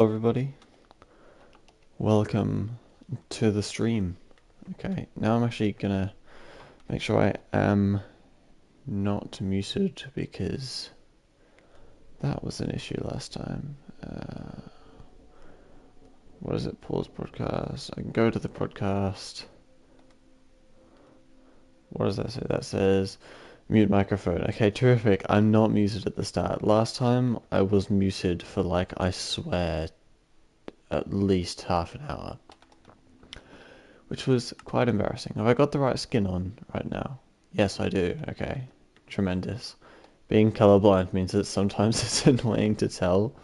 Everybody, welcome to the stream. Okay, now I'm actually gonna make sure I am not muted because that was an issue last time. What is it? Pause broadcast. I can go to the broadcast. What does that say? That says mute microphone. Okay, terrific. I'm not muted at the start. Last time I was muted for I swear, at least half an hour. Which was quite embarrassing. Have I got the right skin on right now? Yes, I do. Okay. Tremendous. Being colorblind means that sometimes it's annoying to tell.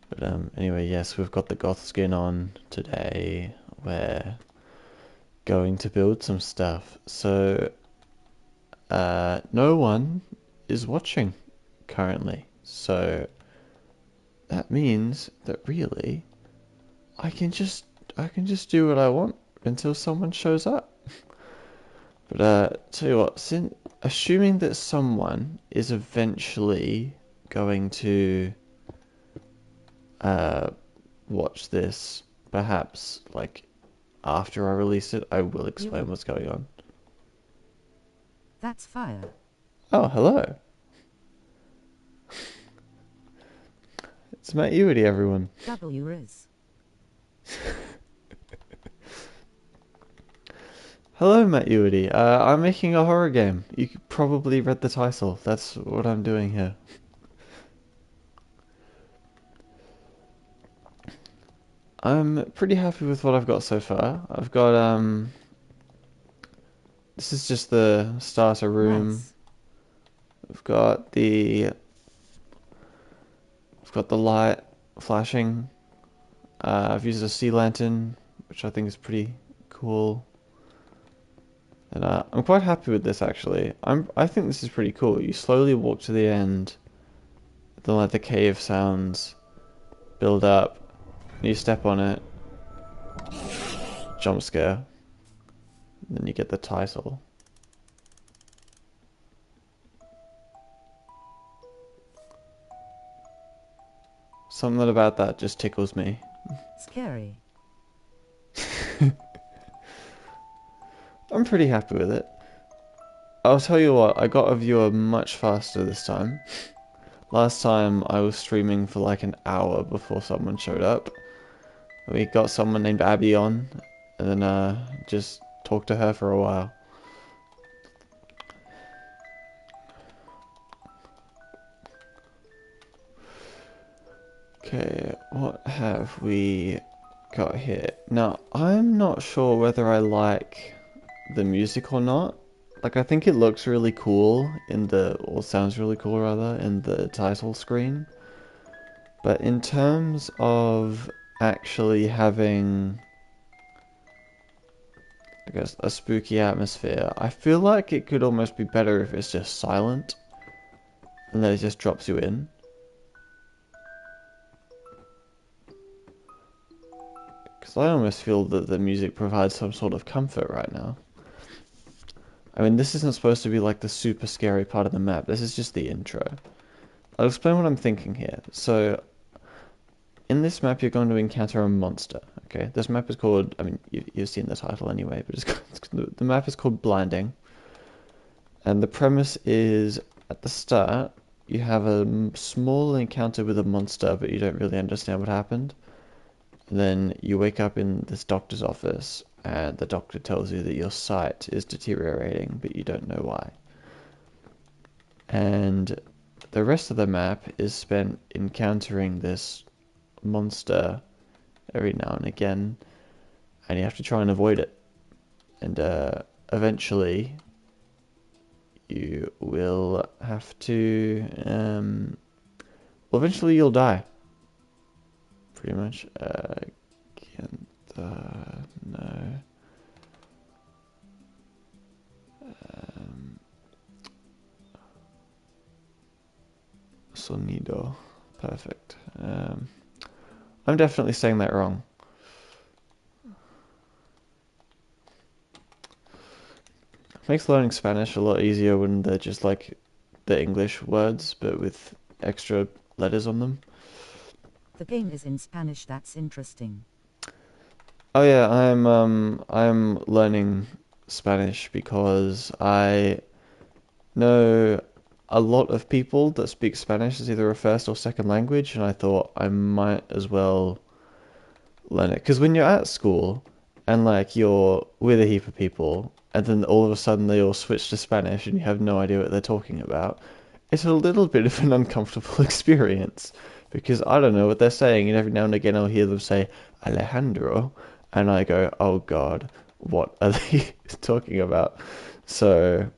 But anyway, yes, we've got the goth skin on today. We're going to build some stuff. So, no one is watching currently. So, that means that really, I can just do what I want until someone shows up. But tell you what, assuming that someone is eventually going to watch this, perhaps after I release it, I will explain what's going on. That's fire. Oh, hello. It's Matt Uity, everyone. W is. Hello, Matt Uity. I'm making a horror game. You probably read the title. That's what I'm doing here. I'm pretty happy with what I've got so far. I've got this is just the starter room. Nice. We've got the light flashing. I've used a sea lantern, which I think is pretty cool. And I'm quite happy with this actually. I think this is pretty cool. You slowly walk to the end, then the cave sounds build up, and you step on it, jump scare, and then you get the title. Something about that just tickles me. Scary. I'm pretty happy with it. I'll tell you what, I got a viewer much faster this time. Last time I was streaming for an hour before someone showed up. We got someone named Abby on, and then just talked to her for a while. Okay, what have we got here? Now, I'm not sure whether I like the music or not. I think it looks really cool or sounds really cool rather, in the title screen. But in terms of actually having, I guess, a spooky atmosphere, I feel like it could almost be better if it's just silent, and then it just drops you in. Because I almost feel that the music provides some sort of comfort right now. I mean, this isn't supposed to be the super scary part of the map. This is just the intro. I'll explain what I'm thinking here. So, in this map, you're going to encounter a monster. Okay, this map is called. I mean, you've seen the title anyway, but the map is called Blinding. And the premise is at the start, you have a small encounter with a monster, but you don't really understand what happened. And then you wake up in this doctor's office, and the doctor tells you that your sight is deteriorating, but you don't know why. And the rest of the map is spent encountering this monster every now and again, and you have to try and avoid it. And eventually, you will have to. Well, eventually you'll die. Pretty much. No. Sonido. Perfect. I'm definitely saying that wrong. Makes learning Spanish a lot easier when they're just the English words, but with extra letters on them. The game is in Spanish. That's interesting. Oh yeah, I'm learning Spanish because I know a lot of people that speak Spanish as either a first or second language, and I thought I might as well learn it. Because when you're at school and like you're with a heap of people, and then all of a sudden they all switch to Spanish and you have no idea what they're talking about, it's a little bit of an uncomfortable experience because I don't know what they're saying, and every now and again I'll hear them say Alejandro, and I go, oh God, what are they talking about? So,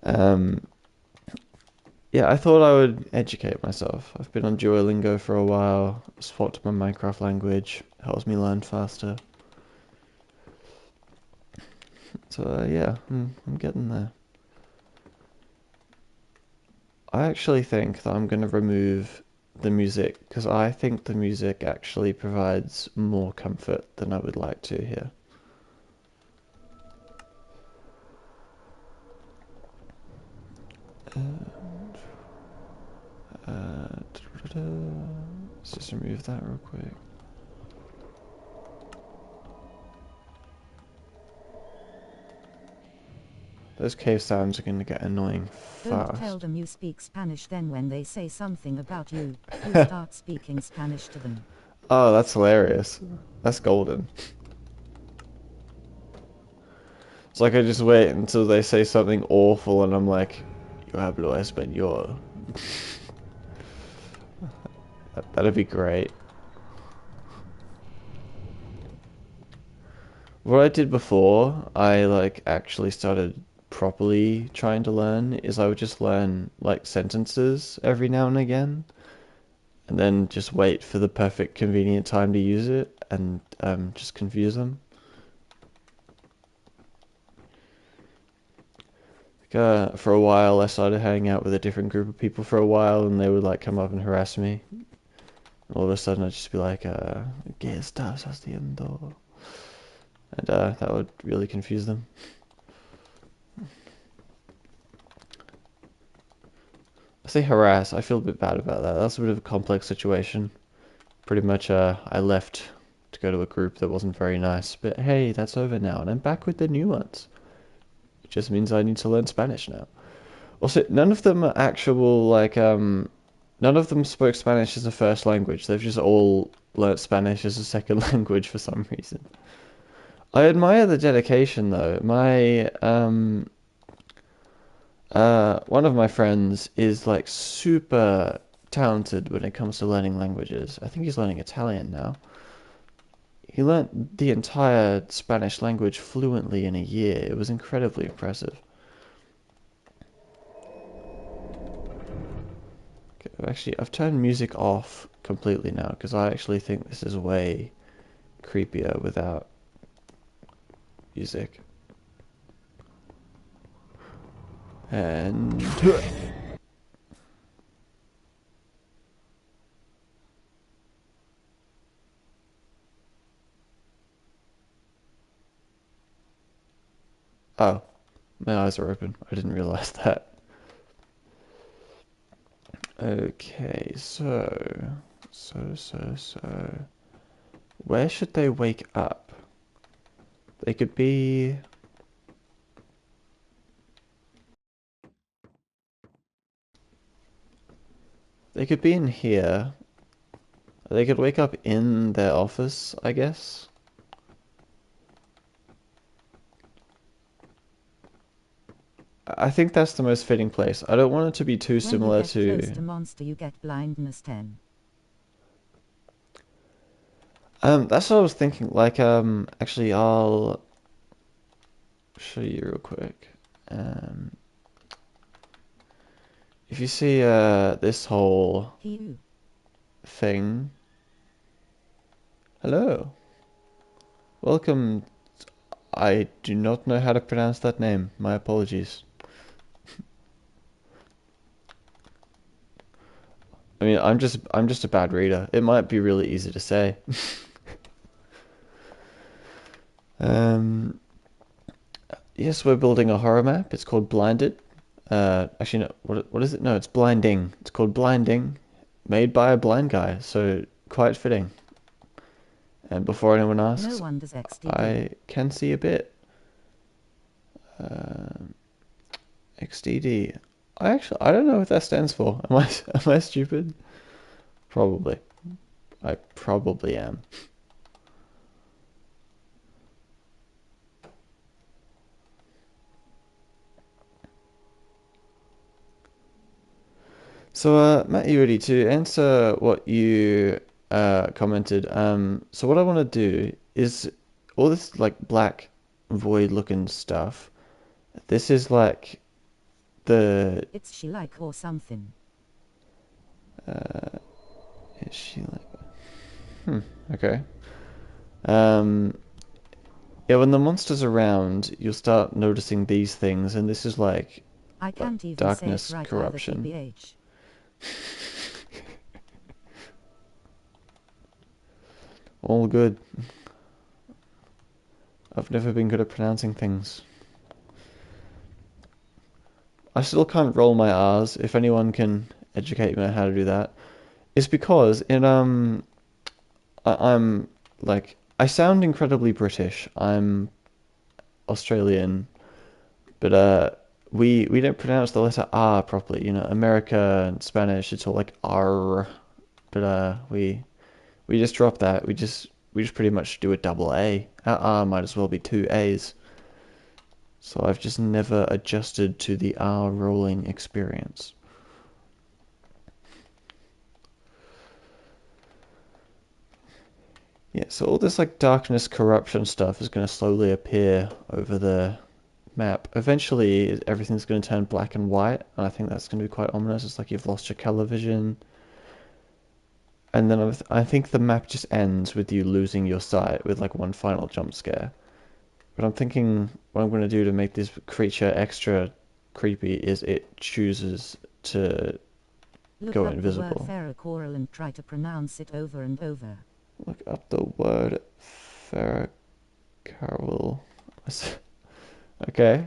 um, yeah, I thought I would educate myself. I've been on Duolingo for a while, swapped my Minecraft language, helps me learn faster. So, yeah, I'm getting there. I actually think that I'm going to remove the music because I think the music actually provides more comfort than I would like to here. Uh, let's just remove that real quick. Those cave sounds are going to get annoying Don't tell fast. them you speak Spanish, then when they say something about you, you start speaking Spanish to them. Oh, that's hilarious. That's golden. It's like I just wait until they say something awful and I'm like, yo hablo español. That'd be great. What I did before I like actually started properly trying to learn is I would just learn like sentences every now and again and then just wait for the perfect convenient time to use it and just confuse them. For a while I started hanging out with a different group of people for a while and they would like come up and harass me. All of a sudden I'd just be like, ¿qué estás haciendo? And that would really confuse them. I say harass, I feel a bit bad about that. That's a bit of a complex situation. Pretty much I left to go to a group that wasn't very nice, but hey, that's over now and I'm back with the new ones. It just means I need to learn Spanish now. Also, none of them are actual none of them spoke Spanish as a first language. They've just all learnt Spanish as a second language for some reason. I admire the dedication though. My one of my friends is like super talented when it comes to learning languages. I think he's learning Italian now. He learnt the entire Spanish language fluently in a year. It was incredibly impressive. Okay, actually, I've turned music off completely now because I actually think this is way creepier without music. And oh, my eyes are open. I didn't realize that. Okay, so, where should they wake up? They could be. They could be in here. They could wake up in their office, I guess. I think that's the most fitting place. I don't want it to be too When you similar get close to. to monster, you get blindness 10. That's what I was thinking. Like, actually, I'll show you real quick. Um, if you see, this whole You. thing. Hello. Welcome. I do not know how to pronounce that name. My apologies. I mean, I'm just a bad reader. It might be really easy to say. Um, yes, we're building a horror map. It's called Blinded. Actually, no. What is it? No, it's Blinding. It's called Blinding, made by a blind guy, so quite fitting. And before anyone No asks, wonders XDD. I can see a bit. Um XDD. I don't know what that stands for. Am I stupid? Probably. I probably am. So, Matt, you ready to answer what you commented? So what I want to do is all this like black void looking stuff. This is like the It's she like or something. uh, is she like? Okay. Um, yeah, when the monster's around, you'll start noticing these things, and this is like I can't even say it darkness, right either corruption. tbh. All good. I've never been good at pronouncing things. I still can't roll my R's. If anyone can educate me on how to do that, it's because I'm like I sound incredibly British. I'm Australian, but we don't pronounce the letter R properly. You know, America and Spanish, it's all like R, but we just drop that. We just pretty much do a double A. Our R might as well be two A's. So I've just never adjusted to the R rolling experience. Yeah, so all this like darkness, corruption stuff is going to slowly appear over the map. Eventually, everything's going to turn black and white, and I think that's going to be quite ominous. It's like you've lost your color vision, and then I think the map just ends with you losing your sight with like one final jump scare. But I'm thinking what I'm going to do to make this creature extra creepy is it chooses to Look go up the word invisible. ferrocoral and try to pronounce it over and over. Look up the word Ferrocarril. Okay,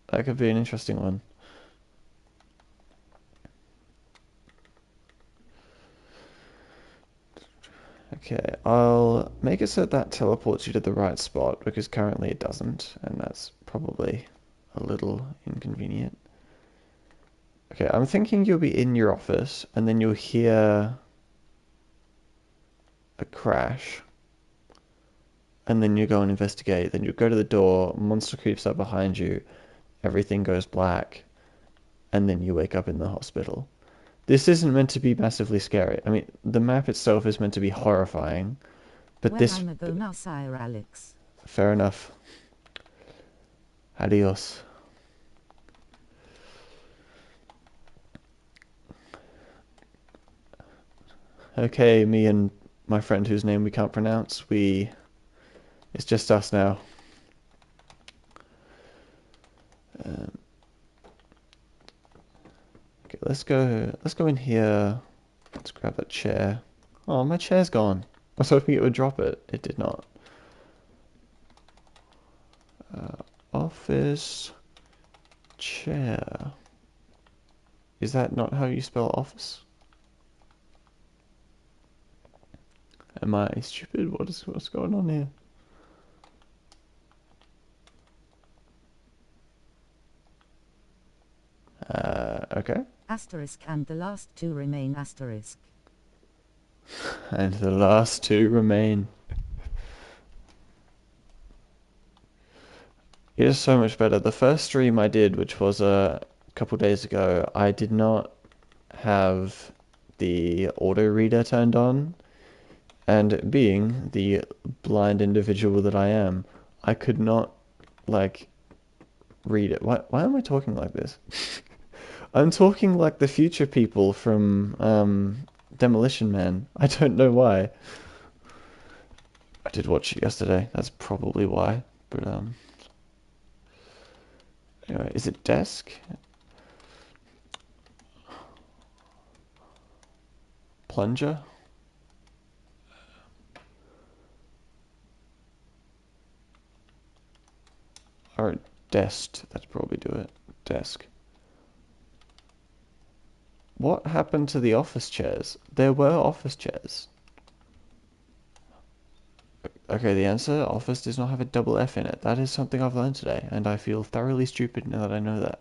that could be an interesting one. Okay, I'll make it so that teleports you to the right spot because currently it doesn't, and that's probably a little inconvenient. Okay, I'm thinking you'll be in your office and then you'll hear a crash and then you go and investigate. Then you go to the door, monster creeps up behind you, everything goes black, and then you wake up in the hospital. This isn't meant to be massively scary. I mean, the map itself is meant to be horrifying, but Well, this, I'm a go now, Sire Alex. fair enough. Adios. Okay, me and my friend whose name we can't pronounce, it's just us now. Um, okay, let's go in here. Let's grab that chair. Oh, my chair's gone. I was hoping it would drop it. It did not. Office chair. Is that not how you spell office? Am I stupid? What's going on here? Okay. Asterisk and the last two remain asterisk. And the last two remain. It is so much better. The first stream I did, which was a couple days ago, I did not have the auto reader turned on, and being the blind individual that I am, I could not like read it. Why am I talking like this? I'm talking like the future people from Demolition Man. I don't know why. I did watch it yesterday. That's probably why. But anyway, is it desk? Plunger? Or desk? That'd probably do it. Desk. What happened to the office chairs? There were office chairs. Okay, the answer, office does not have a double F in it. That is something I've learned today, and I feel thoroughly stupid now that I know that.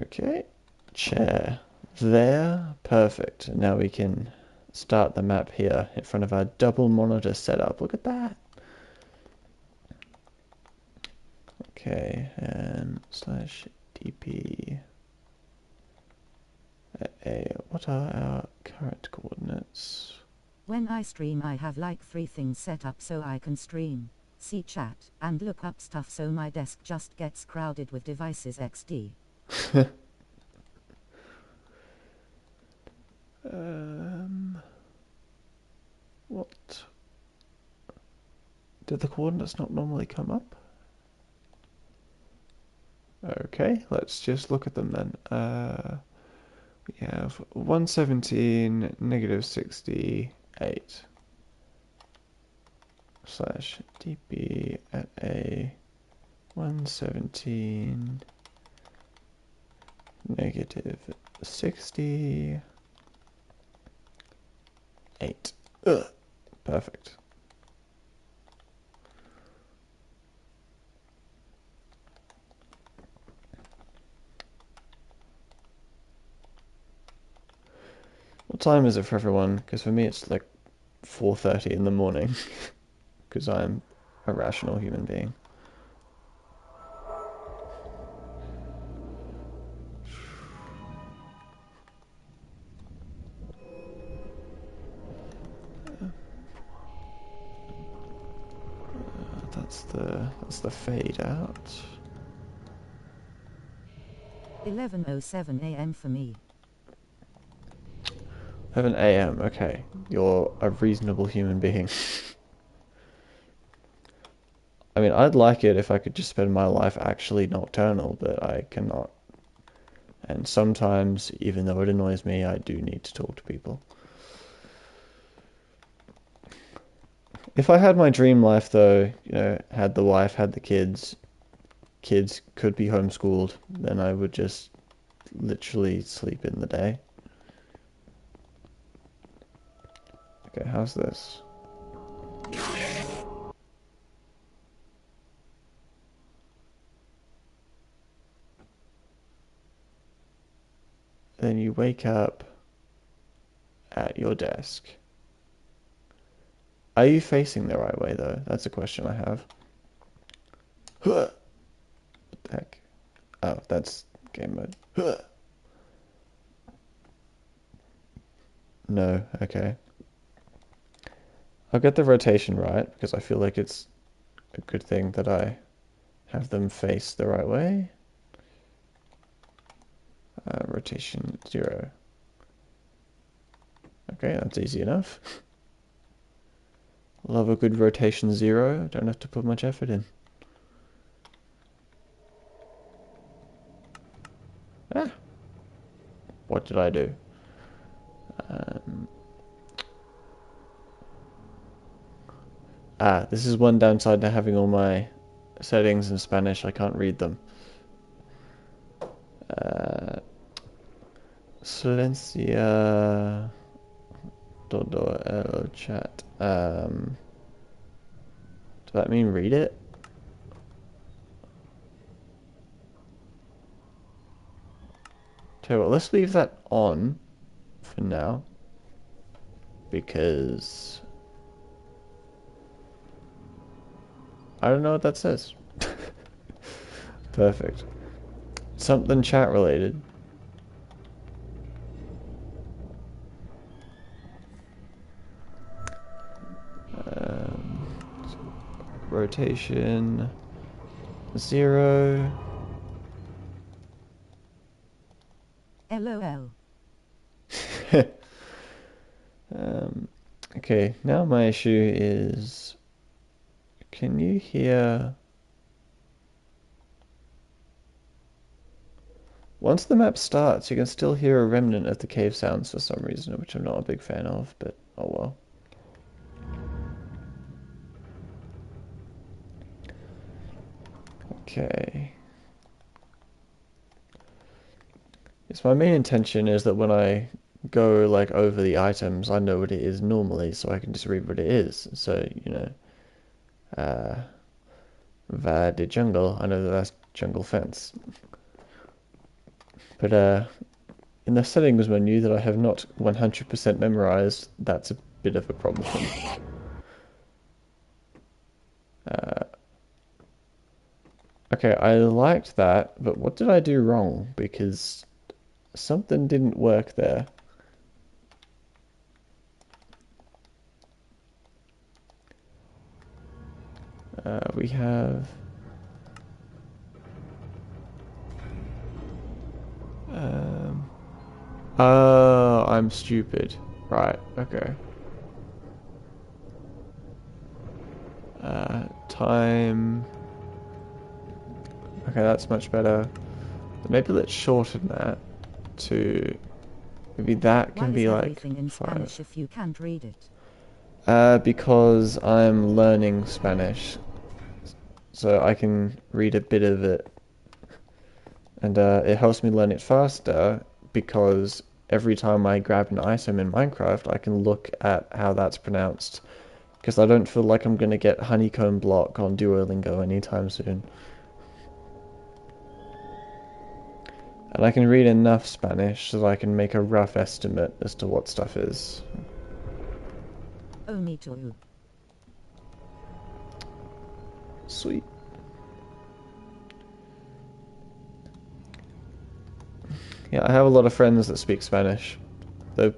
Okay, chair there, perfect. Now we can start the map here in front of our double monitor setup. Look at that. Okay, and slash dp. What are our current coordinates? When I stream, I have like 3 things set up so I can stream, see chat, and look up stuff, so my desk just gets crowded with devices XD. What? Did the coordinates not normally come up? Okay, let's just look at them then. We have 117, negative 68, slash dp at a 117, negative 68. Ugh. Perfect. What time is it for everyone? Because for me it's like 4:30 in the morning. Because I'm a rational human being. That's the fade out. 11:07 a.m. for me. 11 a.m. Okay, you're a reasonable human being. I mean, I'd like it if I could just spend my life actually nocturnal, but I cannot. And sometimes, even though it annoys me, I do need to talk to people. If I had my dream life, though, you know, had the wife, had the kids could be homeschooled, then I would just literally sleep in the day. Okay, how's this? Then you wake up at your desk. Are you facing the right way, though? That's a question I have. What the heck? Oh, that's game mode. No, okay. I'll get the rotation right, because I feel like it's a good thing that I have them face the right way. Rotation 0. Okay, that's easy enough. Love a good rotation 0. Don't have to put much effort in. Ah, what did I do? This is one downside to having all my settings in Spanish. I can't read them. Silencia todo el chat. Does that mean read it? Tell you what, let's leave that on for now. Because I don't know what that says. Perfect. Something chat related. Rotation 0. LOL. Okay, now my issue is, can you hear? Once the map starts, you can still hear a remnant of the cave sounds for some reason, which I'm not a big fan of, but oh well. Okay. Yes, my main intention is that when I go like over the items, I know what it is normally, so I can just read what it is. So, uh, the jungle, I know that that's jungle fence. But in the settings menu that I have not 100% memorized, that's a bit of a problem. Uh, okay, I liked that, but what did I do wrong? Because something didn't work there. We have... Um, oh, I'm stupid. Right, okay. Time... Okay, that's much better. But maybe let's shorten that to... Maybe that Why can is be like everything in 5. Spanish if you can't read it? Because I'm learning Spanish, so I can read a bit of it, and it helps me learn it faster because every time I grab an item in Minecraft, I can look at how that's pronounced, because I don't feel like I'm going to get honeycomb block on Duolingo anytime soon. And I can read enough Spanish so that I can make a rough estimate as to what stuff is. Oh, me too. Sweet. Yeah, I have a lot of friends that speak Spanish, though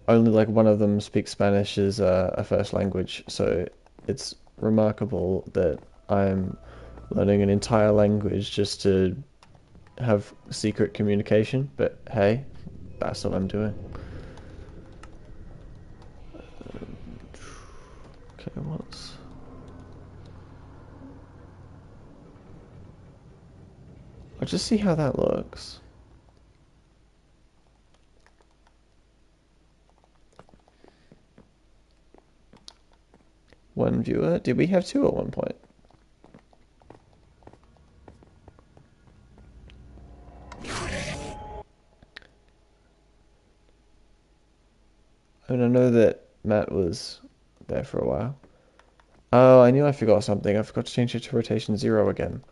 only like one of them speaks Spanish as a first language, so it's remarkable that I'm learning an entire language just to have secret communication, but hey, that's what I'm doing. Okay, what's... I'll just see how that looks. One viewer? Did we have two at one point? I mean, I know that Matt was there for a while. Oh, I knew I forgot something. I forgot to change it to rotation 0 again.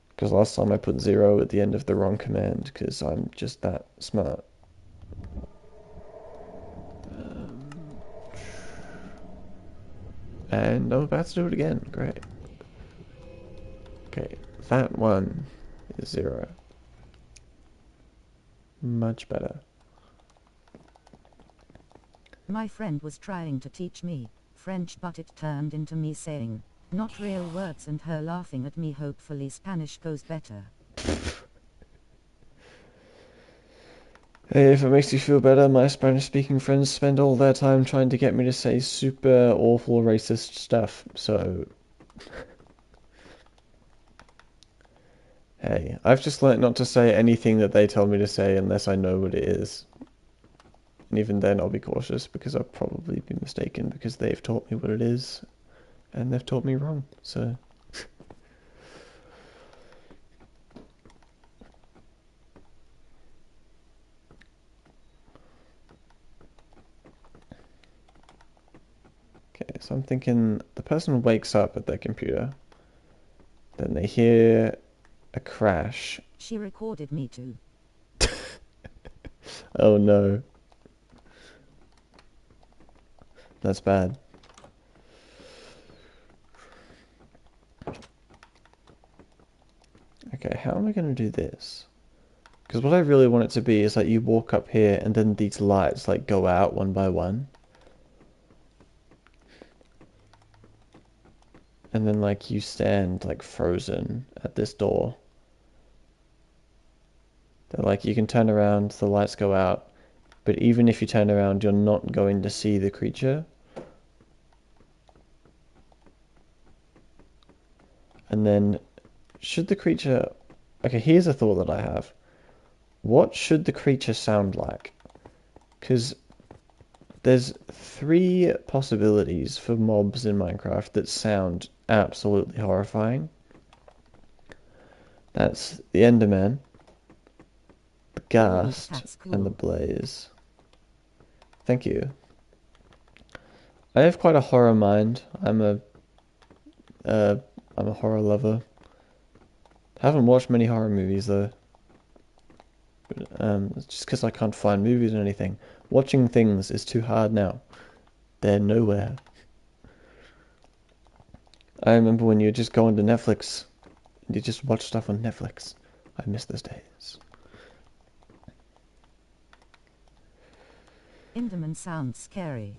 Because last time I put 0 at the end of the wrong command, because I'm just that smart. And I'm about to do it again. Great. Okay, that one is 0. Much better. My friend was trying to teach me French, but it turned into me saying not real words and her laughing at me. Hopefully Spanish goes better. Hey, if it makes you feel better, my Spanish-speaking friends spend all their time trying to get me to say super awful racist stuff, so... Hey, I've just learnt not to say anything that they tell me to say unless I know what it is. And even then I'll be cautious, because I'll probably be mistaken, because they've taught me what it is, and they've taught me wrong, so... Okay, so I'm thinking the person wakes up at their computer, then they hear a crash. She recorded me too. Oh no. That's bad. Okay, how am I going to do this? Because what I really want it to be is like you walk up here and then these lights like go out one by one. And then like you stand like frozen at this door. Then like you can turn around, the lights go out, but even if you turn around, you're not going to see the creature. And then should the creature... Okay, here's a thought that I have. What should the creature sound like? Because there's 3 possibilities for mobs in Minecraft that sound absolutely horrifying. That's the Enderman, Ghast That's and the cool. Blaze. Thank you. I have quite a horror mind. Uh, I'm a horror lover. Haven't watched many horror movies though. It's just because I can't find movies or anything. Watching things is too hard now. They're nowhere. I remember when you just go onto Netflix and you just watch stuff on Netflix. I miss those days. Enderman sounds scary.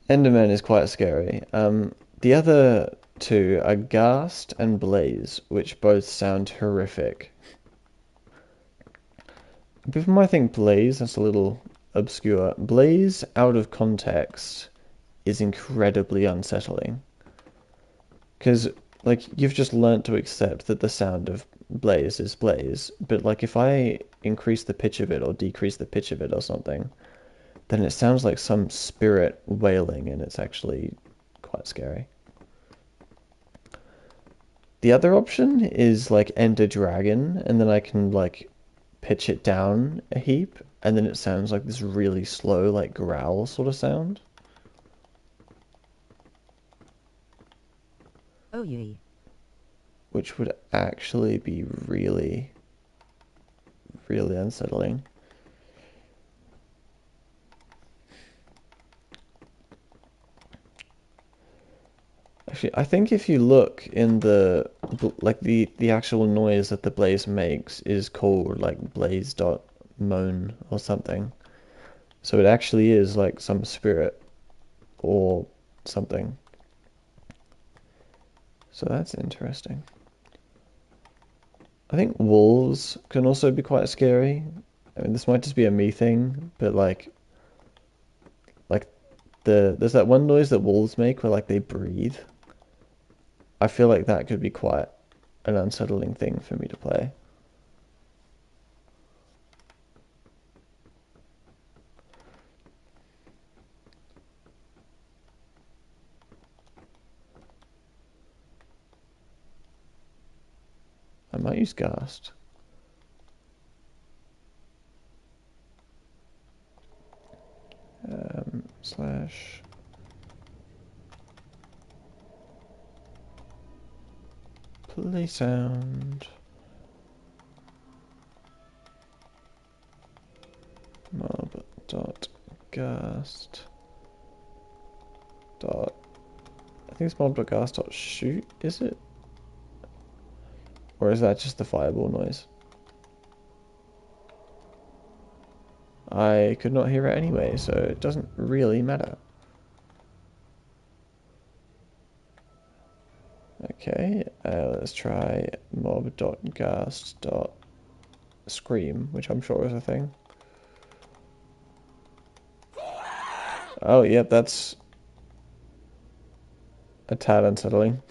Enderman is quite scary. The other two are Ghast and Blaze, which both sound horrific. People might think Blaze, that's a little obscure. Blaze, out of context, is incredibly unsettling. Because, like, you've just learnt to accept that the sound of Blaze is Blaze, but, like, if I increase the pitch of it or decrease the pitch of it or something, then it sounds like some spirit wailing, and it's actually quite scary. The other option is, like, Ender Dragon, and then I can, like, pitch it down a heap, and then it sounds like this really slow, like, growl sort of sound. Oh yeah. Which would actually be really, really unsettling. Actually, I think if you look in the like the actual noise that the blaze makes is called like blaze dot moan or something. So it actually is like some spirit or something. So that's interesting. I think wolves can also be quite scary. I mean, this might just be a me thing, but like there's that one noise that wolves make where like they breathe. I feel like that could be quite an unsettling thing for me to play. I might use Ghast. Slash play sound mob dot ghast dot I think it's mob dot ghast dot shoot, is it? Or is that just the fireball noise? I could not hear it anyway, so it doesn't really matter. Okay, let's try mob.ghast.scream, which I'm sure is a thing. Oh, yep, that's a tad unsettling.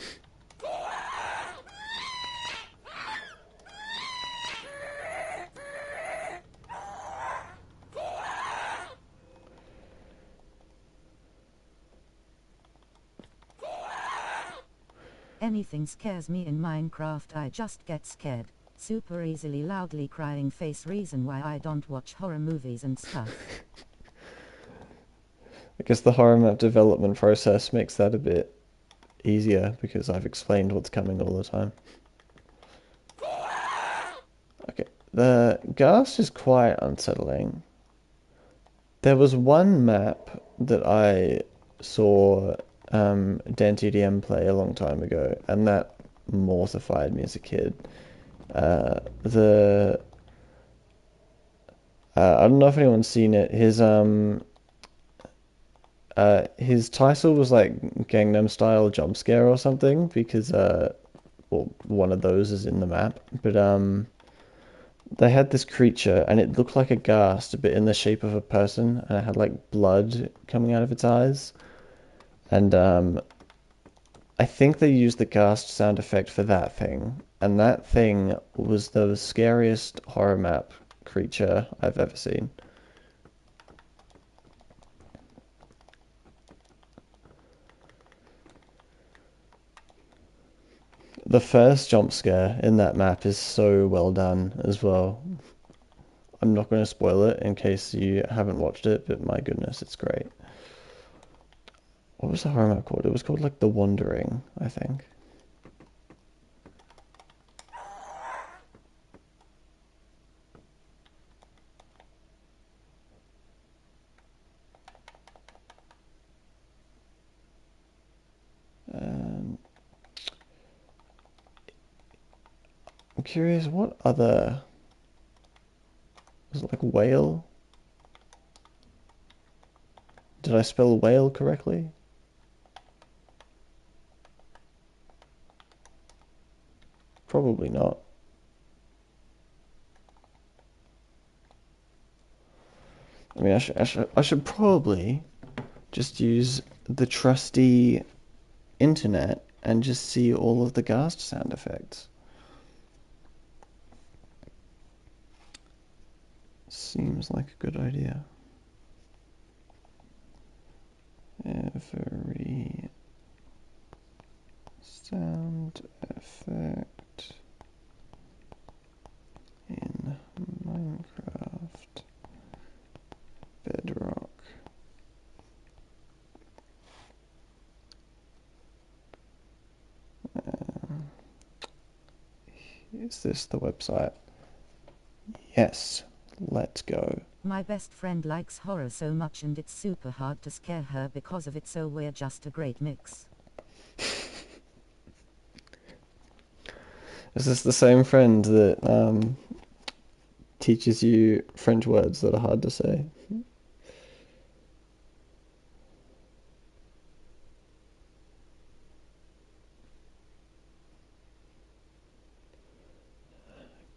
Anything scares me in Minecraft, I just get scared. Super easily loudly crying face, reason why I don't watch horror movies and stuff. I guess the horror map development process makes that a bit easier because I've explained what's coming all the time. Okay, the ghast is quite unsettling. There was one map that I saw DanTDM play a long time ago, and that mortified me as a kid. The I don't know if anyone's seen it. His title was like Gangnam Style jump scare or something because well, one of those is in the map. But they had this creature and it looked like a ghast, but in the shape of a person, and it had like blood coming out of its eyes. And I think they used the ghast sound effect for that thing, and that thing was the scariest horror map creature I've ever seen. The first jump scare in that map is so well done as well. I'm not going to spoil it in case you haven't watched it, but my goodness, it's great. What was the horror map called? It was called like The Wandering, I think. I'm curious, what other... Was it like whale? Did I spell whale correctly? Probably not. I mean, I should probably just use the trusty internet and just see all of the ghast sound effects. Seems like a good idea. Every sound effect in Minecraft Bedrock. Is this the website? Yes, let's go. My best friend likes horror so much and it's super hard to scare her because of it, so we're just a great mix. Is this the same friend that teaches you French words that are hard to say?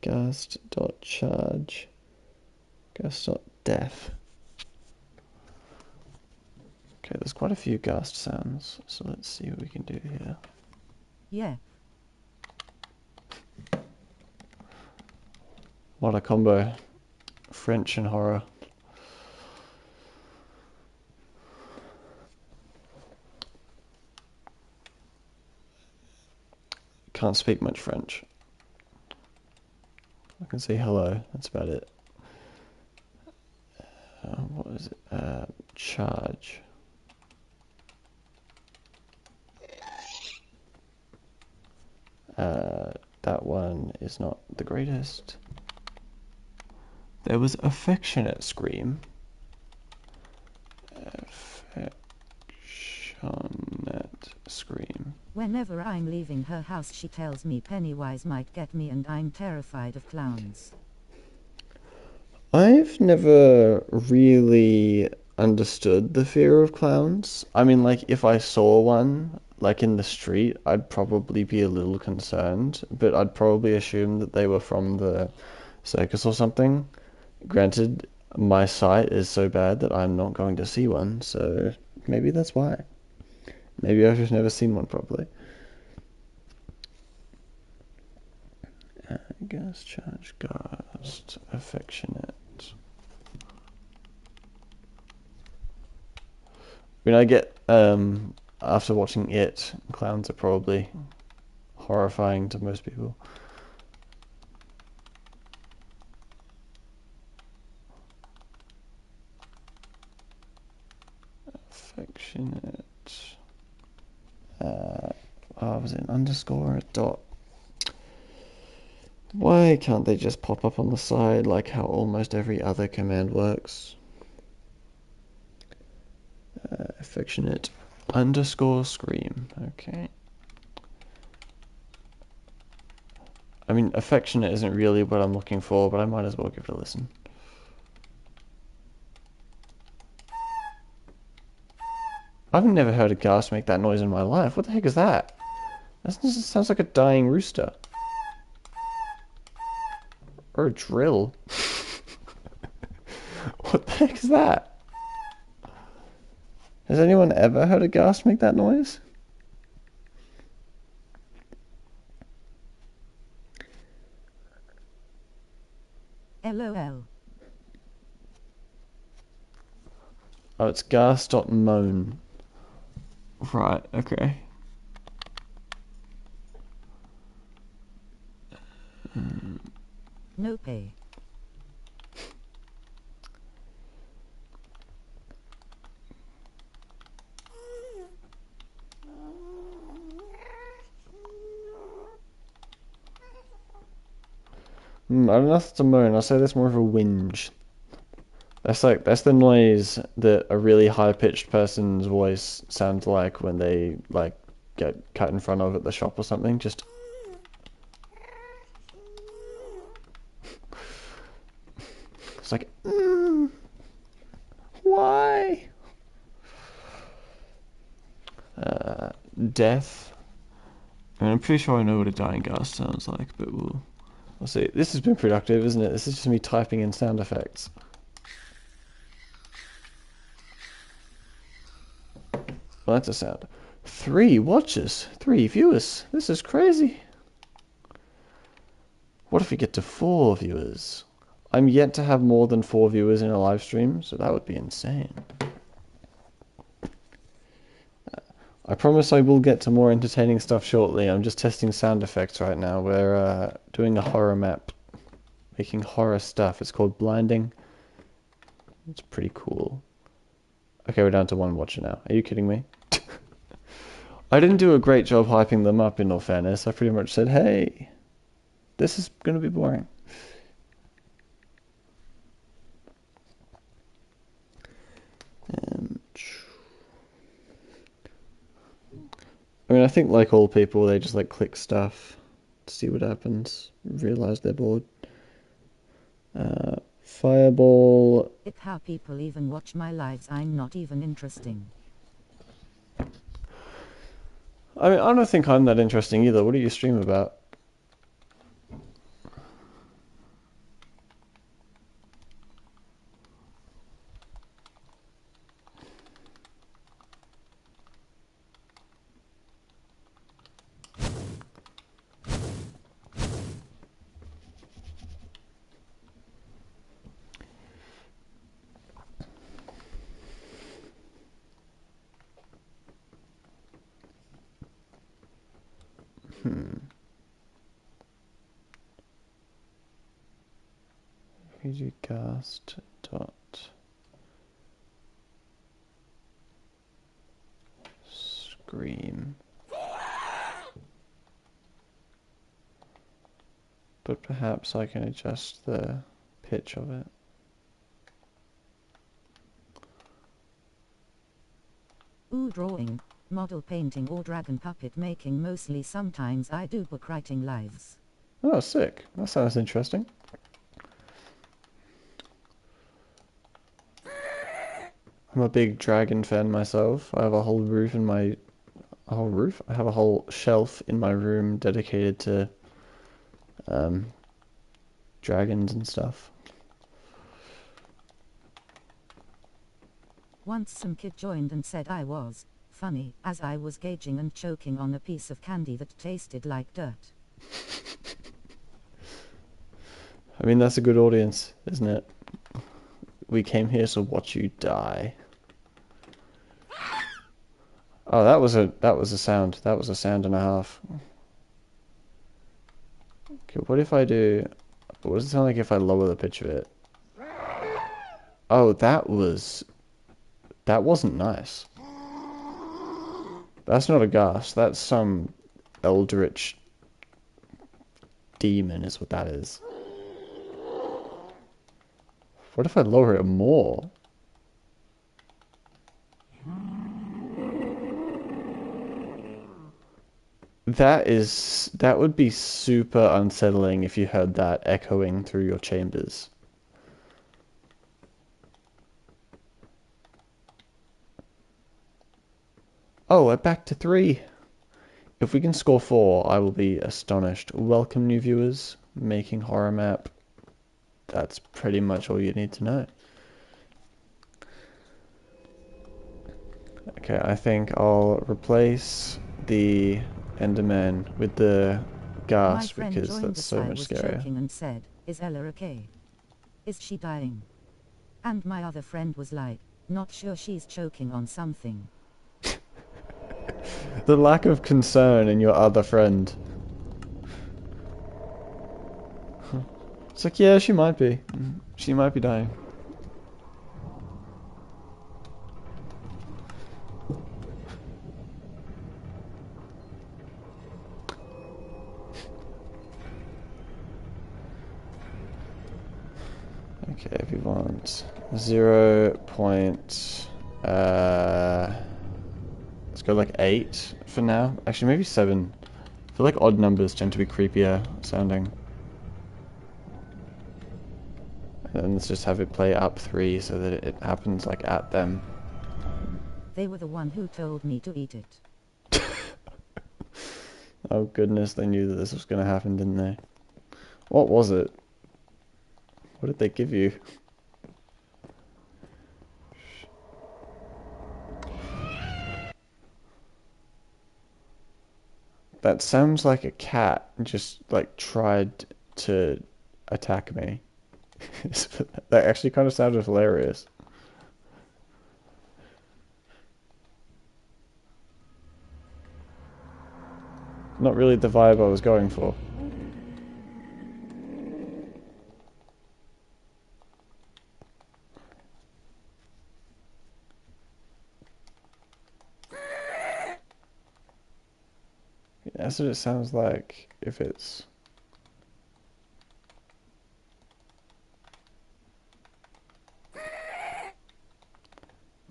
Ghast.charge. Ghast.def. Okay, there's quite a few ghast sounds, so let's see what we can do here. Yeah. What a combo. French and horror. Can't speak much French. I can say hello, that's about it. What is it? Charge. That one is not the greatest. There was affectionate scream. Affectionate scream. Whenever I'm leaving her house she tells me Pennywise might get me and I'm terrified of clowns. I've never really understood the fear of clowns. I mean, like, if I saw one, like, in the street, I'd probably be a little concerned, but I'd probably assume that they were from the circus or something. Granted, my sight is so bad that I'm not going to see one, so maybe that's why. Maybe I've just never seen one properly. Ghast charge, ghast, affectionate. I mean, I get, after watching it, clowns are probably horrifying to most people. Affectionate. Was it an underscore or a dot? Why can't they just pop up on the side like how almost every other command works? Affectionate underscore scream. Okay. I mean, affectionate isn't really what I'm looking for, but I might as well give it a listen. I've never heard a ghast make that noise in my life. What the heck is that? That sounds like a dying rooster. Or a drill. What the heck is that? Has anyone ever heard a ghast make that noise? LOL. Oh, it's ghast.moan. Right, okay. No pay. I don't know if it's a moan. I'll say that's more of a whinge. That's the noise that a really high-pitched person's voice sounds like when they like get cut in front of at the shop or something. Just it's like, why? Death. I mean, I'm pretty sure I know what a dying ghast sounds like, but we'll see. This has been productive, isn't it? This is just me typing in sound effects. Well, that's a sound. 3 watches, 3 viewers. This is crazy. What if we get to 4 viewers? I'm yet to have more than 4 viewers in a live stream, so that would be insane. I promise I will get to more entertaining stuff shortly. I'm just testing sound effects right now. We're doing a horror map, making horror stuff. It's called Blinding. It's pretty cool. Okay, we're down to 1 watcher now. Are you kidding me? I didn't do a great job hyping them up, in all fairness. I pretty much said, hey, this is going to be boring. I mean, I think like all people, they just like click stuff, see what happens, realize they're bored. Fireball. If how people even watch my lives, I'm not even interesting. I mean, I don't think I'm that interesting either. What do you stream about? Cast dot scream. But perhaps I can adjust the pitch of it. Ooh, drawing, model painting or dragon puppet making mostly. Sometimes I do book writing lives. Oh, sick. That sounds interesting. I'm a big dragon fan myself. I have a whole roof in my... A whole roof? I have a whole shelf in my room dedicated to dragons and stuff. Once some kid joined and said I was funny as I was gauging and choking on a piece of candy that tasted like dirt. I mean, that's a good audience, isn't it? We came here to watch you die. Oh, that was a sound. That was a sound and a half. Okay, what if I do... What does it sound like if I lower the pitch of it? Oh, that wasn't nice. That's not a ghast. That's some eldritch demon is what that is. What if I lower it more? That would be super unsettling if you heard that echoing through your chambers. Oh, we're back to 3. If we can score 4, I will be astonished. Welcome, new viewers. Making horror map. That's pretty much all you need to know. Okay, I think I'll replace the Enderman with the ghast because that's so much scarier. Choking and said, "Is Ella okay? Is she dying?" And my other friend was like, "Not sure, she's choking on something." The lack of concern in your other friend. It's like, yeah, she might be. She might be dying. if you want 0. Let's go like 8 for now. Actually, maybe 7. I feel like odd numbers tend to be creepier sounding. And then let's just have it play up 3 so that it happens like at them. They were the one who told me to eat it. Oh goodness, they knew that this was going to happen, didn't they? What was it? What did they give you? That sounds like a cat just like tried to attack me. That actually kind of sounded hilarious. Not really the vibe I was going for. That's what it sounds like if it's...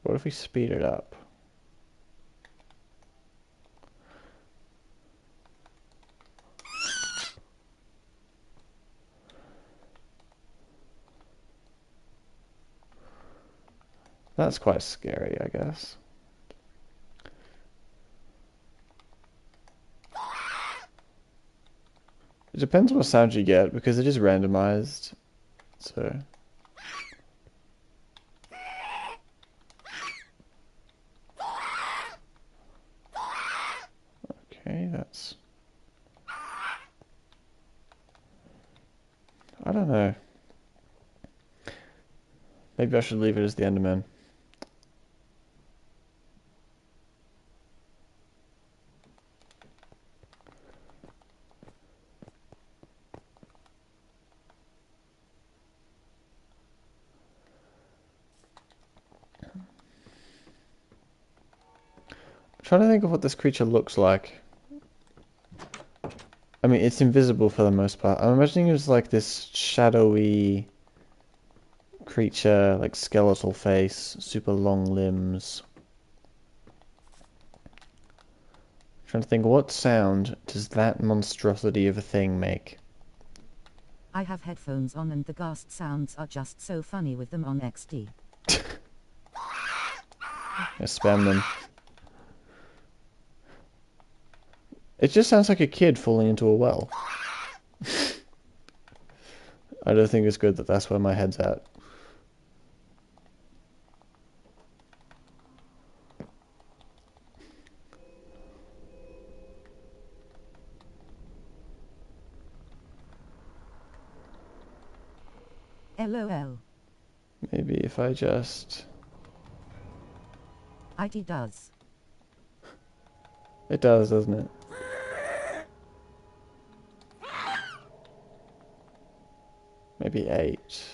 What if we speed it up? That's quite scary, I guess. It depends what sound you get, because it is randomized, so... Okay, that's... I don't know. Maybe I should leave it as the Enderman. I'm trying to think of what this creature looks like. I mean, it's invisible for the most part. I'm imagining it was like this shadowy creature, like skeletal face, super long limbs. I'm trying to think, what sound does that monstrosity of a thing make? I have headphones on and the ghast sounds are just so funny with them on XD. I spam them. It just sounds like a kid falling into a well. I don't think it's good that that's where my head's at. LOL. Maybe if I just... IT does. It does, doesn't it? Maybe 8.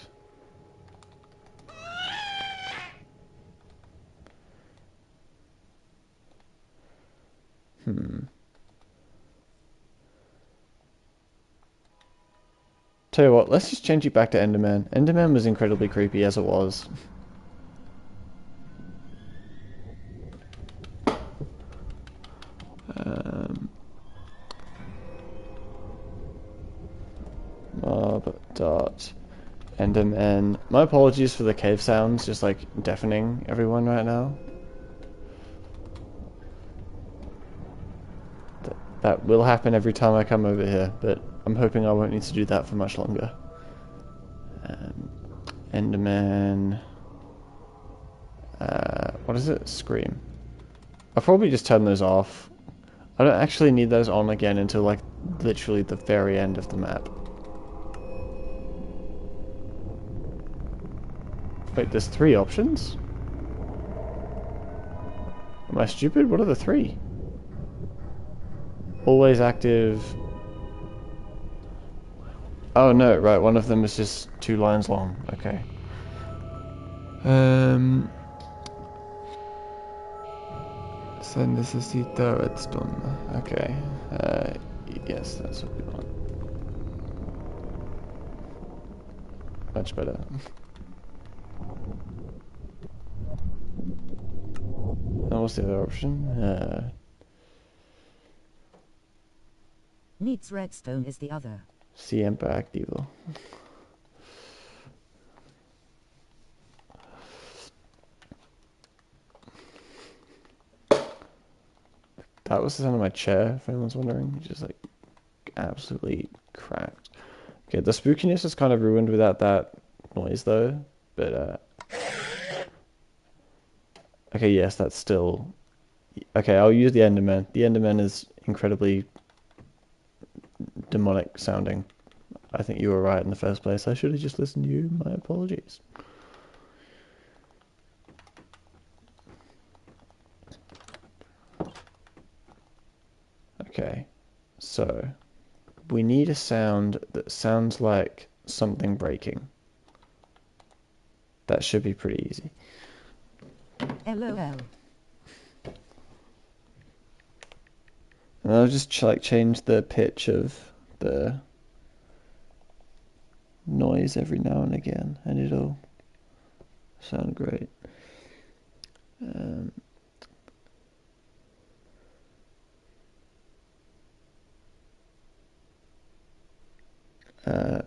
Tell you what, let's just change it back to Enderman. Enderman was incredibly creepy as it was. Mob dot Enderman. My apologies for the cave sounds, just like deafening everyone right now. That will happen every time I come over here, but I'm hoping I won't need to do that for much longer. Enderman. What is it? Scream. I'll probably just turn those off. I don't actually need those on again until like literally the very end of the map. Wait, there's 3 options? Am I stupid? What are the 3? Always active. Oh no, right, one of them is just 2 lines long. Okay. Se necesita redstone. Okay. Yes, that's what we want. Much better. what's the other option? Needs redstone is the other. Siempre activo. That was the sound of my chair, if anyone's wondering. Just like absolutely cracked. Okay, the spookiness is kind of ruined without that noise though, but okay, yes, that's still okay. I'll use the Enderman. The Enderman is incredibly demonic sounding. I think you were right in the first place. I should have just listened to you. My apologies. Okay, so we need a sound that sounds like something breaking. That should be pretty easy. LOL. And I'll just change the pitch of the noise every now and again, and it'll sound great.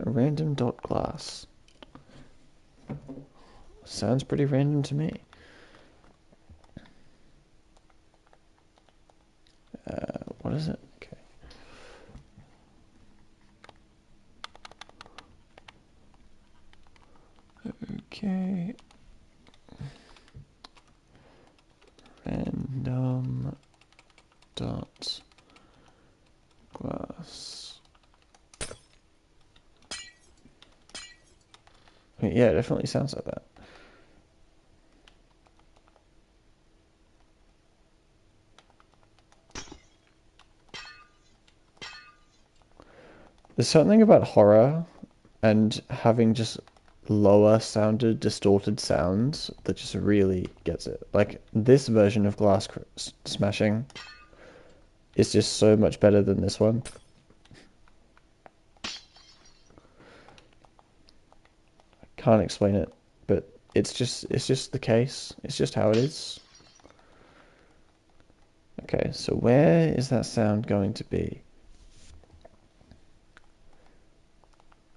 Random dot glass. Sounds pretty random to me. What is it? Okay. Okay. Random dot glass. I mean, yeah, it definitely sounds like that. There's something about horror and having just lower sounded, distorted sounds that just really gets it. Like this version of glass smashing is just so much better than this one. I can't explain it, but it's just the case. It's just how it is. Okay, so where is that sound going to be?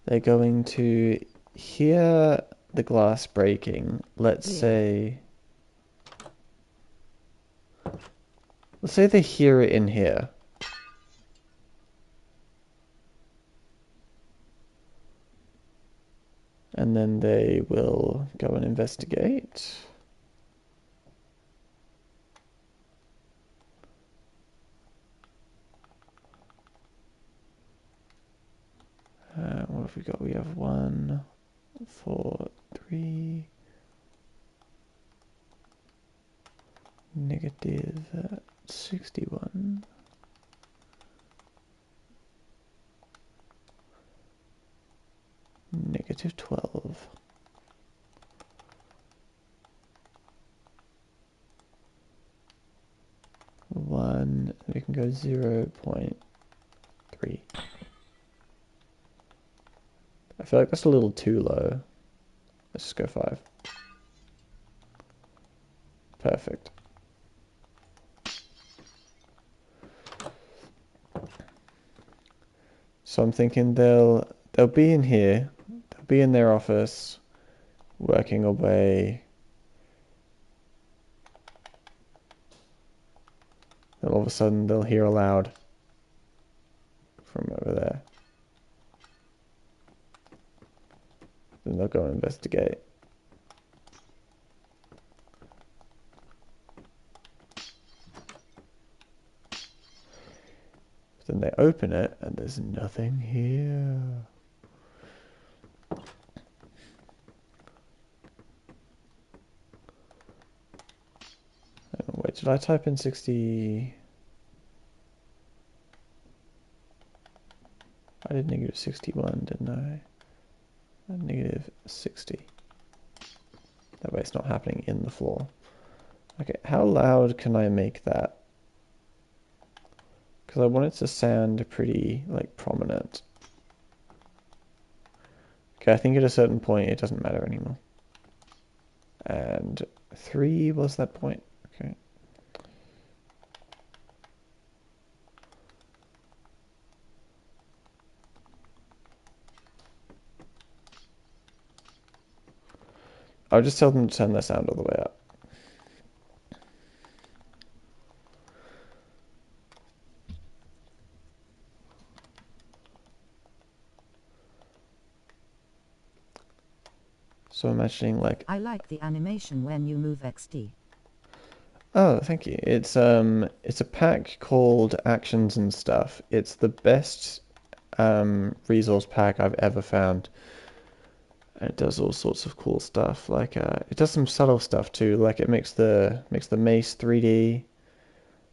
They're going to hear the glass breaking. Let's say they hear it in here. And then they will go and investigate. What have we got? We have 1, 4, 3, negative 61. Negative 12. One, we can go 0.3. I feel like that's a little too low. Let's just go 5. Perfect. So I'm thinking they'll be in here. They'll be in their office, working away. And all of a sudden they'll hear a loud from over there. Then they'll go investigate. Then they open it and there's nothing here. Oh, wait, did I type in 60? I did negative 61, didn't I? Negative 60. That way it's not happening in the floor. Okay, how loud can I make that? Because I want it to sound pretty, like, prominent. Okay, I think at a certain point it doesn't matter anymore. And 3 was that point. Okay. I'll just tell them to turn their sound all the way up. So imagining like... I like the animation when you move XD. Oh, thank you. It's a pack called Actions and Stuff. It's the best resource pack I've ever found. And it does all sorts of cool stuff. Like it does some subtle stuff too. Like it makes the mace 3D.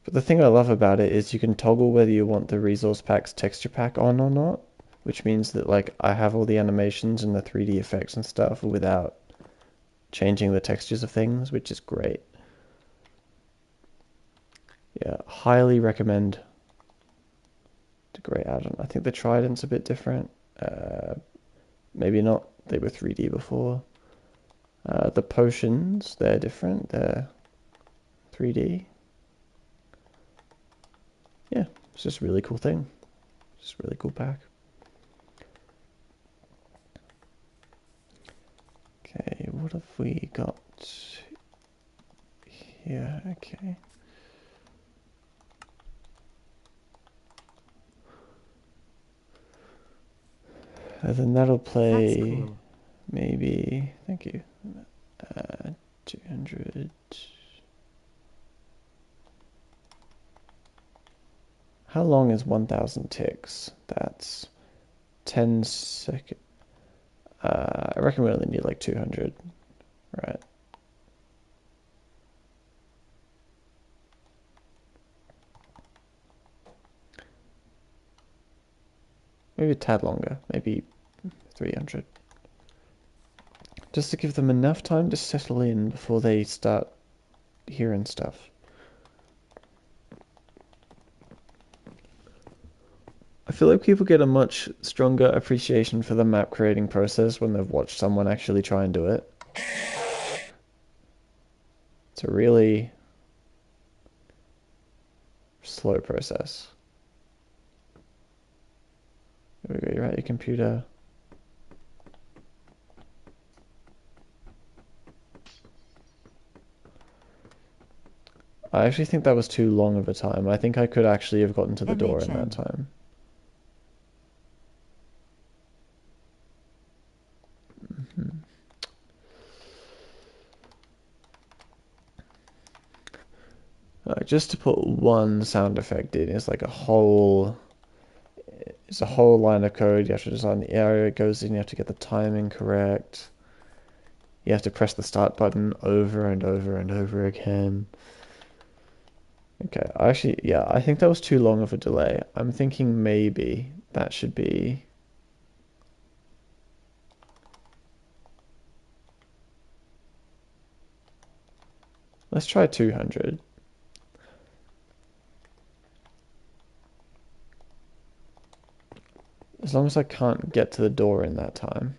But the thing I love about it is you can toggle whether you want the resource pack's texture pack on or not, which means that like I have all the animations and the 3D effects and stuff without changing the textures of things, which is great. Yeah, highly recommend. It's a great add-on. I think the Trident's a bit different. Maybe not. They were 3D before. The potions, they're different. They're 3D. Yeah, it's just a really cool thing. Just a really cool pack. Okay, what have we got here? Okay. And then that'll play That's cool. maybe, thank you, 200. How long is 1,000 ticks? That's 10 seconds. I reckon we only need like 200, right? Maybe a tad longer, maybe 300. Just to give them enough time to settle in before they start hearing stuff. I feel like people get a much stronger appreciation for the map creating process when they've watched someone actually try and do it. It's a really slow process. There we go, you're at your computer. I actually think that was too long of a time. I think I could actually have gotten to the door in that time. Just to put one sound effect in is like it's a whole line of code. You have to design the area it goes in. You have to get the timing correct. You have to press the start button over and over and over again. Okay, yeah, I think that was too long of a delay. I'm thinking maybe that should be... Let's try 200. As long as I can't get to the door in that time.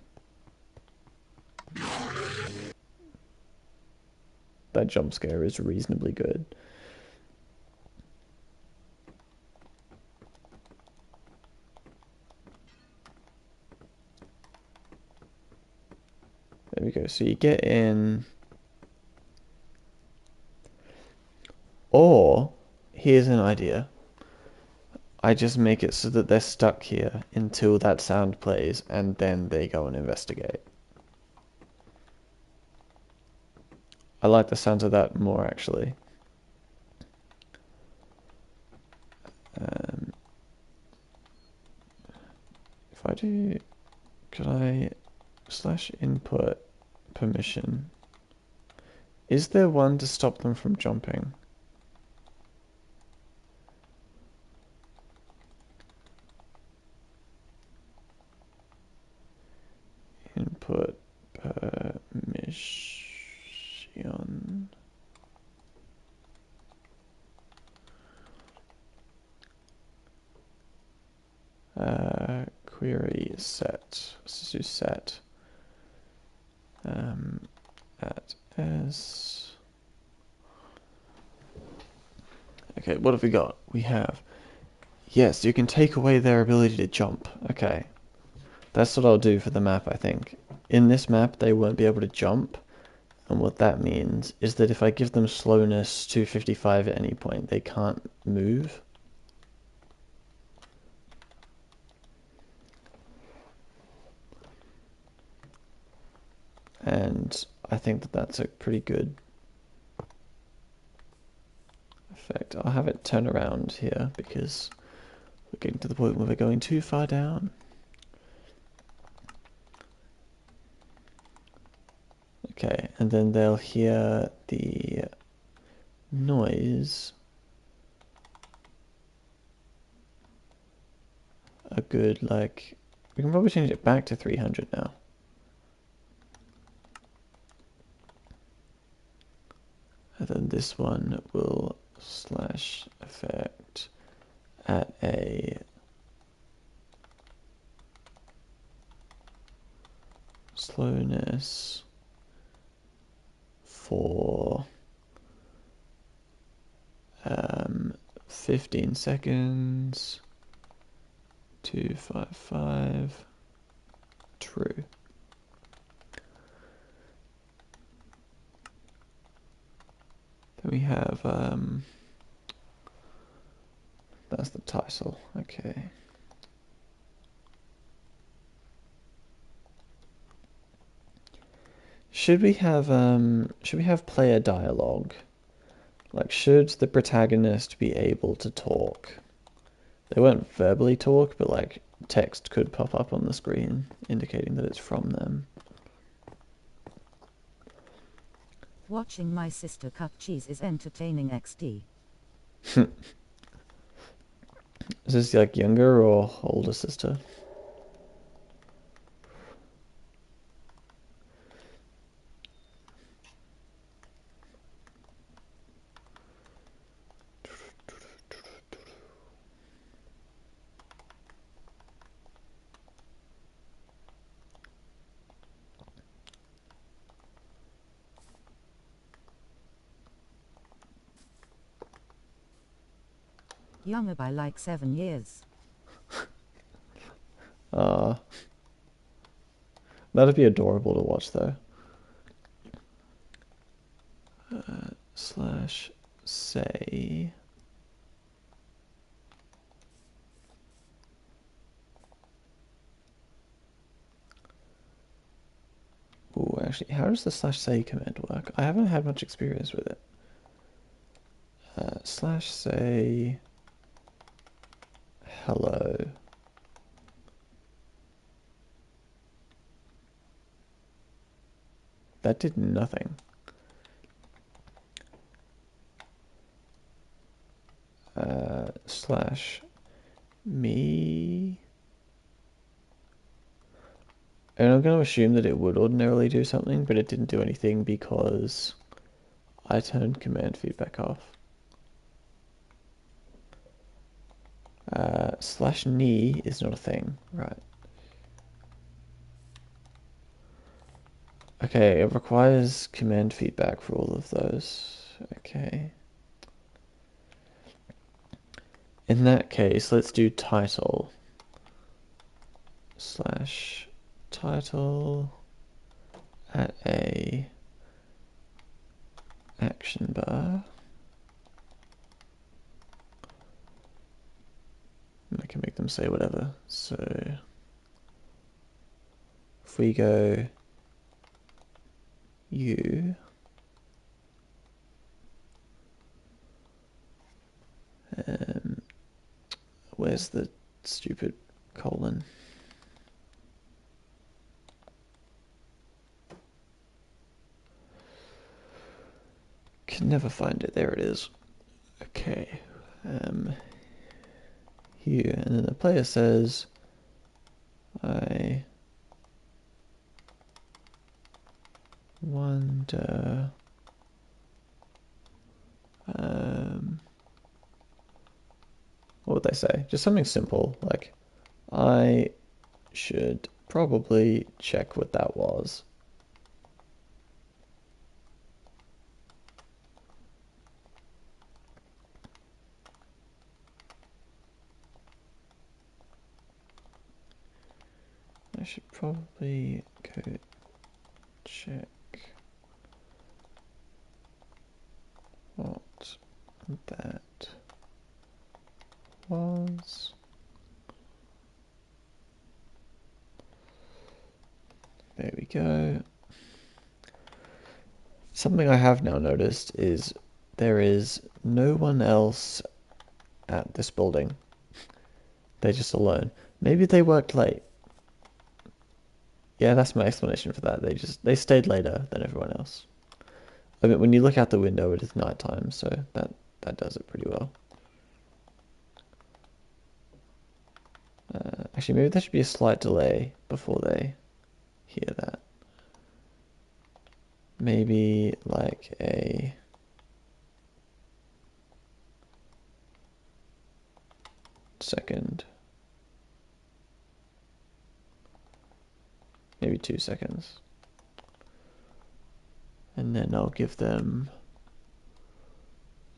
That jump scare is reasonably good. There we go. So you get in. Or, here's an idea. I just make it so that they're stuck here until that sound plays, and then they go and investigate. I like the sound of that more, actually. If I do... Could I... /input permission... Is there one to stop them from jumping? Input permission. Query set. Let's just do set. At s. Okay, what have we got? We have... Yes, you can take away their ability to jump. Okay. That's what I'll do for the map, I think. In this map, they won't be able to jump, And what that means is that if I give them slowness 255 at any point, they can't move. And I think that that's a pretty good effect. I'll have it turn around here because we're getting to the point where we're going too far down. Okay, and then they'll hear the noise a good, like, we can probably change it back to 300 now. And then this one will slash effect at a slowness for 15 seconds, 255, true. Then we have, that's the title, okay. Should we have player dialogue? Like, should the protagonist be able to talk? They won't verbally talk, but like text could pop up on the screen indicating that it's from them. Watching my sister cut cheese is entertaining XD. Is this like younger or older sister? Younger by like 7 years. That'd be adorable to watch though. Slash say. Ooh, actually, how does the slash say command work? I haven't had much experience with it. Slash say hello. That did nothing. Slash me. And I'm going to assume that it would ordinarily do something, but it didn't do anything because I turned command feedback off. Slash knee is not a thing, right? Okay, it requires command feedback for all of those. Okay. In that case, let's do title. Slash title at a action bar. And I can make them say whatever. So if we go you, where's the stupid colon? Can never find it. There it is. Okay. Here, and then the player says, I wonder, what would they say? Just something simple, like, I should probably check what that was. I should probably go check that was. There we go. Something I have now noticed is there is no one else at this building. They're just alone. Maybe they worked late. Yeah, that's my explanation for that. They stayed later than everyone else. I mean, when you look out the window, it is nighttime, so that does it pretty well. Actually, maybe there should be a slight delay before they hear that. Maybe like a second. Maybe 2 seconds. And then I'll give them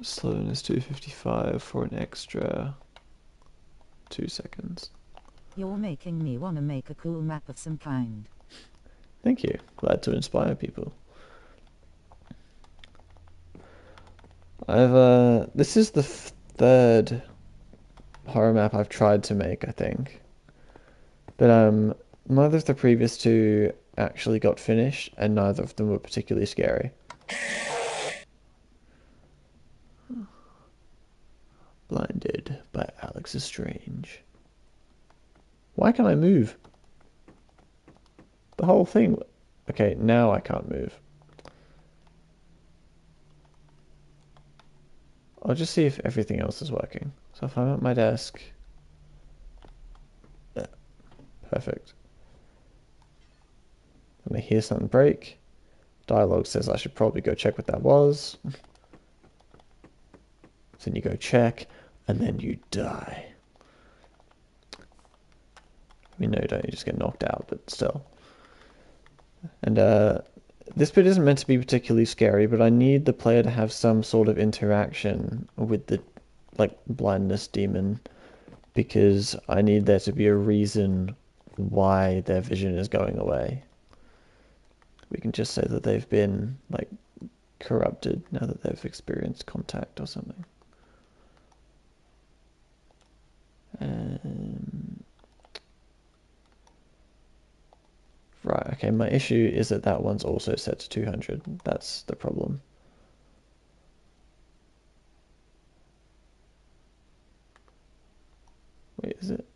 slowness 255 for an extra 2 seconds. You're making me wanna make a cool map of some kind. Thank you. Glad to inspire people. This is the third horror map I've tried to make, I think. But neither of the previous two actually got finished, and neither of them were particularly scary. Blinded by Alex Strange. Why can't I move? The whole thing. Okay, now I can't move. I'll just see if everything else is working. So if I'm at my desk. Yeah, perfect. And I hear something break. Dialogue says I should probably go check what that was. So then you go check, and then you die. I mean, no, you don't. You just get knocked out, but still. And this bit isn't meant to be particularly scary, but I need the player to have some sort of interaction with the blindness demon, because I need there to be a reason why their vision is going away. We can just say that they've been corrupted now that they've experienced contact or something. Right, okay, my issue is that one's also set to 200. That's the problem. Wait, is it?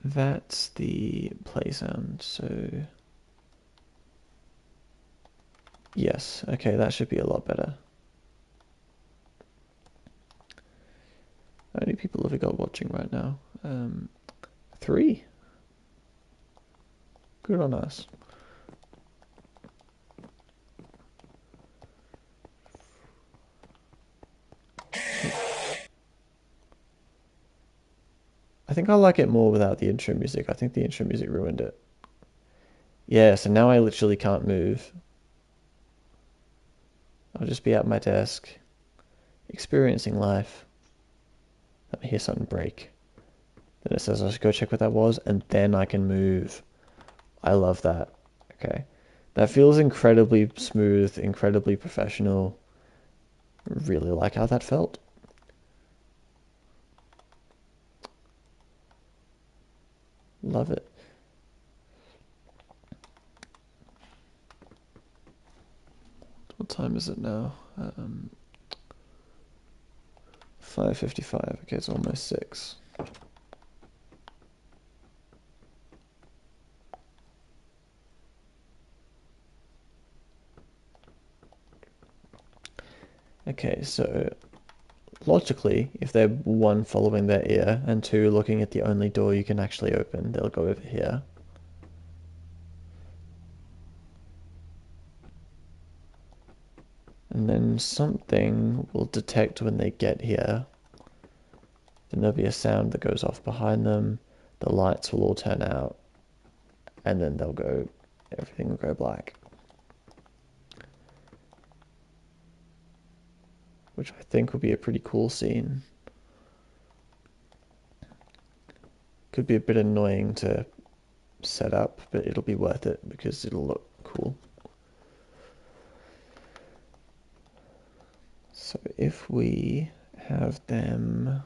That's the play sound, so... Yes, okay, that should be a lot better. How many people have we got watching right now? 3. Good on us. I think I like it more without the intro music. I think the intro music ruined it. Yeah, so now I literally can't move. I'll just be at my desk, experiencing life. Let me hear something break. Then it says I should go check what that was, and then I can move. I love that. Okay. That feels incredibly smooth, incredibly professional. Really like how that felt. Love it. What time is it now? 5:55. Okay, it's almost 6. Okay, so logically, if they're 1 following their ear and 2 looking at the only door you can actually open, they'll go over here. And then something will detect when they get here. Then there'll be a sound that goes off behind them. The lights will all turn out. And then everything will go black. Which I think will be a pretty cool scene. Could be a bit annoying to set up, but it'll be worth it because it'll look cool. So if we have them...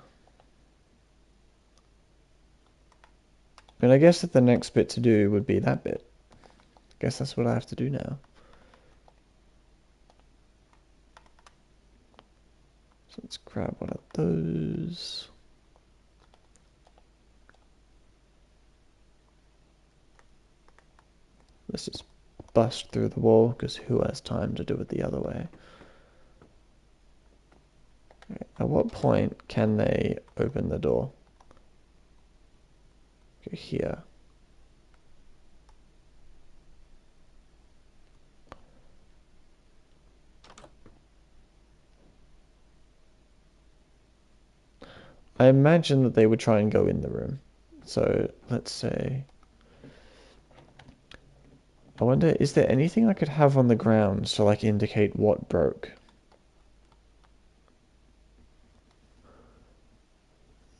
And I guess that the next bit to do would be that bit. I guess that's what I have to do now. So let's grab one of those. Let's just bust through the wall, because who has time to do it the other way? Okay, at what point can they open the door? Okay, here. I imagine that they would try and go in the room. So let's say... I wonder, is there anything I could have on the ground to like indicate what broke?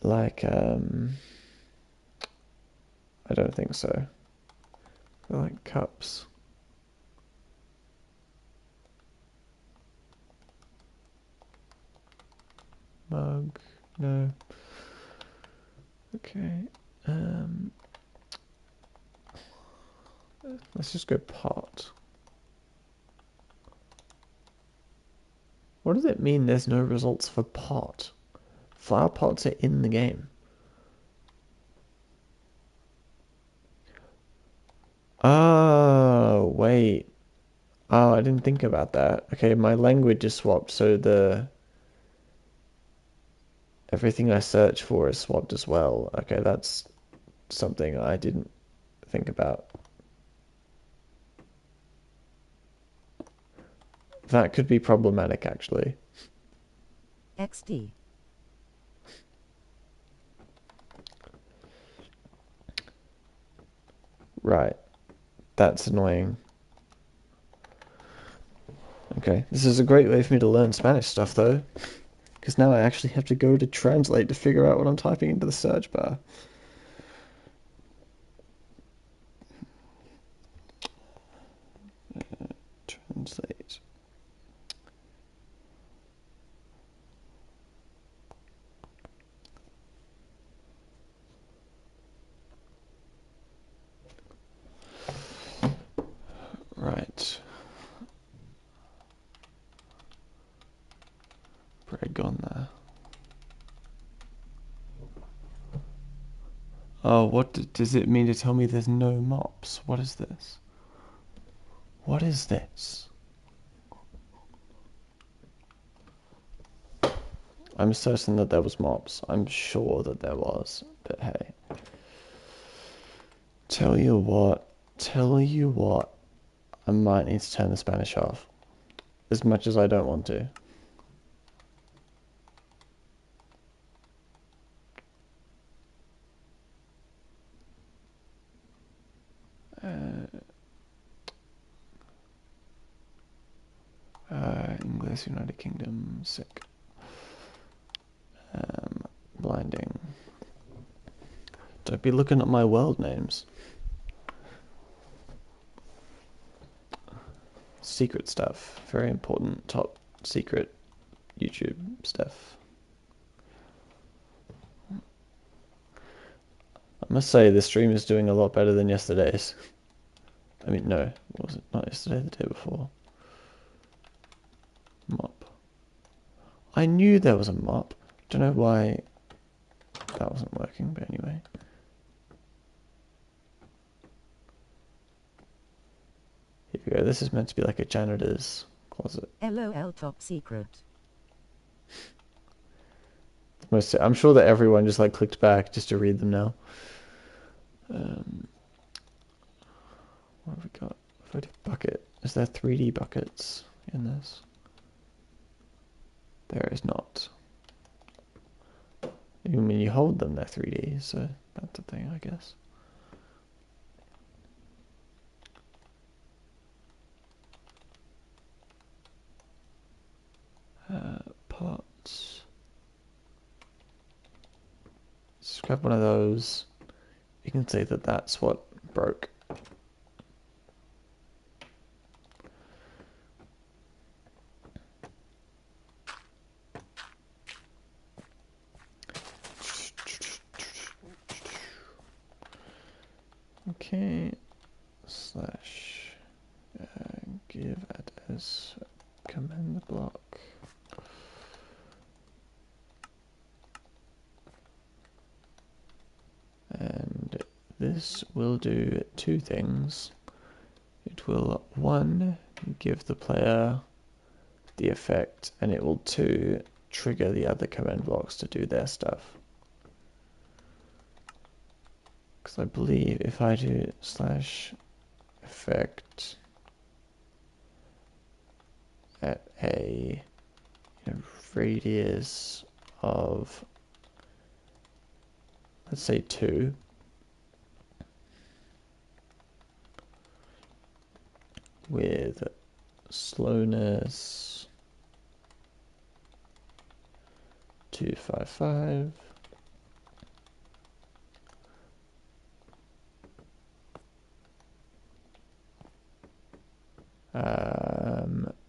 Like, I don't think so. Like cups. Mug, no. Okay, let's just go pot. What does it mean there's no results for pot? Flower pots are in the game. Oh, wait. Oh, I didn't think about that. Okay, my language is swapped, so the... everything I search for is swapped as well. Okay, that's something I didn't think about. That could be problematic, actually. XD. Right. That's annoying. Okay, this is a great way for me to learn Spanish stuff, though. Because now I actually have to go to translate to figure out what I'm typing into the search bar. Translate. Right. Bread gone there. Oh, what does it mean to tell me there's no mops? What is this? What is this? I'm certain that there was mops. I'm sure that there was. But hey. Tell you what. I might need to turn the Spanish off. As much as I don't want to. English, United Kingdom, sick. Blinding. Don't be looking at my world names. Secret stuff. Very important. Top secret YouTube stuff. I must say this stream is doing a lot better than yesterday's. I mean, no, it wasn't. Not yesterday, the day before. Mop. I knew there was a mop. Don't know why that wasn't working, but anyway. Here we go. This is meant to be like a janitor's closet. LOL top secret. I'm sure that everyone just like clicked back just to read them now. What have we got? Photo bucket. Is there 3D buckets in this? There is not. I mean, you hold them, they're 3D, so that's a thing, I guess. Pots. Let's grab one of those. You can see that that's what broke. Okay, slash give as command block. And this will do two things. It will, one, give the player the effect, and it will, two, trigger the other command blocks to do their stuff. Because I believe if I do slash effect at a radius of, let's say 2, with slowness 255,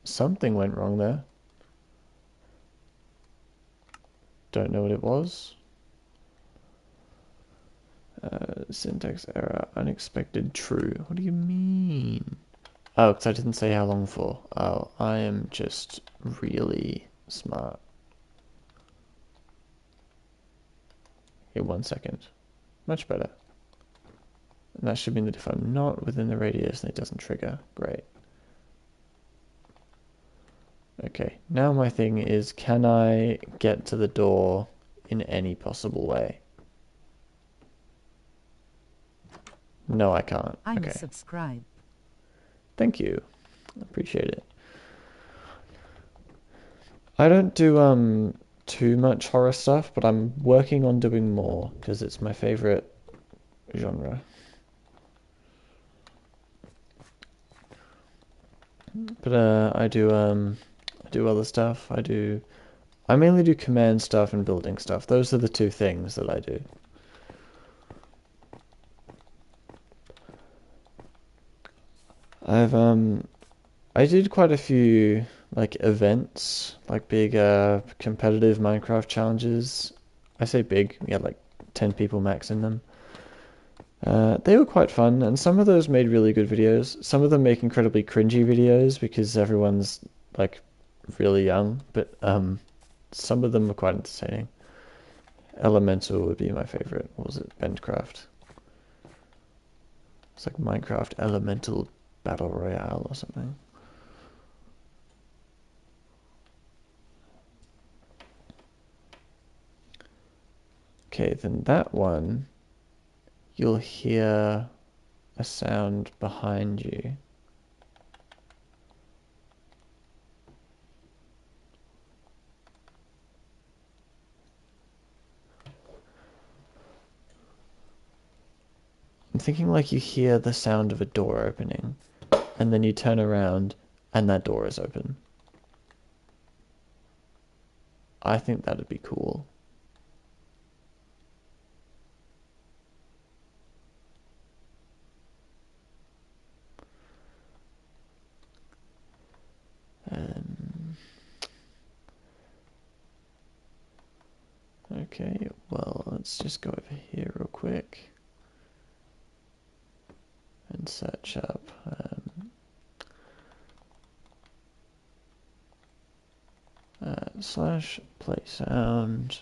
something went wrong there. Don't know what it was. Syntax error, unexpected true. What do you mean? Oh, because I didn't say how long for. Oh, I am just really smart. Here, 1 second. Much better. And that should mean that if I'm not within the radius, then it doesn't trigger. Great. Okay, now my thing is, can I get to the door in any possible way? No, I can't. I'm Okay. subscribed. Thank you. Appreciate it. I don't do too much horror stuff, but I'm working on doing more because it's my favorite genre. But I do other stuff. I mainly do command stuff and building stuff. Those are the two things that I do. I did quite a few like events, like big competitive Minecraft challenges. I say big, we had like 10 people max in them. They were quite fun, and some of those made really good videos. Some of them make incredibly cringy videos because everyone's like really young, but some of them were quite entertaining. Elemental would be my favorite. What was it? Bendcraft. It's like Minecraft Elemental Battle Royale or something. Okay, then that one, you'll hear a sound behind you. I'm thinking like you hear the sound of a door opening, and then you turn around, and that door is open. I think that'd be cool. Okay, well, let's just go over here real quick and search up slash play sound.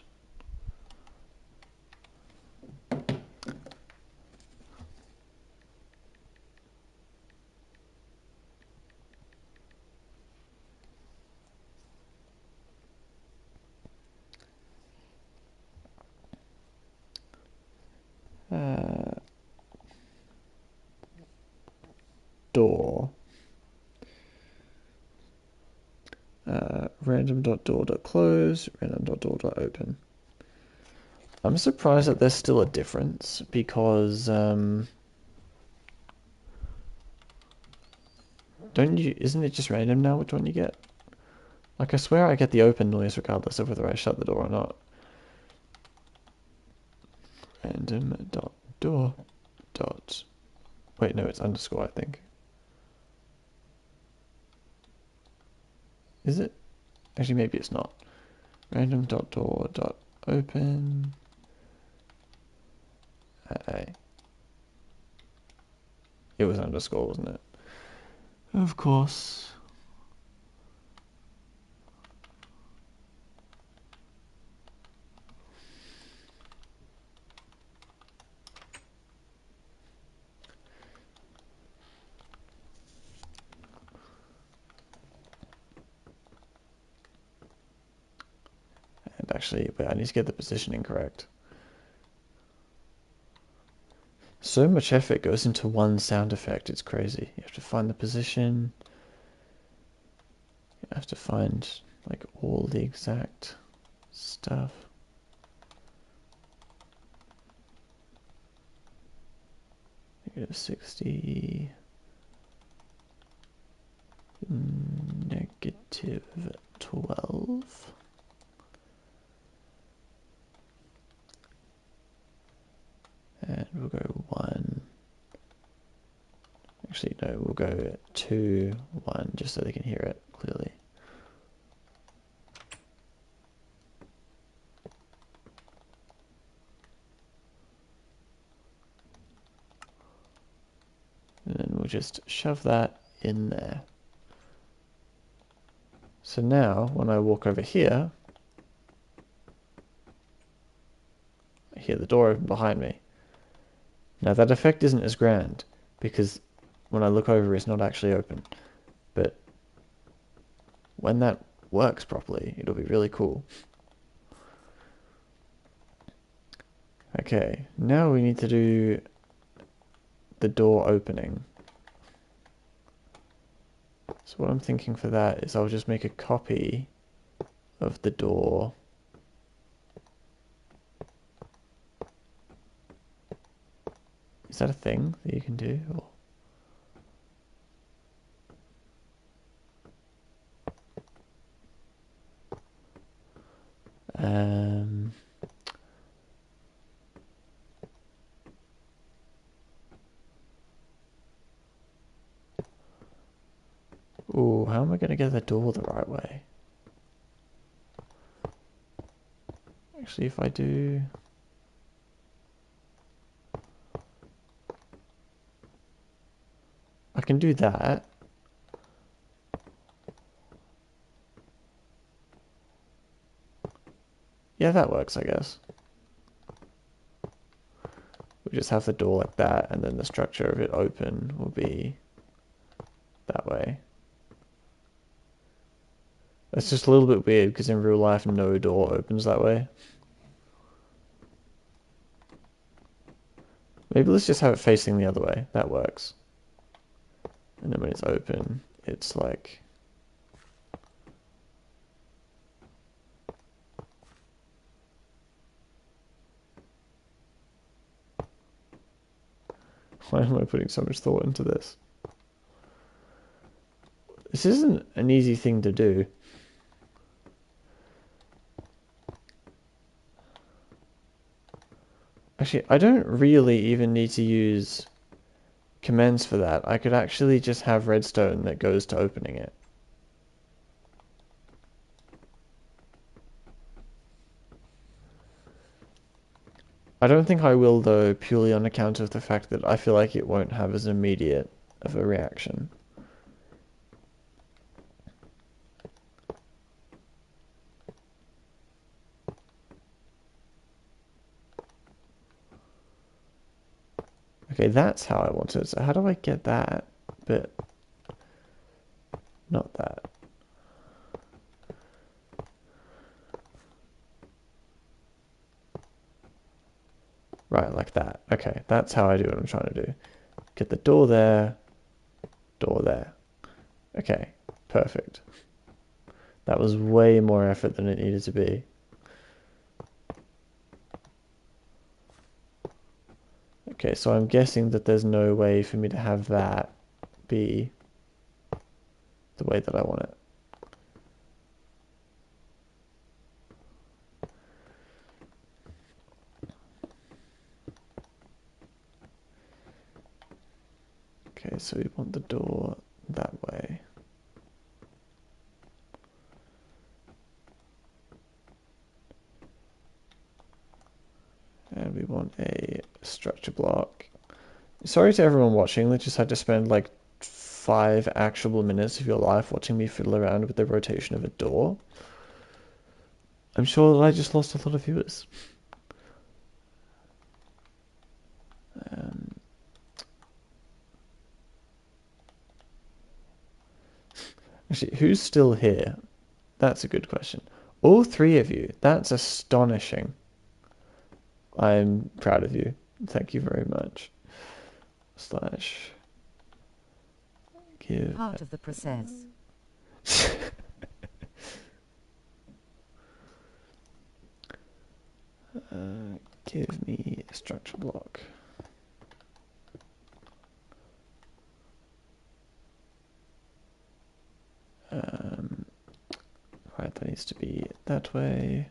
Door. Random.door.close, random.door.open. I'm surprised that there's still a difference because don't you? Isn't it just random now which one you get? Like I swear I get the open noise regardless of whether I shut the door or not. Random.door. Wait, no, it's underscore, I think. Is it? Actually, maybe it's not. Random.door.open. It was underscore, wasn't it? Of course. And actually, wait, I need to get the positioning correct. So much effort goes into one sound effect, it's crazy. You have to find the position. You have to find like all the exact stuff. -60, -12. And we'll go 1. Actually, no, we'll go 2, 1, just so they can hear it clearly. And then we'll just shove that in there. So now, when I walk over here, I hear the door open behind me. Now that effect isn't as grand, because when I look over it's not actually open. But when that works properly, it'll be really cool. Okay, now we need to do the door opening. So what I'm thinking for that is I'll just make a copy of the door. Is that a thing that you can do? Or... Ooh, how am I going to get the door the right way? Actually, if I do... I can do that. Yeah, that works, I guess. We just have the door like that, and then the structure of it open will be that way. That's just a little bit weird, because in real life, no door opens that way. Maybe let's just have it facing the other way. That works. And then when it's open, it's like... Why am I putting so much thought into this? This isn't an easy thing to do. Actually, I don't really even need to use commands for that. I could actually just have redstone that goes to opening it. I don't think I will though, purely on account of the fact that I feel like it won't have as immediate of a reaction. Okay, that's how I want it. So how do I get that bit? Not that. Right, like that. Okay, that's how I do what I'm trying to do. Get the door there, door there. Okay, perfect. That was way more effort than it needed to be. Okay, so I'm guessing that there's no way for me to have that be the way that I want it. Okay, so we want the door that way. And we want a structure block Sorry to everyone watching that just had to spend like 5 actual minutes of your life watching me fiddle around with the rotation of a door. I'm sure that I just lost a lot of viewers. Um, actually, who's still here? That's a good question. All three of you. That's astonishing. I'm proud of you. Thank you very much. Slash give. Part of the process. Give me a structure block. Right, that needs to be that way.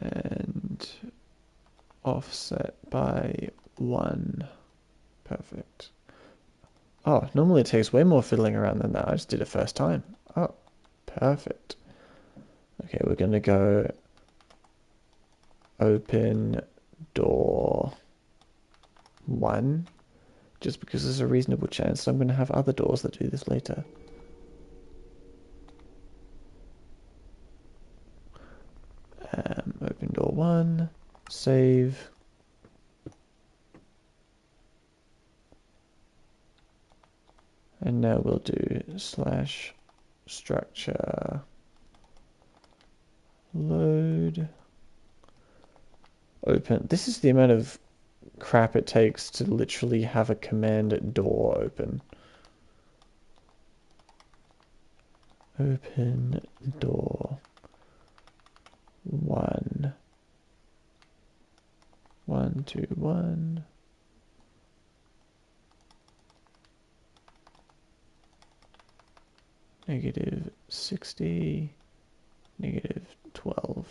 And offset by 1. Perfect. Oh, normally it takes way more fiddling around than that. I just did it first time. Oh, perfect. Okay, we're going to go open door 1, just because there's a reasonable chance that I'm going to have other doors that do this later. Open door 1, save. And now we'll do slash structure load open. This is the amount of crap it takes to literally have a command door open. Open door 1. 1, 2, 1. -60, -12.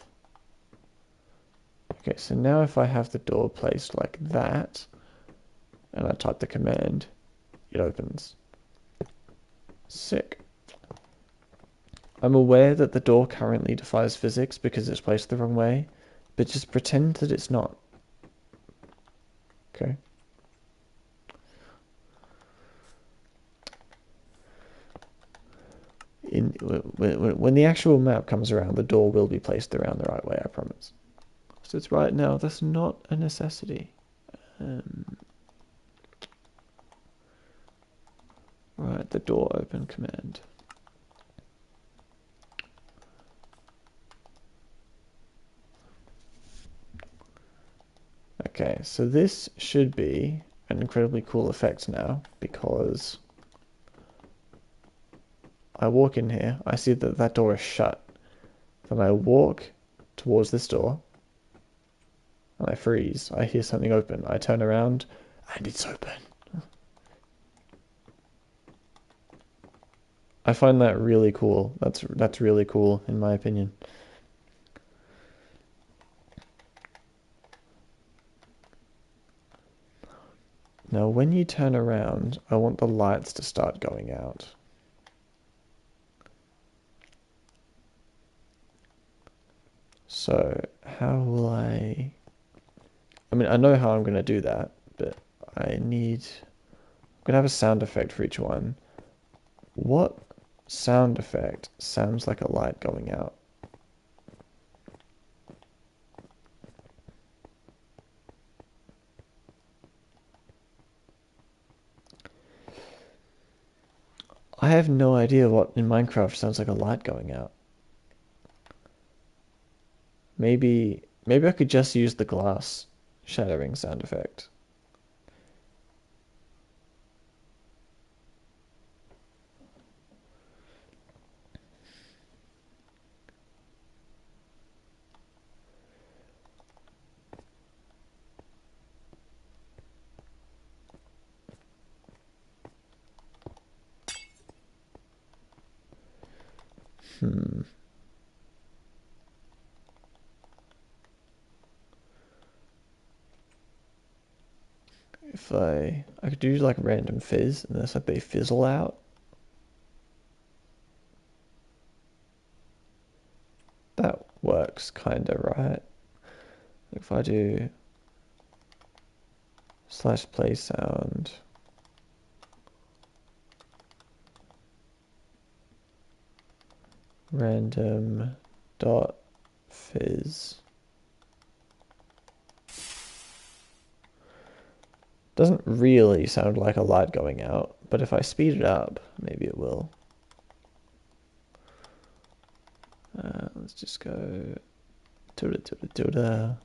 Okay, so now if I have the door placed like that, and I type the command, it opens. Sick. I'm aware that the door currently defies physics because it's placed the wrong way, but just pretend that it's not. Okay. When the actual map comes around, the door will be placed around the right way, I promise. So it's right now, that's not a necessity. Right, the door open command. Okay, so this should be an incredibly cool effect now, because I walk in here, I see that that door is shut. Then I walk towards this door, and I freeze. I hear something open. I turn around, and it's open. I find that really cool. That's really cool, in my opinion. Now, when you turn around, I want the lights to start going out. So, how will I mean, I know how I'm going to do that, but I'm going to have a sound effect for each one. What sound effect sounds like a light going out? I have no idea what in Minecraft sounds like a light going out. Maybe I could just use the glass shattering sound effect. If I could do like random fizz, and that's like they fizzle out. that works kinda, right? If I do /play sound random dot fizz. Doesn't really sound like a light going out, but if I speed it up, maybe it will. Let's just go tuda.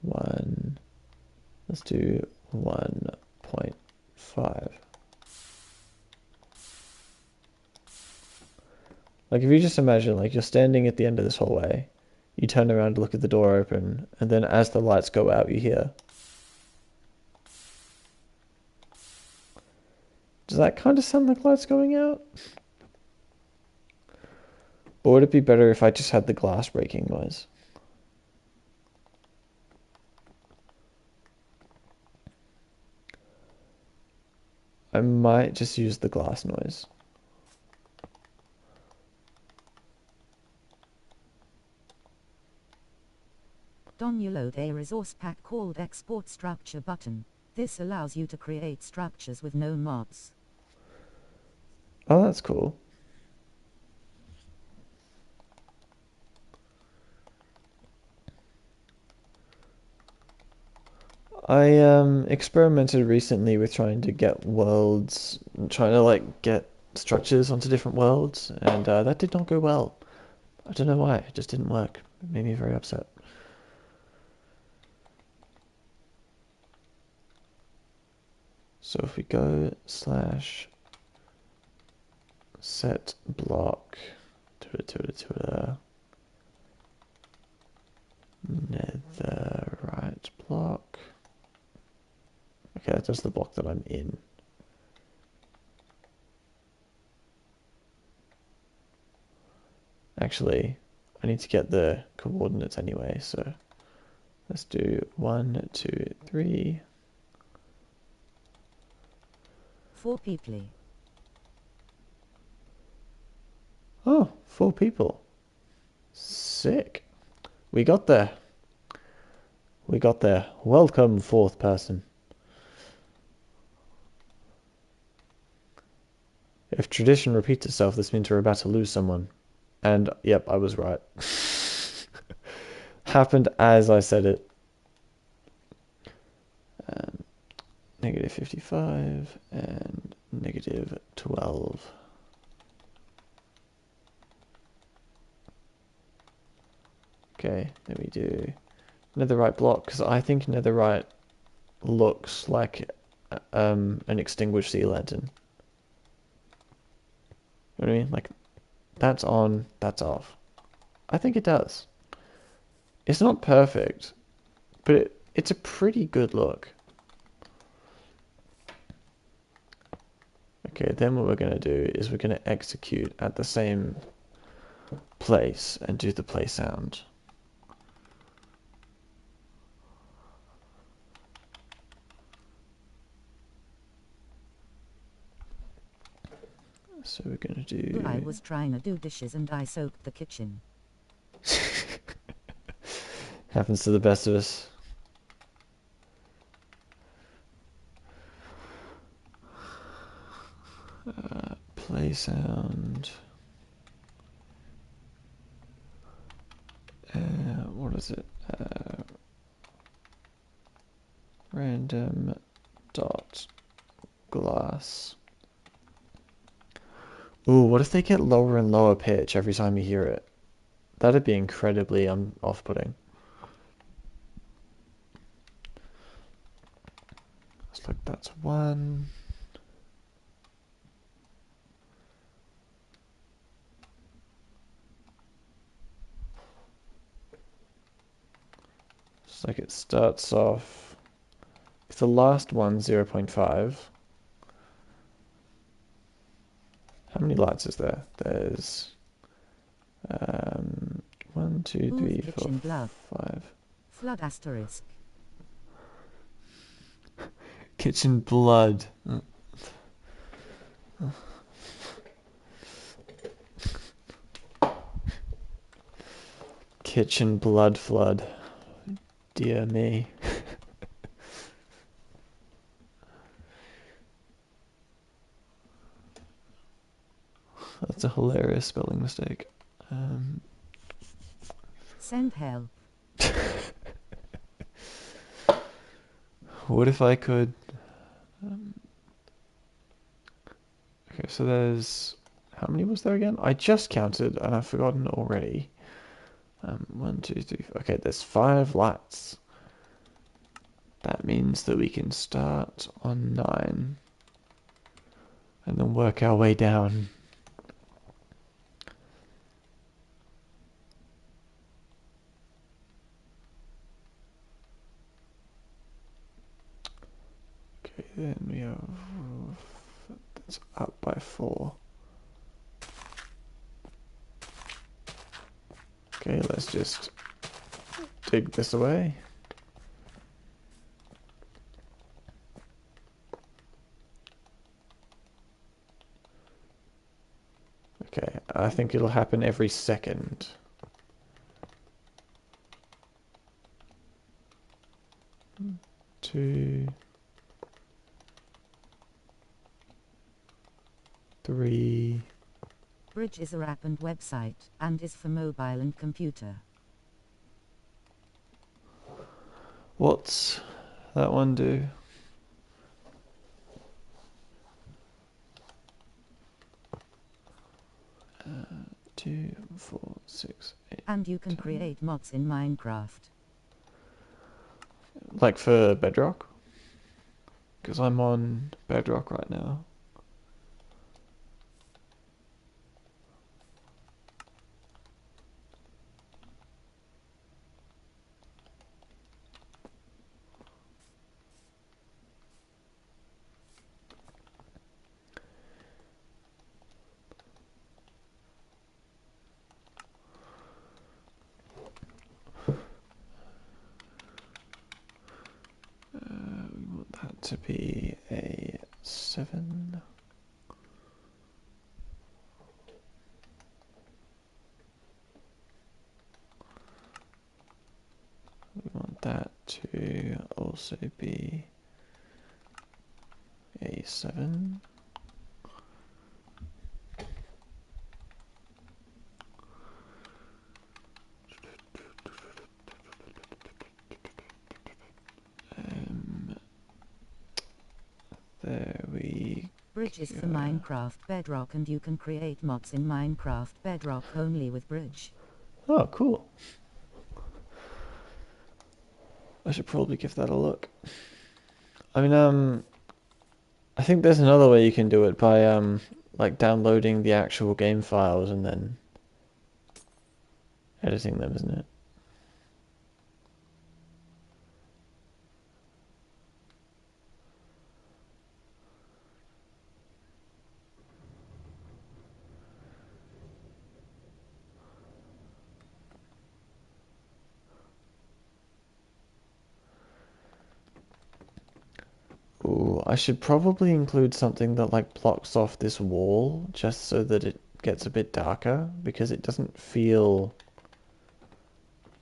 1. Let's do 1.5. Like if you just imagine like you're standing at the end of this hallway, you turn around to look at the door open, and then as the lights go out, you hear. Does that kind of sound like lights going out? Or would it be better if I just had the glass breaking noise? I might just use the glass noise. Download a resource pack called Export Structure button. This allows you to create structures with no mods. Oh, that's cool. I experimented recently with trying to get worlds, trying to like get structures onto different worlds, and that did not go well. I don't know why, it just didn't work. It made me very upset. So if we go /set block netherite block. Okay, that does the block that I'm in. Actually, I need to get the coordinates anyway, so let's do 1, 2, 3. 4 people. Oh, 4 people. Sick. We got there. We got there. Welcome, 4th person. If tradition repeats itself, this means we're about to lose someone. And, yep, I was right. Happened as I said it. -55 and -12. Okay, then we do netherite block, because I think netherite looks like an extinguished sea lantern. You know what I mean? Like, that's on, that's off. I think it does. It's not perfect, but it's a pretty good look. Okay, then what we're going to do is we're going to execute at the same place and do the play sound. So we're going to do... I was trying to do dishes and I soaked the kitchen. Happens to the best of us. Play sound. What is it? Random dot glass. Ooh, what if they get lower and lower pitch every time you hear it? That'd be incredibly off-putting. Looks like that's 1. Looks like it starts off. If the last one's 0.5. How many lights is there? There's 1, 2, 3, 4, 5. Flood asterisk. Kitchen blood. Kitchen blood flood. Dear me. That's a hilarious spelling mistake. Send help. What if I could... Okay, so there's... How many was there again? I just counted and I've forgotten already. 1, 2, 3, 4. Okay, there's 5 lights. That means that we can start on 9 and then work our way down. Okay, then we have... That's up by 4. Okay, let's just dig this away. Okay, I think it'll happen every second. Two, 3. Bridge is a app and website, and is for mobile and computer. What's that one do? Uh, 2, 4, 6, 8. And you can 10. create mods in Minecraft. Like for Bedrock? Because I'm on Bedrock right now. We want that to be a 7. We want that to also be a 7. There we Bridge is for go. Minecraft Bedrock, and you can create mods in Minecraft Bedrock only with Bridge. Oh, cool. I should probably give that a look. I mean, I think there's another way you can do it by, like downloading the actual game files and then editing them, isn't it? Ooh, I should probably include something that like blocks off this wall just so that it gets a bit darker because it doesn't feel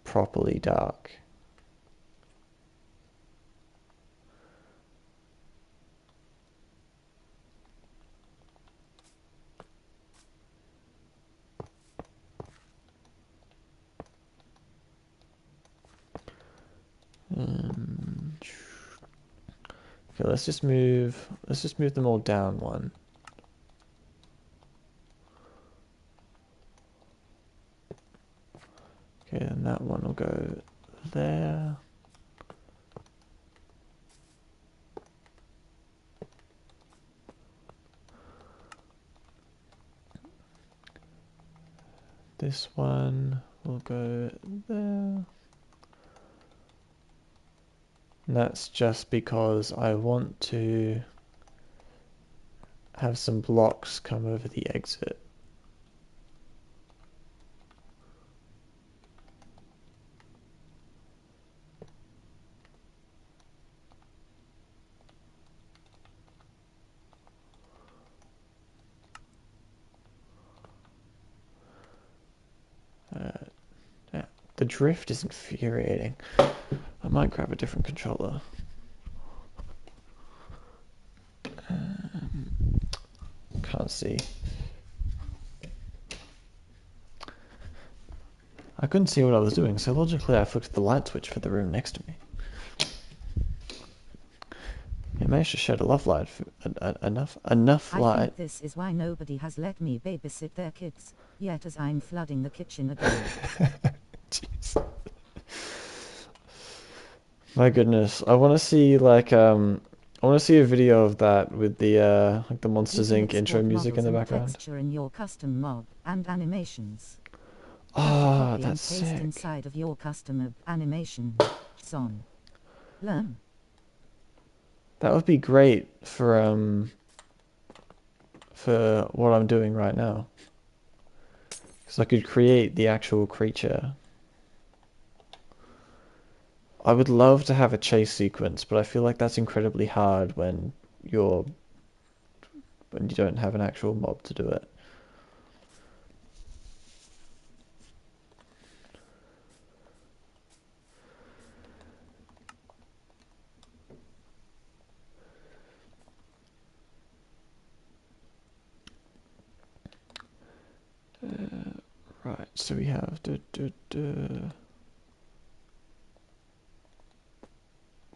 properly dark. Okay, let's just move them all down one. Okay, and that one will go there. This one will go there. And that's just because I want to have some blocks come over the exit. The drift is infuriating. I might grab a different controller. Can't see. I couldn't see what I was doing, so logically I flicked the light switch for the room next to me. It managed to shed enough light. I think this is why nobody has let me babysit their kids yet, as I'm flooding the kitchen again. Jeez. My goodness, I want to see I want to see a video of that with the like the Monsters Inc. intro music in the background. Texture in your custom mob and animations. Ah, Copy that's and paste sick. inside of your custom animation. Son. Learn. That would be great for what I'm doing right now. Because I could create the actual creature. I would love to have a chase sequence, but I feel like that's incredibly hard when you don't have an actual mob to do it. Right, so we have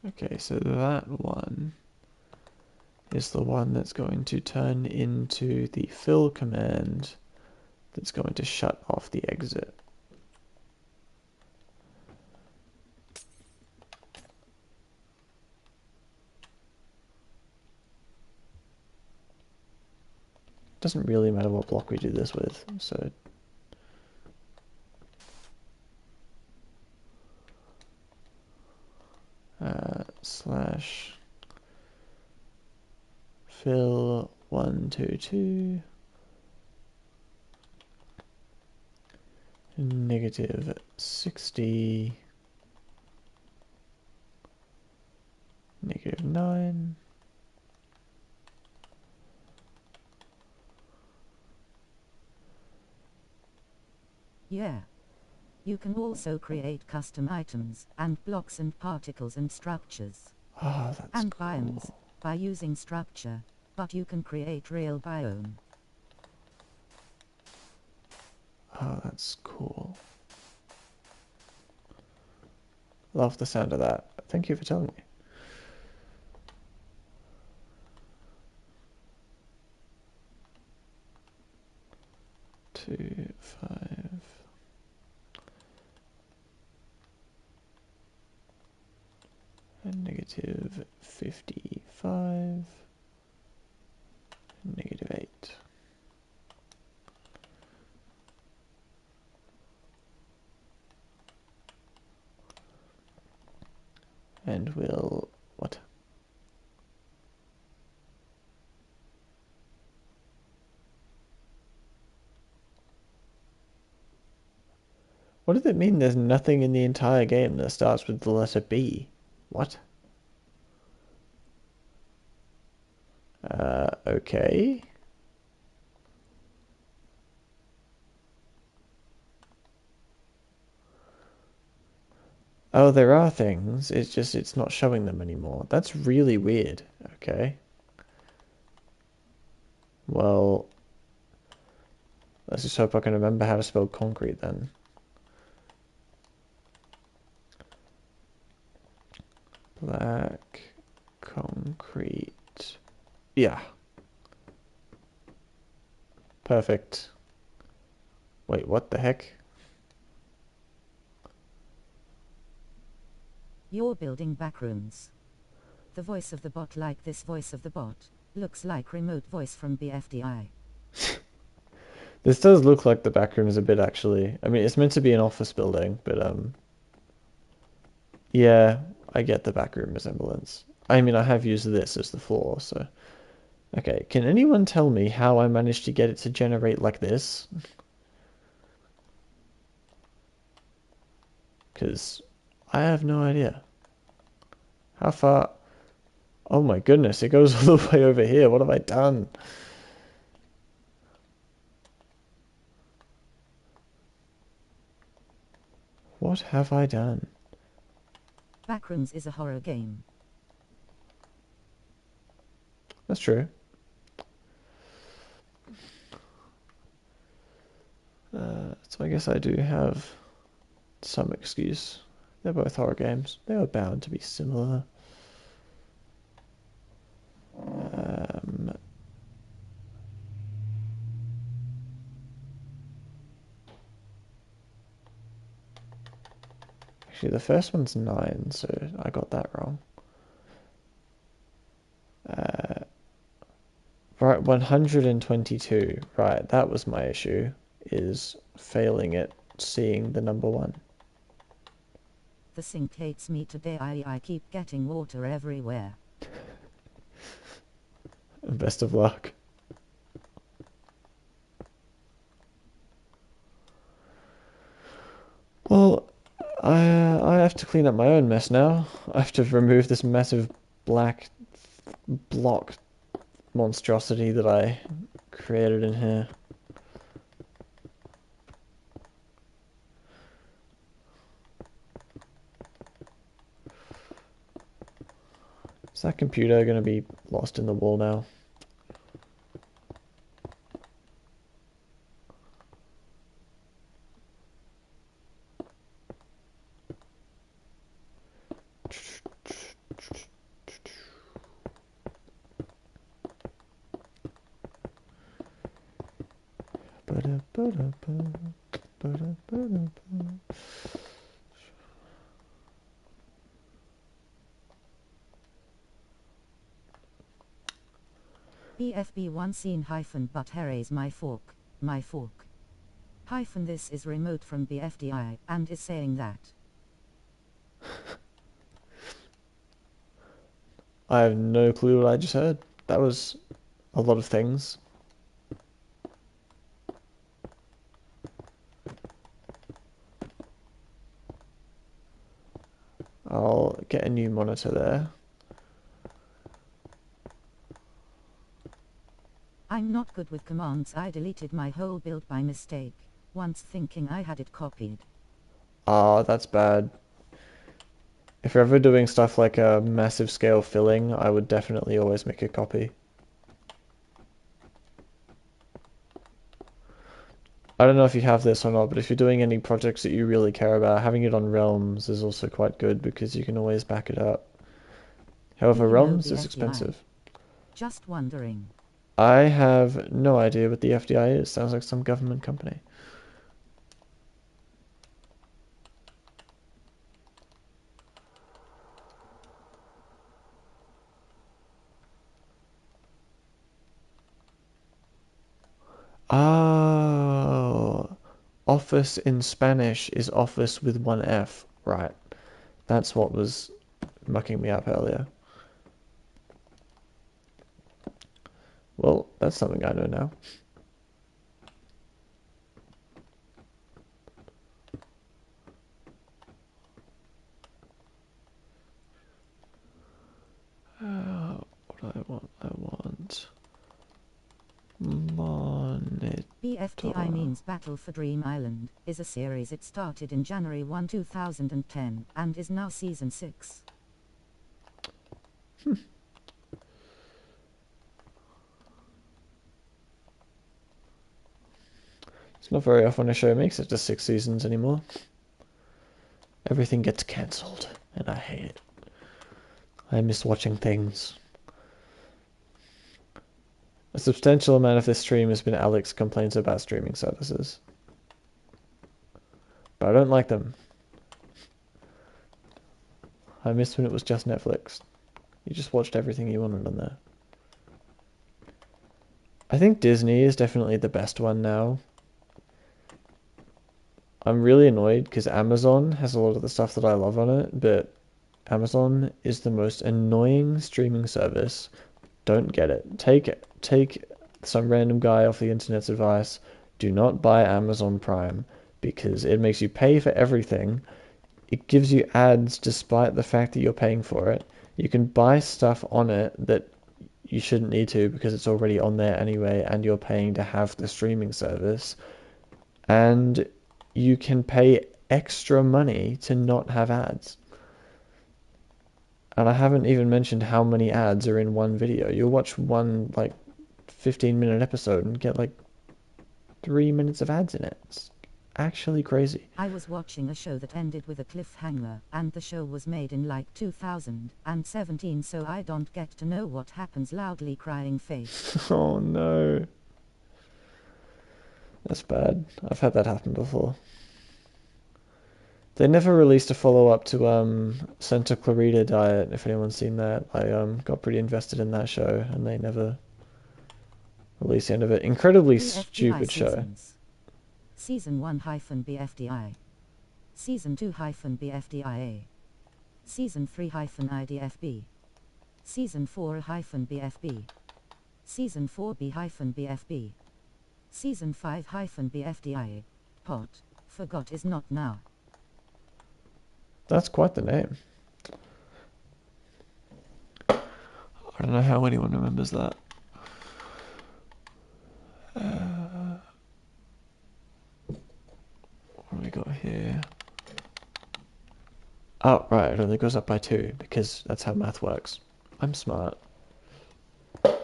Okay, so that one is the one that's going to turn into the fill command that's going to shut off the exit. Doesn't really matter what block we do this with, so slash fill 122 negative 60 negative 9 Yeah. You can also create custom items and blocks and particles and structures. Oh, that's and cool. biomes by using structure, but you can create real biome. Oh, that's cool. Love the sound of that. Thank you for telling me. Two, 5. And negative 55. Negative 8. And we'll... what? What does it mean there's nothing in the entire game that starts with the letter B? What? Okay. Oh, there are things. It's just it's not showing them anymore. That's really weird. Okay. Well, let's just hope I can remember how to spell concrete then. Black concrete. Yeah. Perfect. Wait, what the heck? You're building backrooms. The voice of the bot, like this voice of the bot, looks like remote voice from BFDI. This does look like the backrooms a bit, actually. I mean, it's meant to be an office building, but yeah, I get the backroom resemblance. I mean, I have used this as the floor, so... Okay, can anyone tell me how I managed to get it to generate like this? Because I have no idea. How far... Oh my goodness, it goes all the way over here. What have I done? What have I done? Backrooms is a horror game. That's true. So I guess I do have some excuse. They're both horror games. They were bound to be similar. Actually, the first one's 9, so I got that wrong. Right, 122. Right, that was my issue, is failing at seeing the number 1. The sink hates me today. I keep getting water everywhere. Best of luck. Well, I have to clean up my own mess now. I have to remove this massive black block monstrosity that I created in here. Is that computer going to be lost in the wall now? BFB1 scene hyphen but Harry's my fork. Hyphen this is remote from the FDI and is saying that. I have no clue what I just heard. That was a lot of things. I'll get a new monitor there. I'm not good with commands. I deleted my whole build by mistake, once thinking I had it copied. Ah, that's bad. If you're ever doing stuff like a massive scale filling, I would definitely always make a copy. I don't know if you have this or not, but if you're doing any projects that you really care about, having it on Realms is also quite good because you can always back it up. However, Do you know Realms the is FDI? expensive. Just wondering. I have no idea what the FDI is. Sounds like some government company. Oh, office in Spanish is office with one F. Right. That's what was mucking me up earlier. Well, that's something I know now. What do I want? I want monitor. BFDI means Battle for Dream Island, is a series. It started in January 1, 2010, and is now season 6. It's not very often a show makes it to 6 seasons anymore. Everything gets cancelled, and I hate it. I miss watching things. A substantial amount of this stream has been Alex complaints about streaming services. But I don't like them. I miss when it was just Netflix. You just watched everything you wanted on there. I think Disney is definitely the best one now. I'm really annoyed because Amazon has a lot of the stuff that I love on it, but Amazon is the most annoying streaming service. Don't get it. Take some random guy off the internet's advice. Do not buy Amazon Prime because it makes you pay for everything. It gives you ads despite the fact that you're paying for it. You can buy stuff on it that you shouldn't need to because it's already on there anyway and you're paying to have the streaming service. And you can pay extra money to not have ads. And I haven't even mentioned how many ads are in one video. You'll watch one like 15-minute episode and get like 3 minutes of ads in it. It's actually crazy. I was watching a show that ended with a cliffhanger, and the show was made in like 2017, so I don't get to know what happens. Loudly crying face. Oh no. That's bad. I've had that happen before. They never released a follow-up to Santa Clarita Diet, if anyone's seen that. I got pretty invested in that show, and they never released the end of it. Incredibly stupid show. Seasons. Season 1-BFDI. Season 2-BFDIA. Season 3-IDFB. Season 4-BFB. Season 4B-BFB. Season 5-BFDIA. Pot. Forgot is not now. That's quite the name. I don't know how anyone remembers that. What do we got here? Oh, right, it only goes up by 2, because that's how math works. I'm smart. Oh,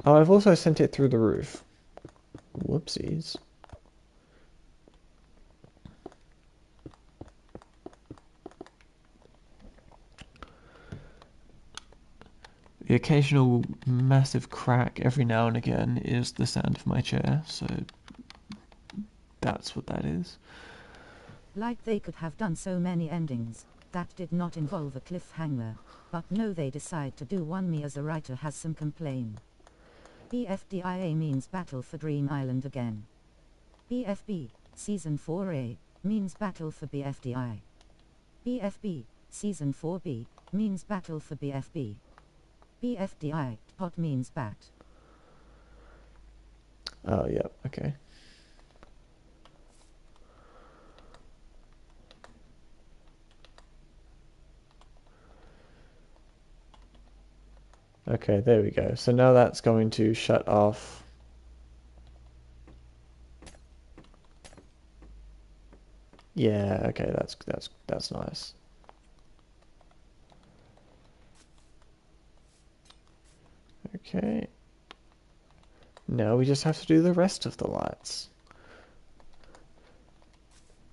I've also sent it through the roof. Whoopsies. The occasional massive crack every now and again is the sound of my chair, so that's what that is. Like they could have done so many endings that did not involve a cliffhanger, but no, they decide to do one. Me as a writer has some complaint. BFDIA means Battle for Dream Island again. BFB, Season 4A, means Battle for BFDI. BFB, Season 4B, means Battle for BFB. BFDI, pot means bat. Oh, yeah, okay. Okay, there we go. So now that's going to shut off. Yeah, okay, that's nice. Okay. Now we just have to do the rest of the lights.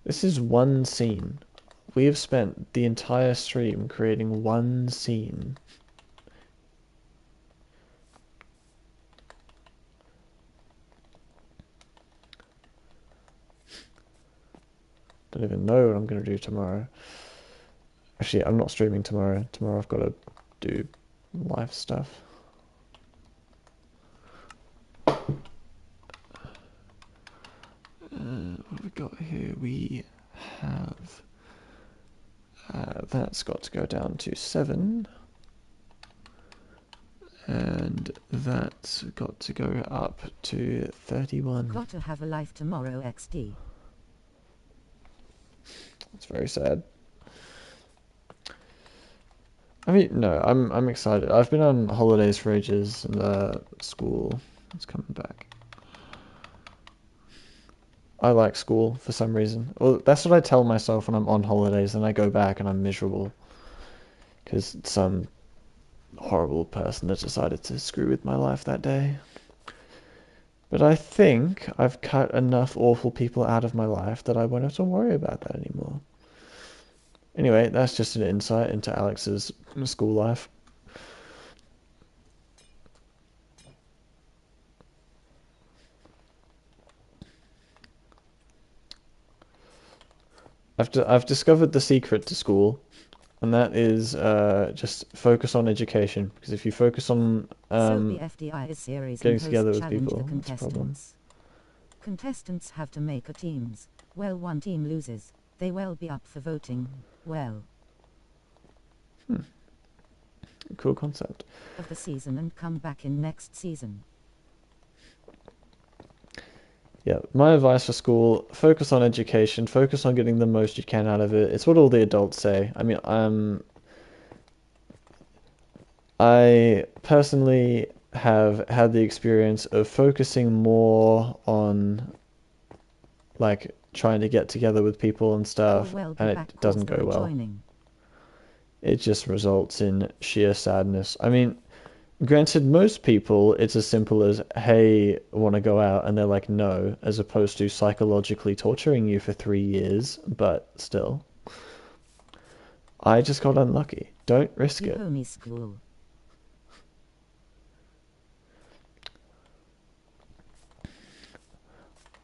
This is one scene. We have spent the entire stream creating one scene. Don't even know what I'm going to do tomorrow. Actually, I'm not streaming tomorrow. Tomorrow I've got to do live stuff. What have we got here? We have... that's got to go down to 7. And that's got to go up to 31. Got to have a life tomorrow XD. It's very sad. I mean, no, I'm excited. I've been on holidays for ages, and school is coming back. I like school for some reason. Well, that's what I tell myself when I'm on holidays, and I go back and I'm miserable. Because some horrible person that decided to screw with my life that day. But I think I've cut enough awful people out of my life that I won't have to worry about that anymore. Anyway, that's just an insight into Alex's school life. I've discovered the secret to school, and that is just focus on education. Because if you focus on getting together with people, that's a problem. Contestants have to make a teams. Well, one team loses, they will be up for voting. Well, Cool concept. Of the season and come back in next season. Yeah, my advice for school, focus on education, focus on getting the most you can out of it. It's what all the adults say. I mean, I personally have had the experience of focusing more on like trying to get together with people and Oh stuff, well, and be it back. Pause doesn't the go well. rejoining. It just results in sheer sadness. I mean, granted, most people, it's as simple as, hey, want to go out? And they're like, no, as opposed to psychologically torturing you for 3 years, but still. I just got unlucky. Don't risk You it. homeschool.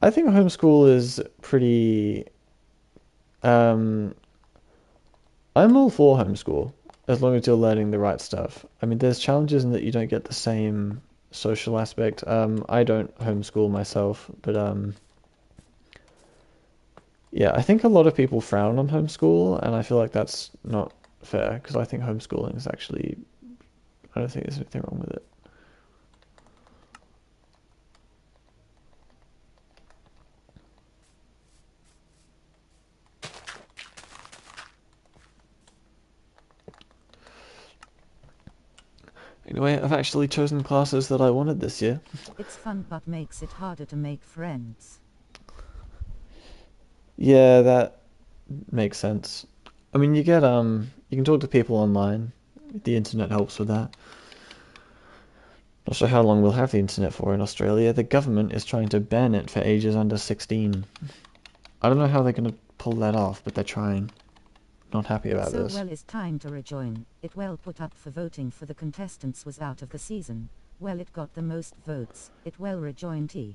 I think homeschool is pretty. Um, I'm all for homeschool, as long as you're learning the right stuff. I mean, there's challenges in that you don't get the same social aspect. I don't homeschool myself, but yeah, I think a lot of people frown on homeschool, and I feel like that's not fair because I think homeschooling is actually, I don't think there's anything wrong with it. Anyway, I've actually chosen classes that I wanted this year. It's fun but makes it harder to make friends. Yeah, that makes sense. I mean, you can talk to people online. The internet helps with that. Not sure how long we'll have the internet for in Australia. The government is trying to ban it for ages under 16. I don't know how they're going to pull that off, but they're trying. Not happy about So this. well is time to rejoin. It well put up for voting for the contestants was out of the season. Well it got the most votes. It well rejoined T.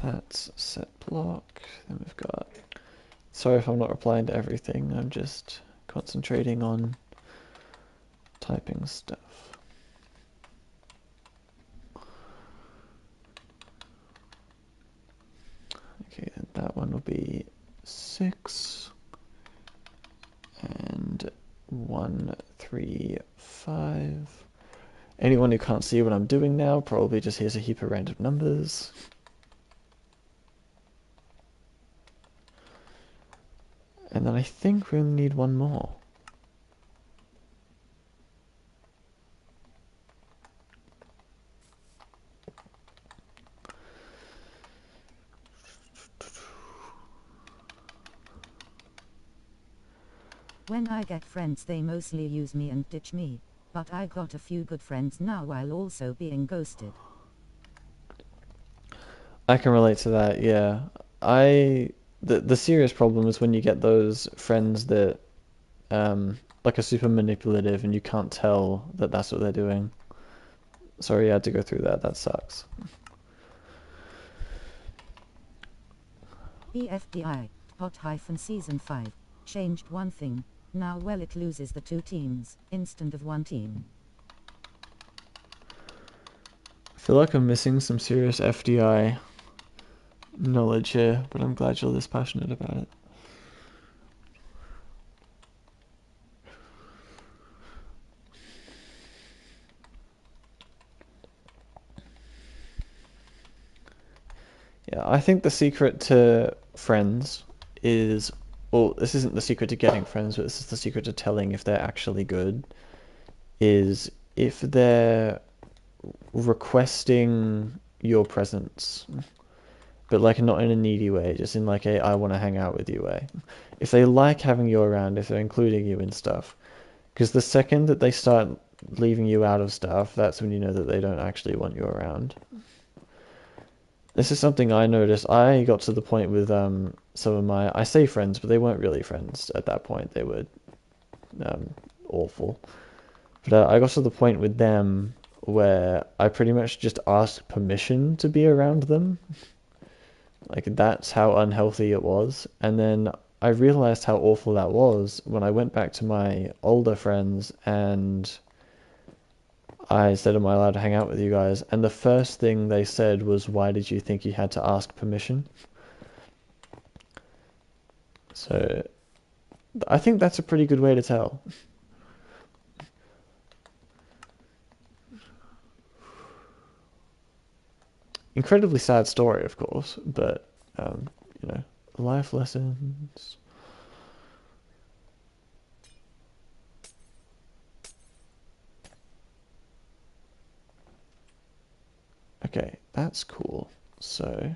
That's set block. Then we've got. Sorry if I'm not replying to everything. I'm just concentrating on typing stuff. Okay, then that one will be 6 and 1, 3, 5. Anyone who can't see what I'm doing now probably just hears a heap of random numbers. And then I think we only need one more. When I get friends they mostly use me and ditch me. But I got a few good friends now while also being ghosted. I can relate to that, yeah. The serious problem is when you get those friends that like are super manipulative and you can't tell that that's what they're doing. Sorry you had to go through that. That sucks. EFDI, Season 5, changed one thing. Now well it loses the two teams, instead of one team. I feel like I'm missing some serious FDI knowledge here, but I'm glad you're this passionate about it. Yeah, I think the secret to friends is, well, this isn't the secret to getting friends, but this is the secret to telling if they're actually good, is if they're requesting your presence, but like not in a needy way, just in like a I want to hang out with you way. If they like having you around, if they're including you in stuff, because the second that they start leaving you out of stuff, that's when you know that they don't actually want you around. This is something I noticed. I got to the point with some of my, I say friends, but they weren't really friends at that point. They were um, awful. But I got to the point with them where I pretty much just asked permission to be around them. Like that's how unhealthy it was. And then I realized how awful that was when I went back to my older friends and I said, am I allowed to hang out with you guys? And the first thing they said was, why did you think you had to ask permission? So I think that's a pretty good way to tell. Incredibly sad story, of course, but you know, life lessons. Okay, that's cool. So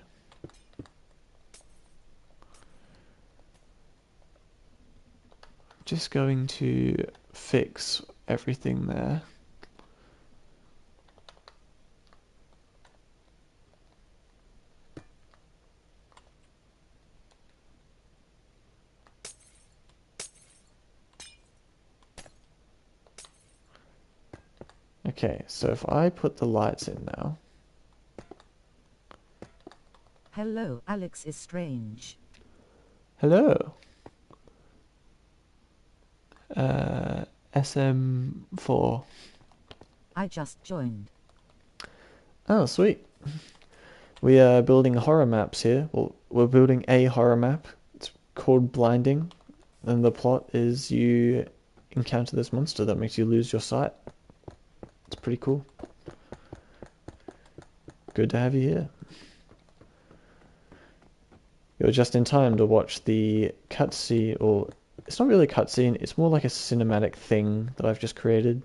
just going to fix everything there. Okay, so if I put the lights in now. Hello, Alex is strange. Hello. SM4. I just joined. Oh, sweet. We are building horror maps here. Well, we're building a horror map. It's called Blinding. And the plot is you encounter this monster that makes you lose your sight. It's pretty cool. Good to have you here. You're just in time to watch the cutscene, or it's not really a cutscene, it's more like a cinematic thing that I've just created.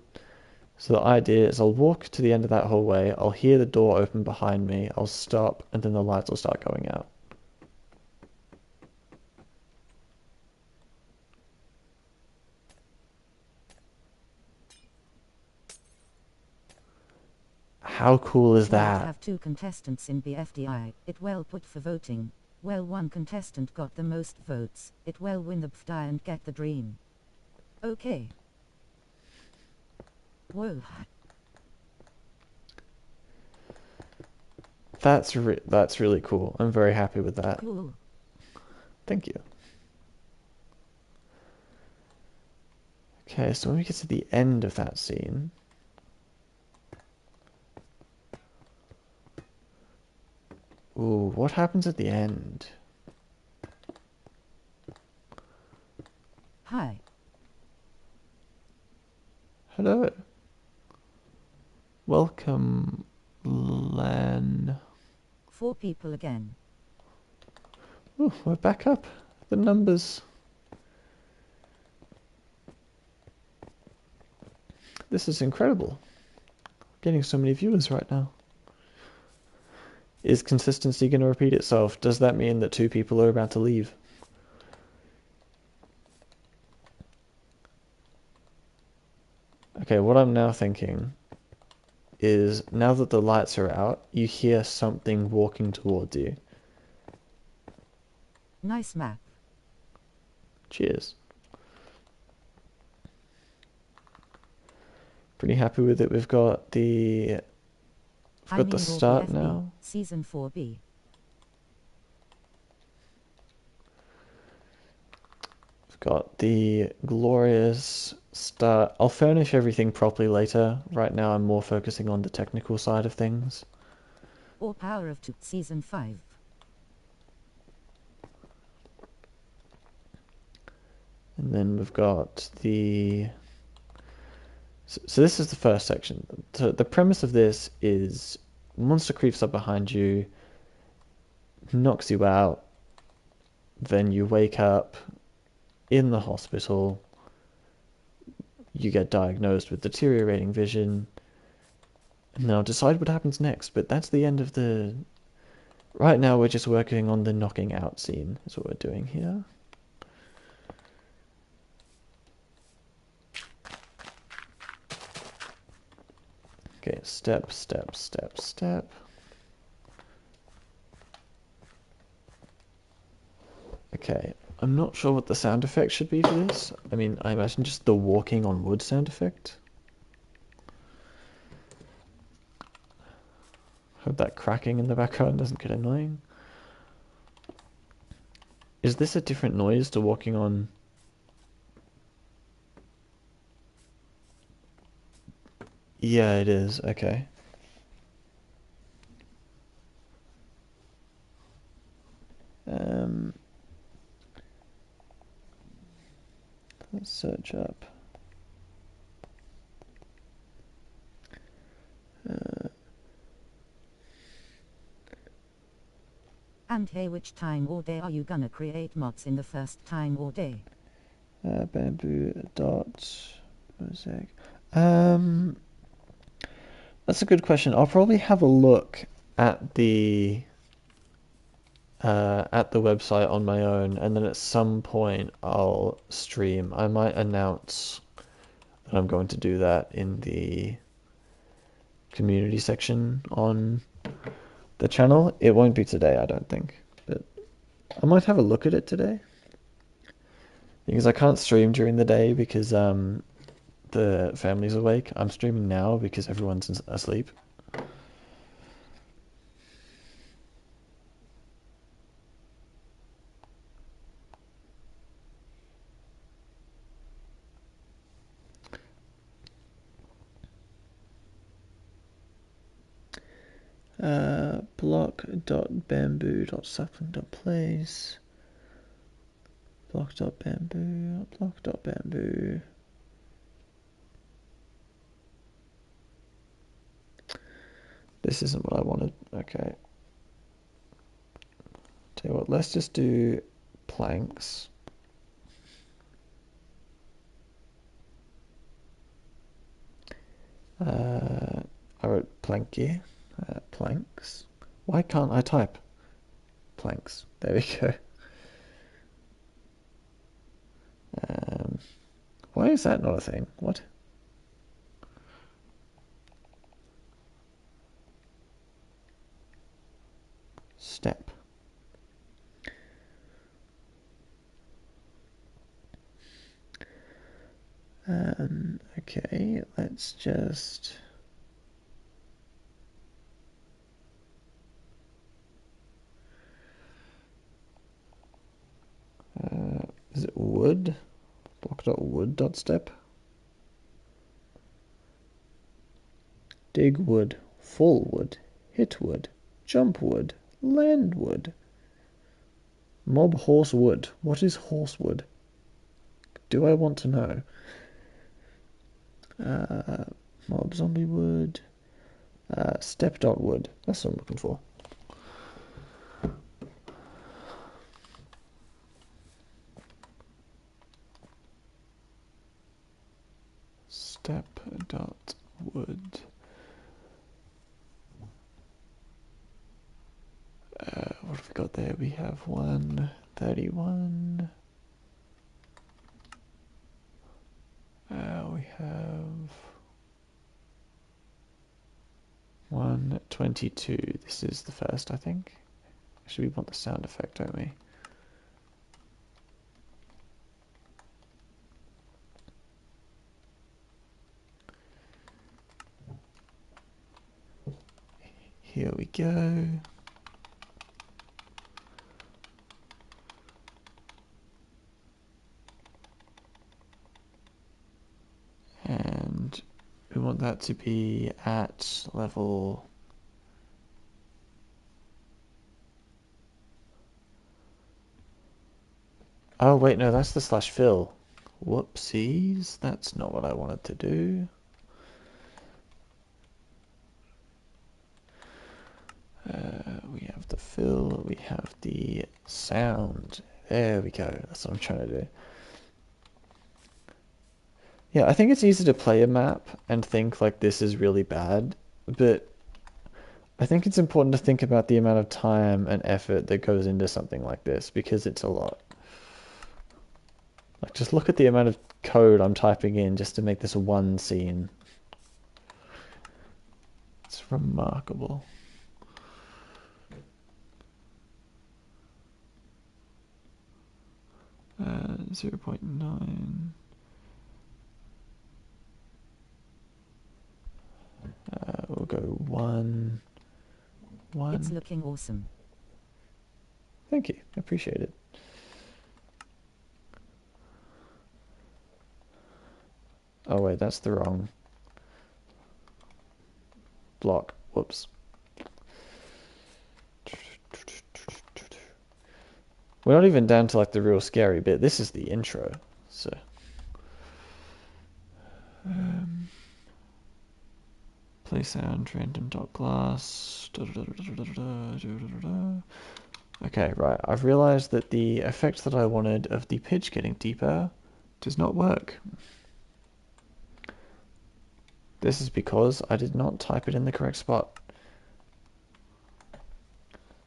So the idea is I'll walk to the end of that hallway, I'll hear the door open behind me, I'll stop, and then the lights will start going out. How cool is Well, to that? have 2 contestants in BFDI, it well put for voting. Well, 1 contestant got the most votes, it well win the BFDI and get the dream. Okay. Whoa. That's really cool. I'm very happy with that. Cool. Thank you. Okay, so when we get to the end of that scene, ooh, what happens at the end? Hi. Hello. Welcome, Len. 4 people again. Ooh, we're back up. The numbers. This is incredible. Getting so many viewers right now. Is consistency going to repeat itself? Does that mean that 2 people are about to leave? Okay, what I'm now thinking is now that the lights are out, you hear something walking towards you. Nice map. Cheers. Pretty happy with it. We've got the start BFB, now. Season 4B. We've got the glorious start. I'll furnish everything properly later. Right now I'm more focusing on the technical side of things. Or Power of 2, Season 5. And then we've got the... So this is the first section. So the premise of this is monster creeps up behind you, knocks you out, then you wake up in the hospital, you get diagnosed with deteriorating vision, and now decide what happens next. But that's the end of the... Right now we're just working on the knocking out scene, is what we're doing here. Okay, step, step, step, step. Okay, I'm not sure what the sound effect should be for this. I mean, I imagine just the walking on wood sound effect. Hope that cracking in the background doesn't get annoying. Is this a different noise to walking on... Yeah, it is. Okay. Um, let's search up. Uh, And hey, which time or day are you gonna create mods in the first time or day? Bamboo dot mosaic. That's a good question. I'll probably have a look at the website on my own, and then at some point I'll stream. I might announce that I'm going to do that in the community section on the channel. It won't be today, I don't think, but I might have a look at it today. Because I can't stream during the day because the family's awake. I'm streaming now because everyone's asleep. Block.bamboo.sapling.place. Block.bamboo. This isn't what I wanted. Okay. Tell you what, let's just do planks. I wrote planky. Planks. Why can't I type? Planks. There we go. Why is that not a thing? What? Step. Okay, let's just... is it wood? Block.wood.step? Dig wood, fall wood, hit wood, jump wood, land wood. Mob horse wood. What is horse wood? Do I want to know? Mob zombie wood. Step.wood. That's what I'm looking for. Step.wood. What have we got there? We have 131. We have 122. This is the first, I think. Actually, we want the sound effect, don't we? Here we go. And we want that to be at level... Oh, wait, no, that's the slash fill. Whoopsies, that's not what I wanted to do. We have the fill, we have the sound. There we go, that's what I'm trying to do. Yeah, I think it's easy to play a map and think like this is really bad, but I think it's important to think about the amount of time and effort that goes into something like this, because it's a lot. Like, just look at the amount of code I'm typing in just to make this one scene. It's remarkable. Uh, 0.9. We'll go 1. It's looking awesome. Thank you. I appreciate it. Oh wait, that's the wrong block. Whoops. We're not even down to like the real scary bit. This is the intro. So play sound random.glass. Okay, right. I've realized that the effect that I wanted of the pitch getting deeper does not work. This is because I did not type it in the correct spot.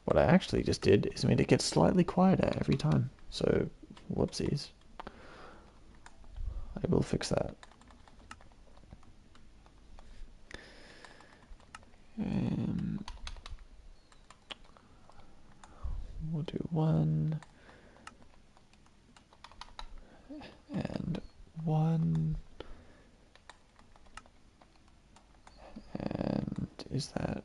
What I actually just did is made it get slightly quieter every time. So, whoopsies. I will fix that. We'll do 1 and 1. And is that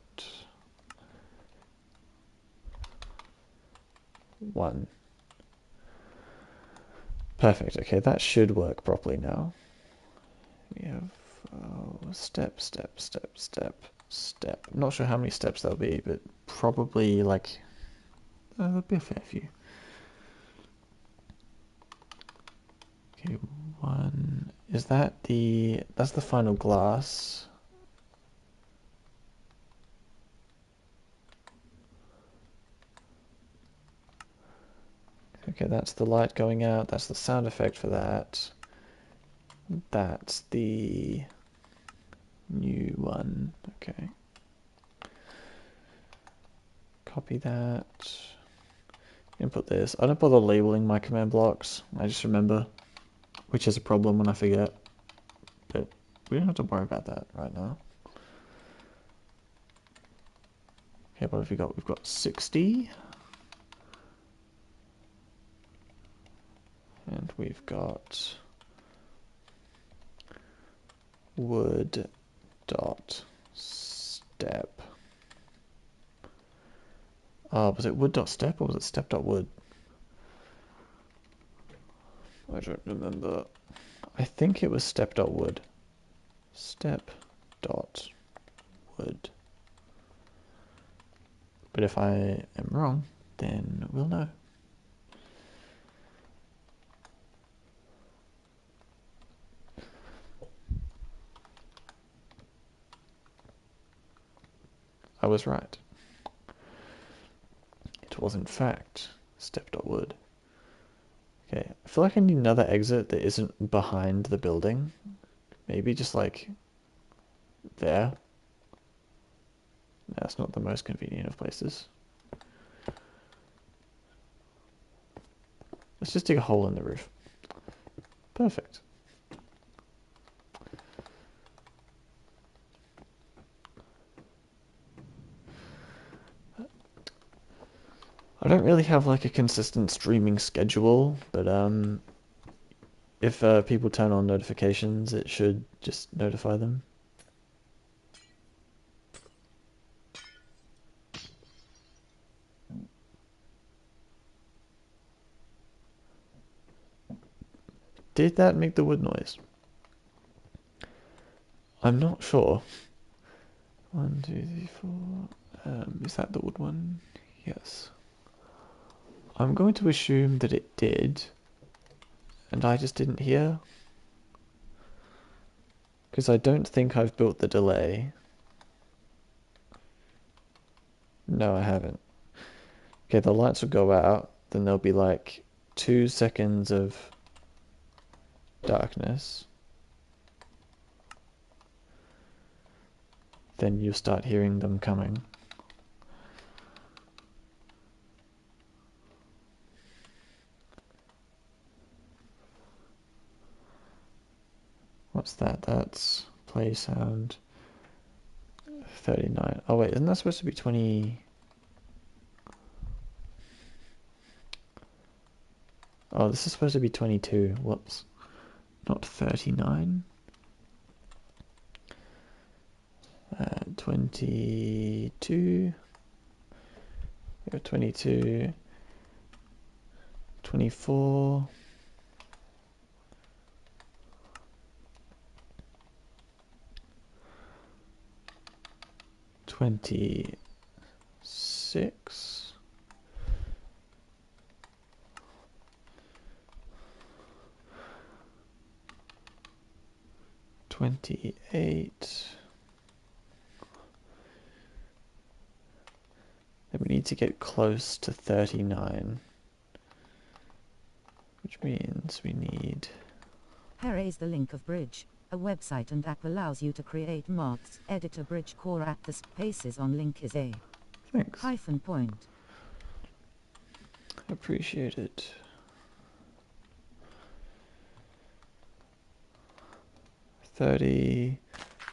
1? Perfect. Okay, that should work properly now. We have step, step, step, step, step. I'm not sure how many steps there'll be, but probably like there'll be a fair few. Okay, 1. Is that that's the final glass? Okay, that's the light going out. That's the sound effect for that. That's the new one. Okay. Copy that. Input this. I don't bother labeling my command blocks. I just remember, which is a problem when I forget. But we don't have to worry about that right now. Okay, what have we got? We've got 60. And we've got wood dot step. Was it wood dot step or was it step dot wood? I don't remember. I think it was step dot wood. Step dot wood. But if I am wrong, then we'll know. I was right. It was in fact step.wood. Okay, I feel like I need another exit that isn't behind the building. Maybe just like there. That's not the most convenient of places. Let's just dig a hole in the roof. Perfect. I don't really have like a consistent streaming schedule, but if people turn on notifications, it should just notify them. Did that make the wood noise? I'm not sure. 1, 2, 3, 4. Is that the wood one? Yes. I'm going to assume that it did, and I just didn't hear. Because I don't think I've built the delay. No, I haven't. Okay, the lights will go out, then there'll be like 2 seconds of darkness. Then you'll start hearing them coming. What's that? That's play sound 39. Oh wait, isn't that supposed to be 20? Oh, this is supposed to be 22. Whoops. Not 39. 22. 22. 24. 26. 28. Then we we need to get close to 39. Which means we need... Here is the link of Bridge, a website and app allows you to create mods. Editor Bridge core at the spaces on link is a Thanks. hyphen point. Appreciate it. 30.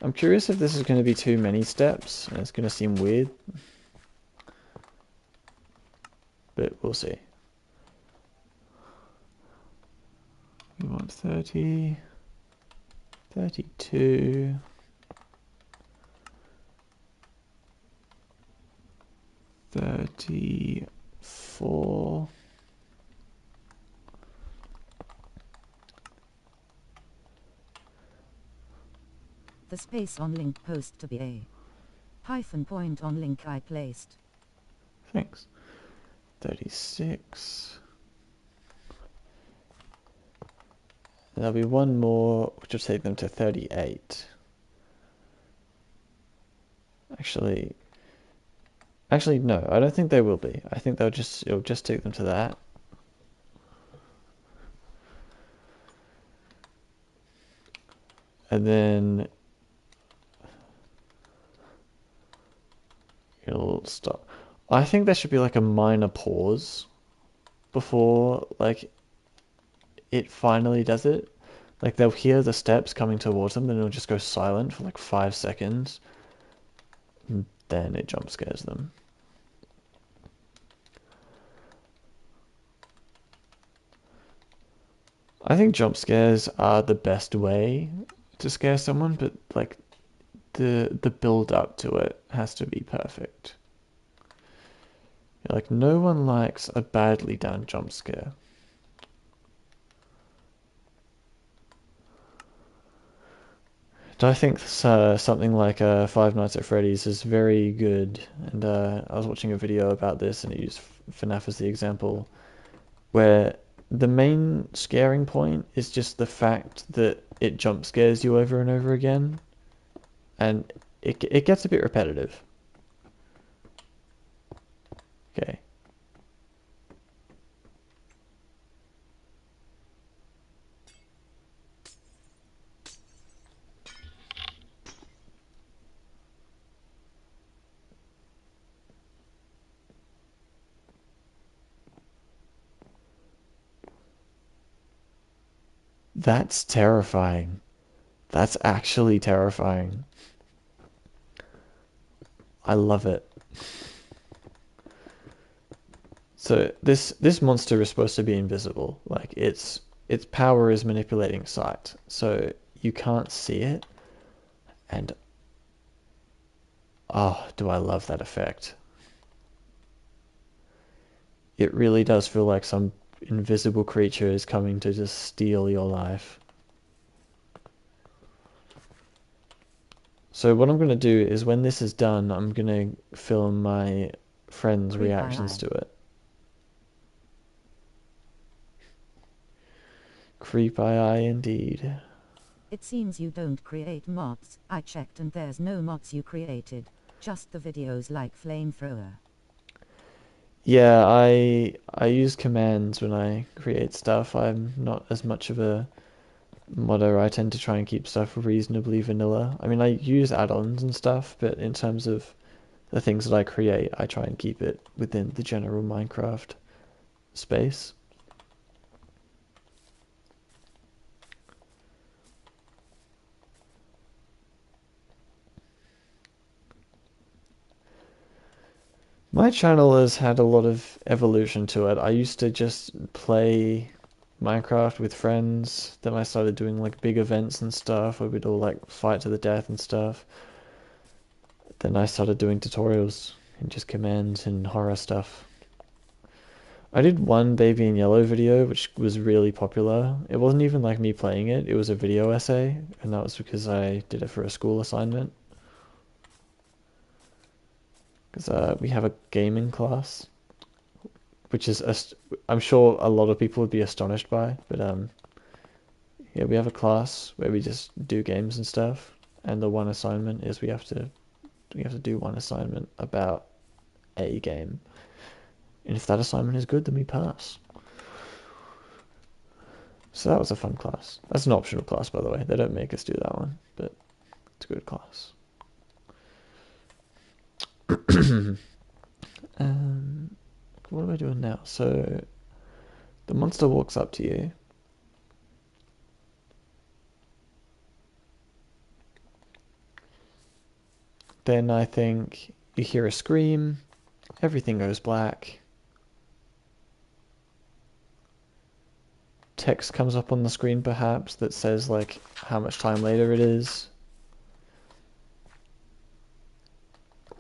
I'm curious if this is going to be too many steps and it's going to seem weird. But we'll see. We want 30, 32, 34, The space on link post to be a hyphen point on link I placed. thanks, 36. There'll be one more, which will take them to 38. Actually, no, I don't think they will be. I think it'll just take them to that. And then it'll stop. I think there should be like a minor pause before like it finally does it. Like they'll hear the steps coming towards them, then it'll just go silent for like 5 seconds. And then it jump scares them. I think jump scares are the best way to scare someone, but like the build up to it has to be perfect. Like no one likes a badly done jump scare. I think something like Five Nights at Freddy's is very good, and I was watching a video about this, and it used FNAF as the example, where the main scaring point is just the fact that it jump scares you over and over again, and it gets a bit repetitive. Okay. That's terrifying. That's actually terrifying. I love it. So this monster is supposed to be invisible. Like its power is manipulating sight. So you can't see it. And oh, do I love that effect. It really does feel like some invisible creature is coming to just steal your life. So what I'm going to do is when this is done, I'm going to film my friends' reactions to it. Creep eye indeed. It seems you don't create mods. I checked and there's no mods you created. Just the videos like Flamethrower. Yeah, I use commands when I create stuff. I'm not as much of a modder. I tend to try and keep stuff reasonably vanilla. I mean, I use add-ons and stuff, but in terms of the things that I create, I try and keep it within the general Minecraft space. My channel has had a lot of evolution to it. I used to just play Minecraft with friends. Then I started doing like big events and stuff where we'd all like fight to the death and stuff. Then I started doing tutorials and just commands and horror stuff. I did one Baby in Yellow video which was really popular. It wasn't even like me playing it, it was a video essay, and that was because I did it for a school assignment. Because we have a gaming class, which is I'm sure a lot of people would be astonished by, but yeah, we have a class where we just do games and stuff, and the one assignment is we have to do one assignment about A game. And if that assignment is good, then we pass. So that was a fun class. That's an optional class, by the way. They don't make us do that one, but it's a good class. What am I doing now? So the monster walks up to you. Then I think you hear a scream. Everything goes black. Text comes up on the screen perhaps that says like how much time later it is.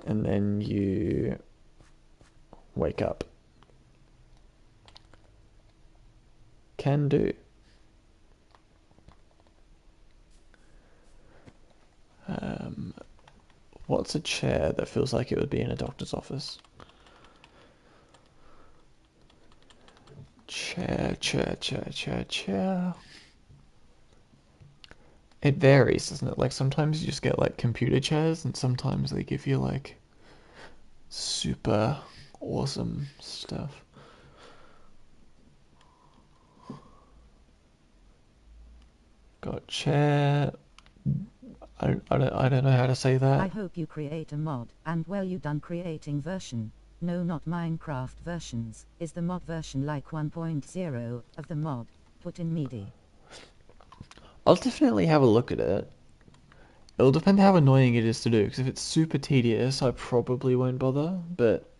And then you wake up. Can do. What's a chair that feels like it would be in a doctor's office? Chair, chair, chair, chair, chair. It varies, doesn't it? Like sometimes you just get like computer chairs, and sometimes they give you like super awesome stuff. Got chair. I don't know how to say I that. hope you create a mod, and well you done creating version. No, not Minecraft versions. Is the mod version like 1.0 of the mod? Put in MIDI. I'll definitely have a look at it. It'll depend how annoying it is to do, because if it's super tedious, I probably won't bother, but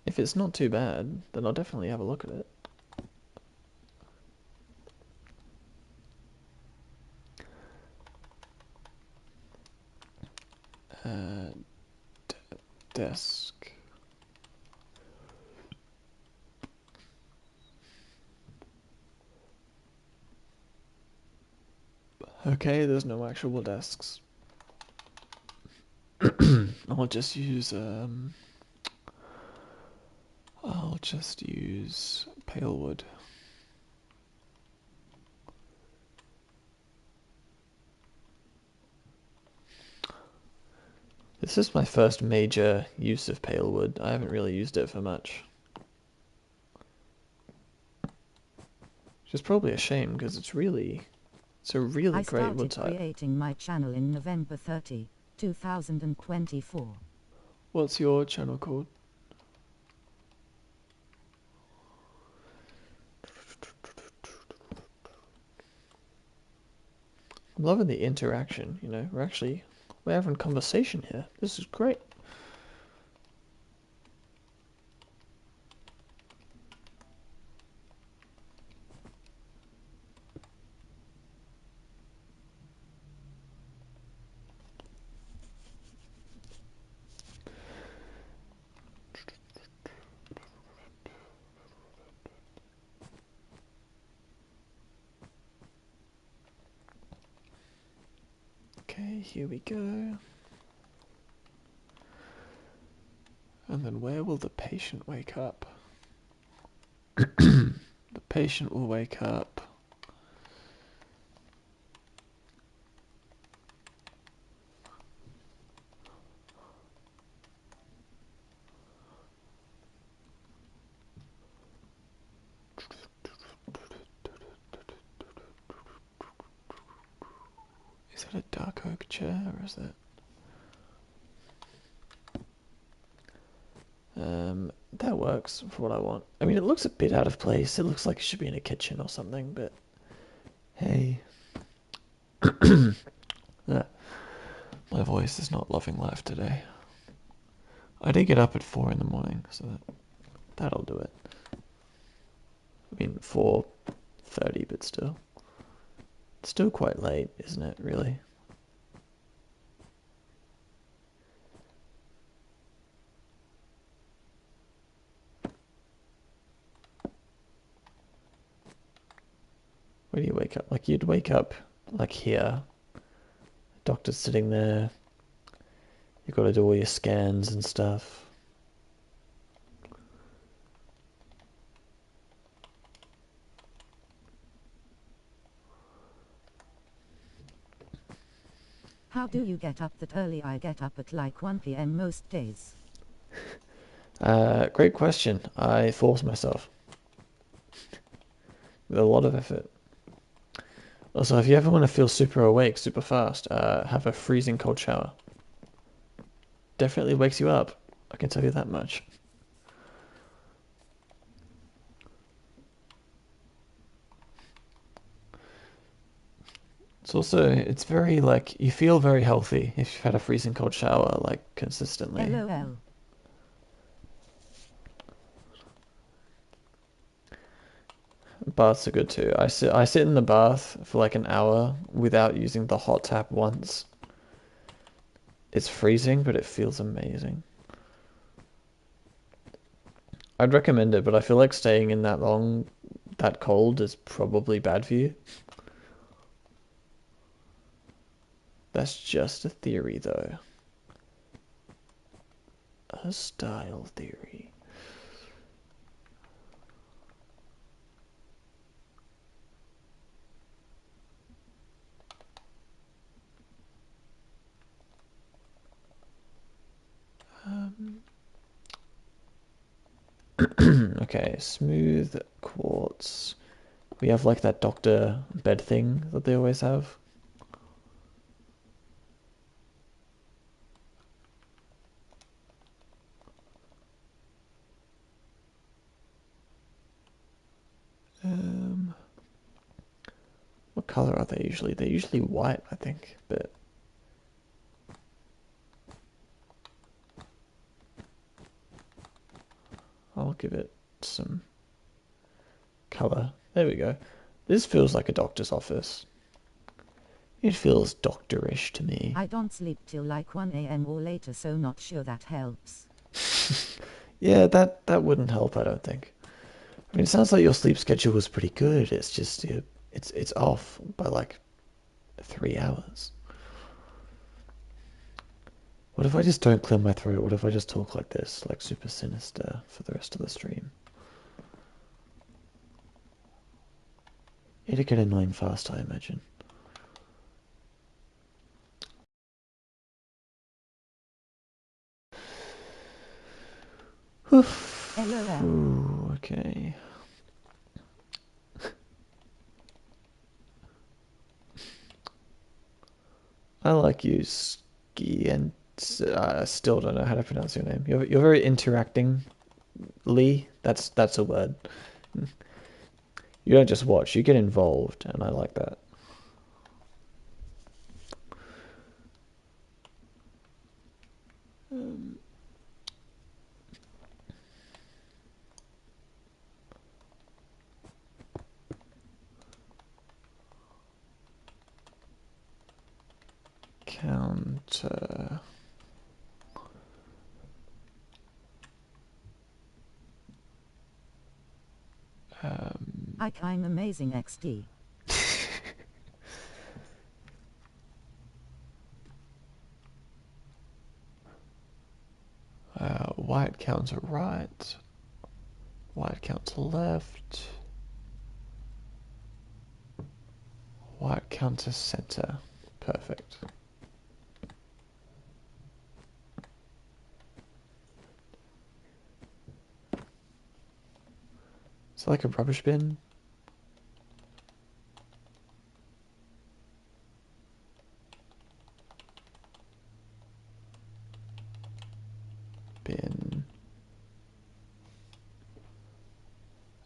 if it's not too bad, then I'll definitely have a look at it. Uh, desk. Okay, there's no actual desks. I'll just use pale wood. This is my first major use of pale wood. I haven't really used it for much. Which is probably a shame because it's a really I great wood started type. creating my channel in November 30, 2024. What's your channel called? I'm loving the interaction, you know. We're having conversation here. This is great. Okay, here we go. And then where will the patient wake up? The patient will wake up. Is that a dark oak chair or is that? That works for what I want. I mean, it looks a bit out of place. It looks like it should be in a kitchen or something, but hey. My voice is not loving life today. I did get up at 4 in the morning, so that'll do it. I mean, 4:30, but still. It's still quite late, isn't it, really? Where do you wake up? Like, you'd wake up, like, here. Doctor's sitting there. You've got to do all your scans and stuff. How do you get up that early? I get up at like 1 p.m. most days. Great question. I force myself with a lot of effort. Also, if you ever want to feel super awake super fast, have a freezing cold shower. Definitely wakes you up. I can tell you that much. It's very, like, you feel very healthy if you've had a freezing cold shower, like, consistently. LOL. Baths are good too. I sit in the bath for like an hour without using the hot tap once. It's freezing, but it feels amazing. I'd recommend it, but I feel like staying in that long, that cold is probably bad for you. That's just a theory, though. A style theory. Okay, smooth quartz. We have like that doctor bed thing that they always have. Um, what color are they usually? They're usually white, I think, but I'll give it some color. There we go. This feels like a doctor's office. It feels doctorish to me. I don't sleep till like 1 a.m. or later, so not sure that helps. Yeah, that wouldn't help, I don't think. I mean, it sounds like your sleep schedule was pretty good. It's just it's off by like 3 hours. What if I just don't clear my throat? What if I just talk like this, like super sinister for the rest of the stream? It'd get annoying fast, I imagine. LOL. Ooh, okay. I like you, Ski, and still don't know how to pronounce your name. You're very interacting, Lee. That's a word. You don't just watch, you get involved, and I like that. Counter. I'm amazing XD. White counter right. White counter left. White counter center. Perfect. Is it like a rubbish bin? Bin.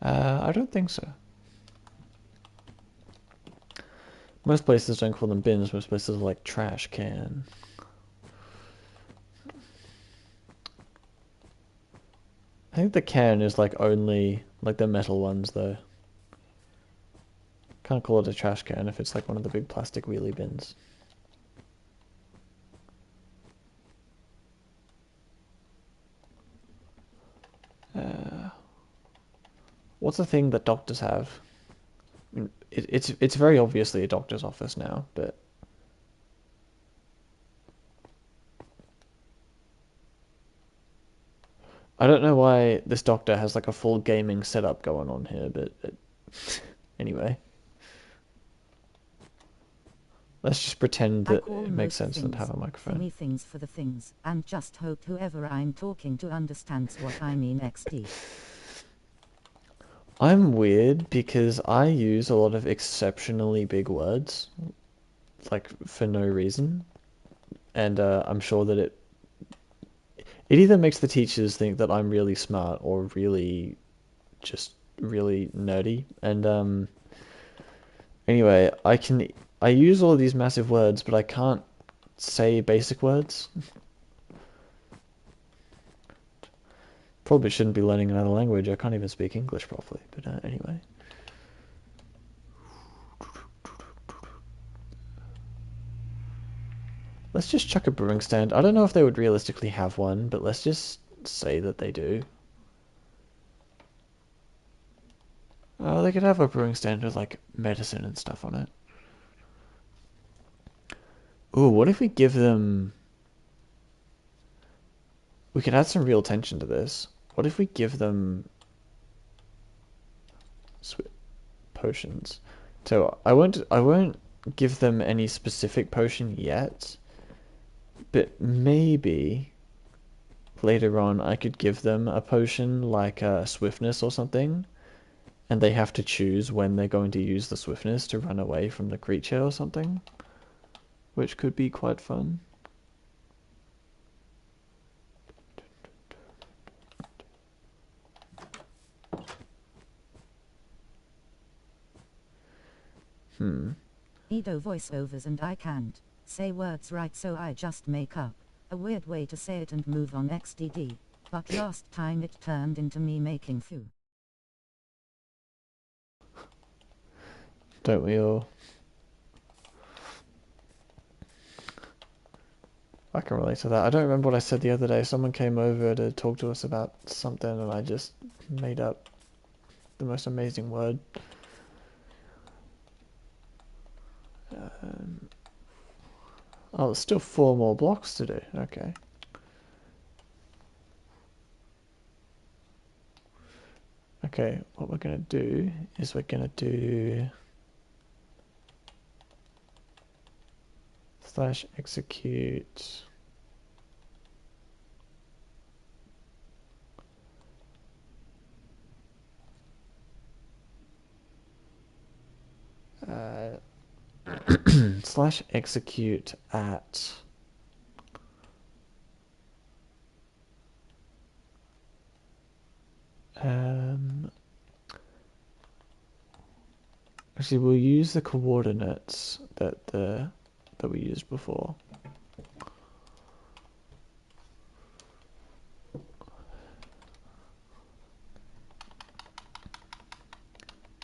I don't think so. Most places don't call them bins, most places are like trash can. I think the can is like only like the metal ones though. Can't call it a trash can if it's like one of the big plastic wheelie bins. What's the thing that doctors have? I mean, it's very obviously a doctor's office now, but I don't know why this doctor has like a full gaming setup going on here, but anyway. Let's just pretend I that call it makes most sense not to things have a microphone. thingy things for the things, and just hope whoever I'm talking to understands what I mean XD. I'm weird because I use a lot of exceptionally big words, like for no reason, and I'm sure that it either makes the teachers think that I'm really smart or really just really nerdy. And anyway, I use all of these massive words, but I can't say basic words. Probably shouldn't be learning another language. I can't even speak English properly. But anyway. Let's just chuck a brewing stand. I don't know if they would realistically have one, but let's just say that they do. They could have a brewing stand with like medicine and stuff on it. Ooh, what if we give them... We could add some real tension to this. What if we give them potions? So I won't give them any specific potion yet, but maybe later on I could give them a potion like swiftness or something, and they have to choose when they're going to use the swiftness to run away from the creature or something, which could be quite fun. Edo voiceovers and I can't say words right, so I just make up a weird way to say it and move on XDD. But last time it turned into me making foo. Don't we all? I can relate to that. I don't remember what I said the other day. Someone came over to talk to us about something and I just made up the most amazing word. Oh, there's still 4 more blocks to do. Okay. Okay, what we're going to do is we're going to do slash execute slash execute at actually we'll use the coordinates that we used before.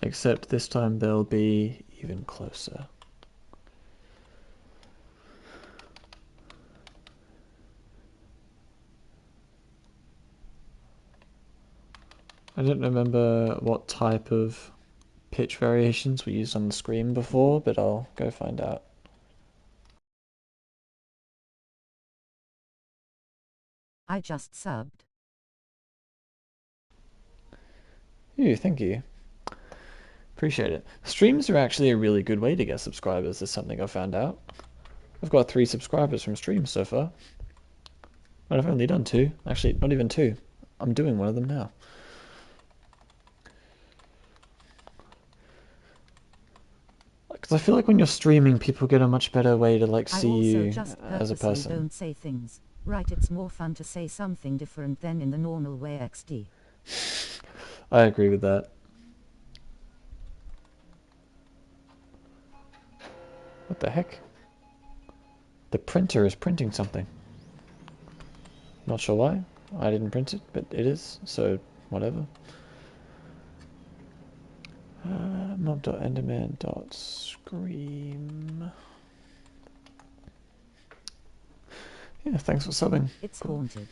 Except this time they'll be even closer. I don't remember what type of pitch variations we used on the screen before, but I'll go find out. I just subbed. Ooh, thank you. Appreciate it. Streams are actually a really good way to get subscribers, is something I've found out. I've got 3 subscribers from streams so far. But I've only done 2. Actually, not even 2. I'm doing one of them now. Because I feel like when you're streaming, people get a much better way to like see you as a person. Don't say things. Right, it's more fun to say something different than in the normal way XD. I agree with that. What the heck? The printer is printing something. Not sure why. I didn't print it, but it is, so whatever. Mob.enderman.scream. Yeah, thanks for subbing. It's haunted.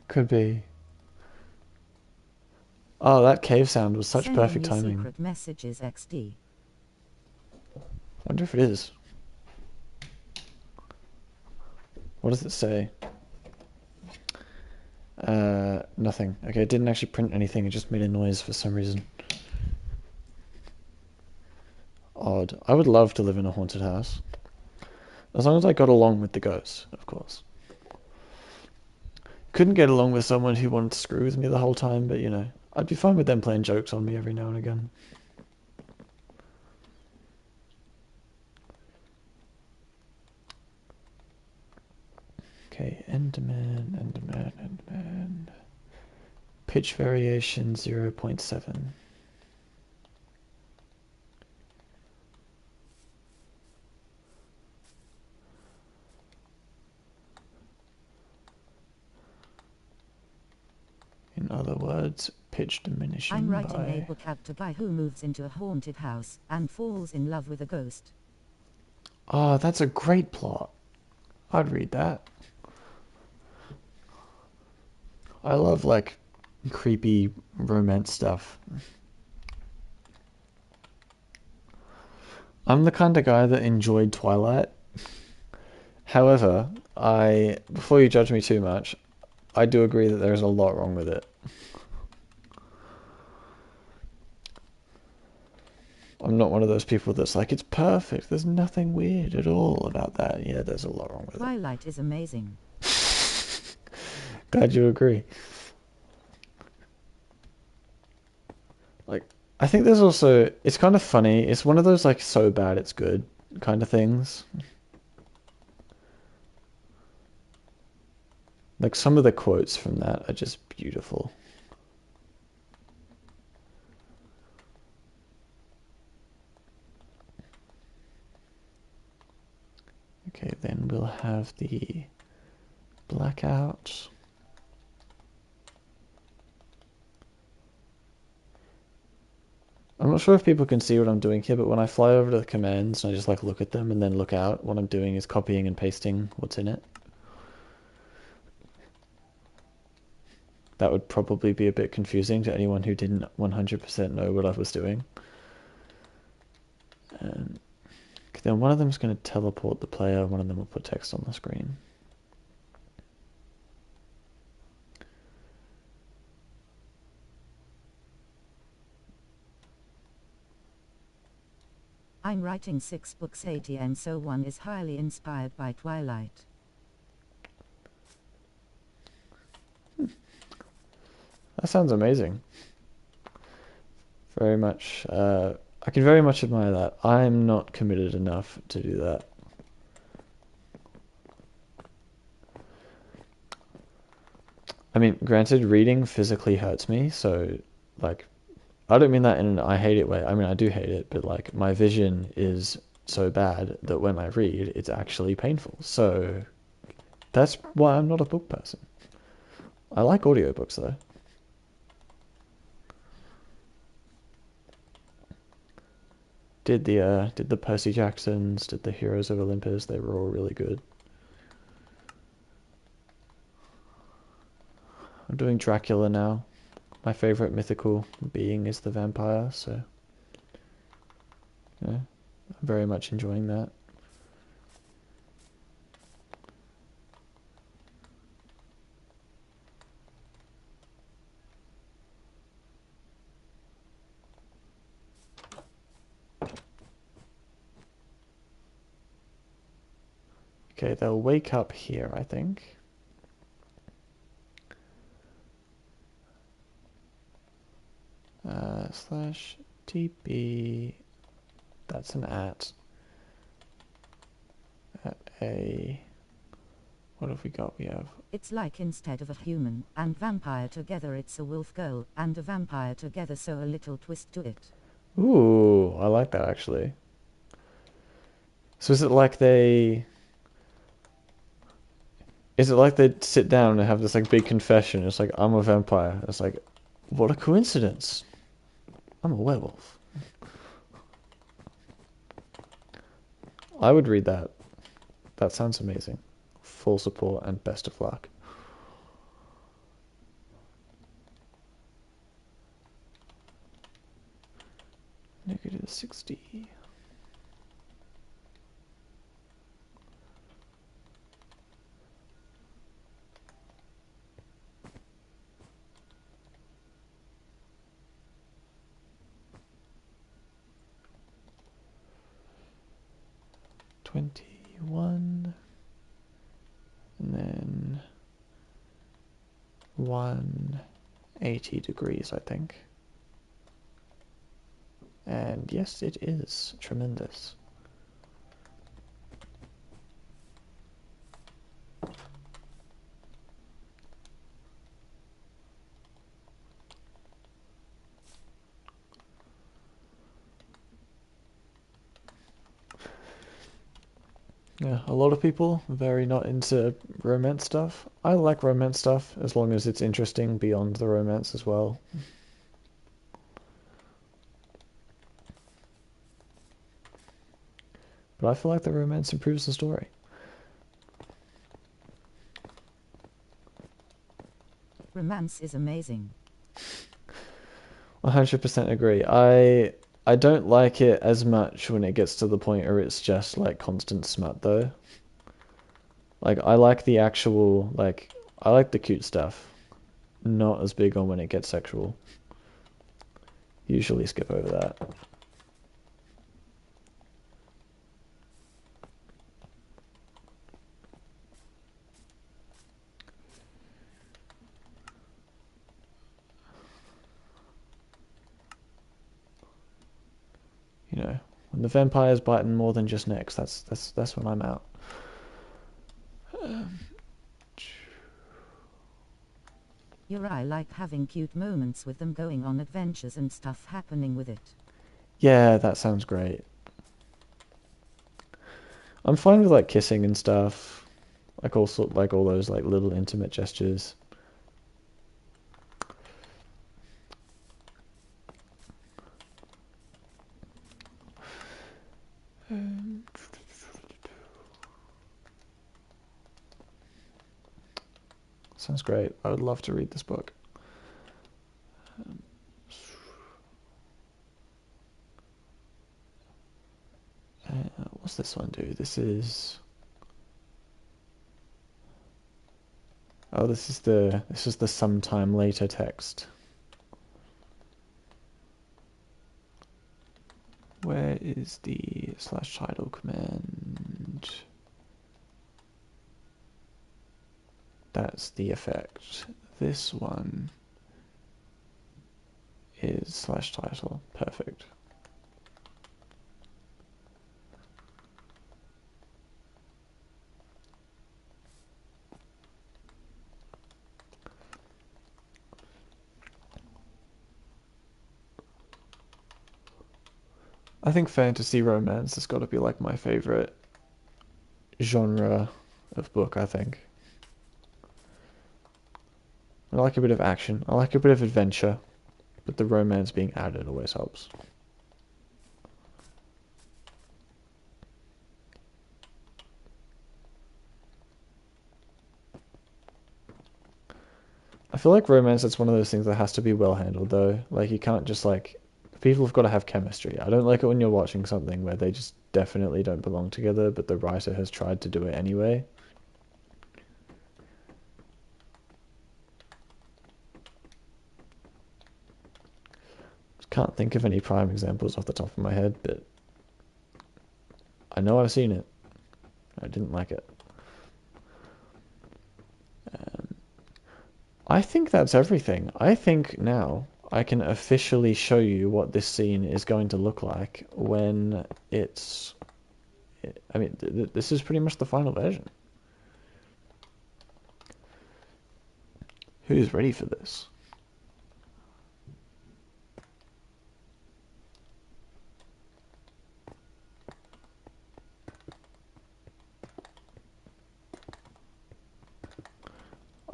Could be. Oh, that cave sound was such Sending perfect me timing. secret messages XD. Wonder if it is. What does it say? Nothing. Okay, it didn't actually print anything, it just made a noise for some reason. God. I would love to live in a haunted house. As long as I got along with the ghosts, of course. Couldn't get along with someone who wanted to screw with me the whole time, but you know, I'd be fine with them playing jokes on me every now and again. Okay, Enderman, Enderman, Enderman. Pitch variation 0.7. In other words, pitch diminishing I'm writing by... a book about a guy who moves into a haunted house and falls in love with a ghost. Oh, that's a great plot. I'd read that. I love, like, creepy romance stuff. I'm the kind of guy that enjoyed Twilight. However, before you judge me too much, I do agree that there's a lot wrong with it. I'm not one of those people that's like, it's perfect, there's nothing weird at all about that. Yeah, there's a lot wrong with Twilight is amazing. it. Glad you agree. Like, I think there's also, it's kind of funny, it's one of those, like, so bad it's good kind of things. Like, some of the quotes from that are just beautiful. Okay, then we'll have the blackout. I'm not sure if people can see what I'm doing here, but when I fly over to the commands and I just like look at them and then look out, what I'm doing is copying and pasting what's in it. That would probably be a bit confusing to anyone who didn't 100% know what I was doing. And then one of them is going to teleport the player, one of them will put text on the screen. I'm writing 6 books 80 and so one is highly inspired by Twilight. That sounds amazing. Very much, I can very much admire that. I'm not committed enough to do that. I mean, granted, reading physically hurts me, so, like, I don't mean that in an I hate it way. I mean, I do hate it, but, like, my vision is so bad that when I read, it's actually painful. So, that's why I'm not a book person. I like audiobooks, though. Did the Percy Jacksons, did the Heroes of Olympus, they were all really good. I'm doing Dracula now. My favorite mythical being is the vampire, so yeah, I'm very much enjoying that. Okay, they'll wake up here, I think. Slash TP. That's an at a. What have we got? We have. It's like instead of a human and vampire together, it's a wolf girl and a vampire together, so a little twist to it. Ooh, I like that actually. So is it like they? Is it like they sit down and have this like big confession? It's like I'm a vampire. It's like, what a coincidence! I'm a werewolf. I would read that. That sounds amazing. Full support and best of luck. -60. 21, and then 180 degrees, I think. And yes, it is tremendous. Yeah, a lot of people very not into romance stuff. I like romance stuff as long as it's interesting beyond the romance as well. But I feel like the romance improves the story. Romance is amazing. 100% agree. I don't like it as much when it gets to the point where it's just like constant smut though. Like I like the actual I like the cute stuff. Not as big on when it gets sexual. Usually skip over that. You know, when the vampire's biting more than just necks, that's when I'm out. I like having cute moments with them going on adventures and stuff happening with it. Yeah, that sounds great. I'm fine with like kissing and stuff, like all those like little intimate gestures. Sounds great. I would love to read this book. What's this one do? This is. Oh, this is the sometime later text. Where is the /title command? That's the effect. This one is /title. Perfect. I think fantasy romance has got to be like my favorite genre of book, I think. I like a bit of action. I like a bit of adventure, but the romance being added always helps. I feel like romance is one of those things that has to be well handled though. Like you can't just like people have got to have chemistry. I don't like it when you're watching something where they just definitely don't belong together, but the writer has tried to do it anyway. Can't think of any prime examples off the top of my head, but I know I've seen it. I didn't like it. I think that's everything. I think now I can officially show you what this scene is going to look like when it's... I mean, this is pretty much the final version. Who's ready for this?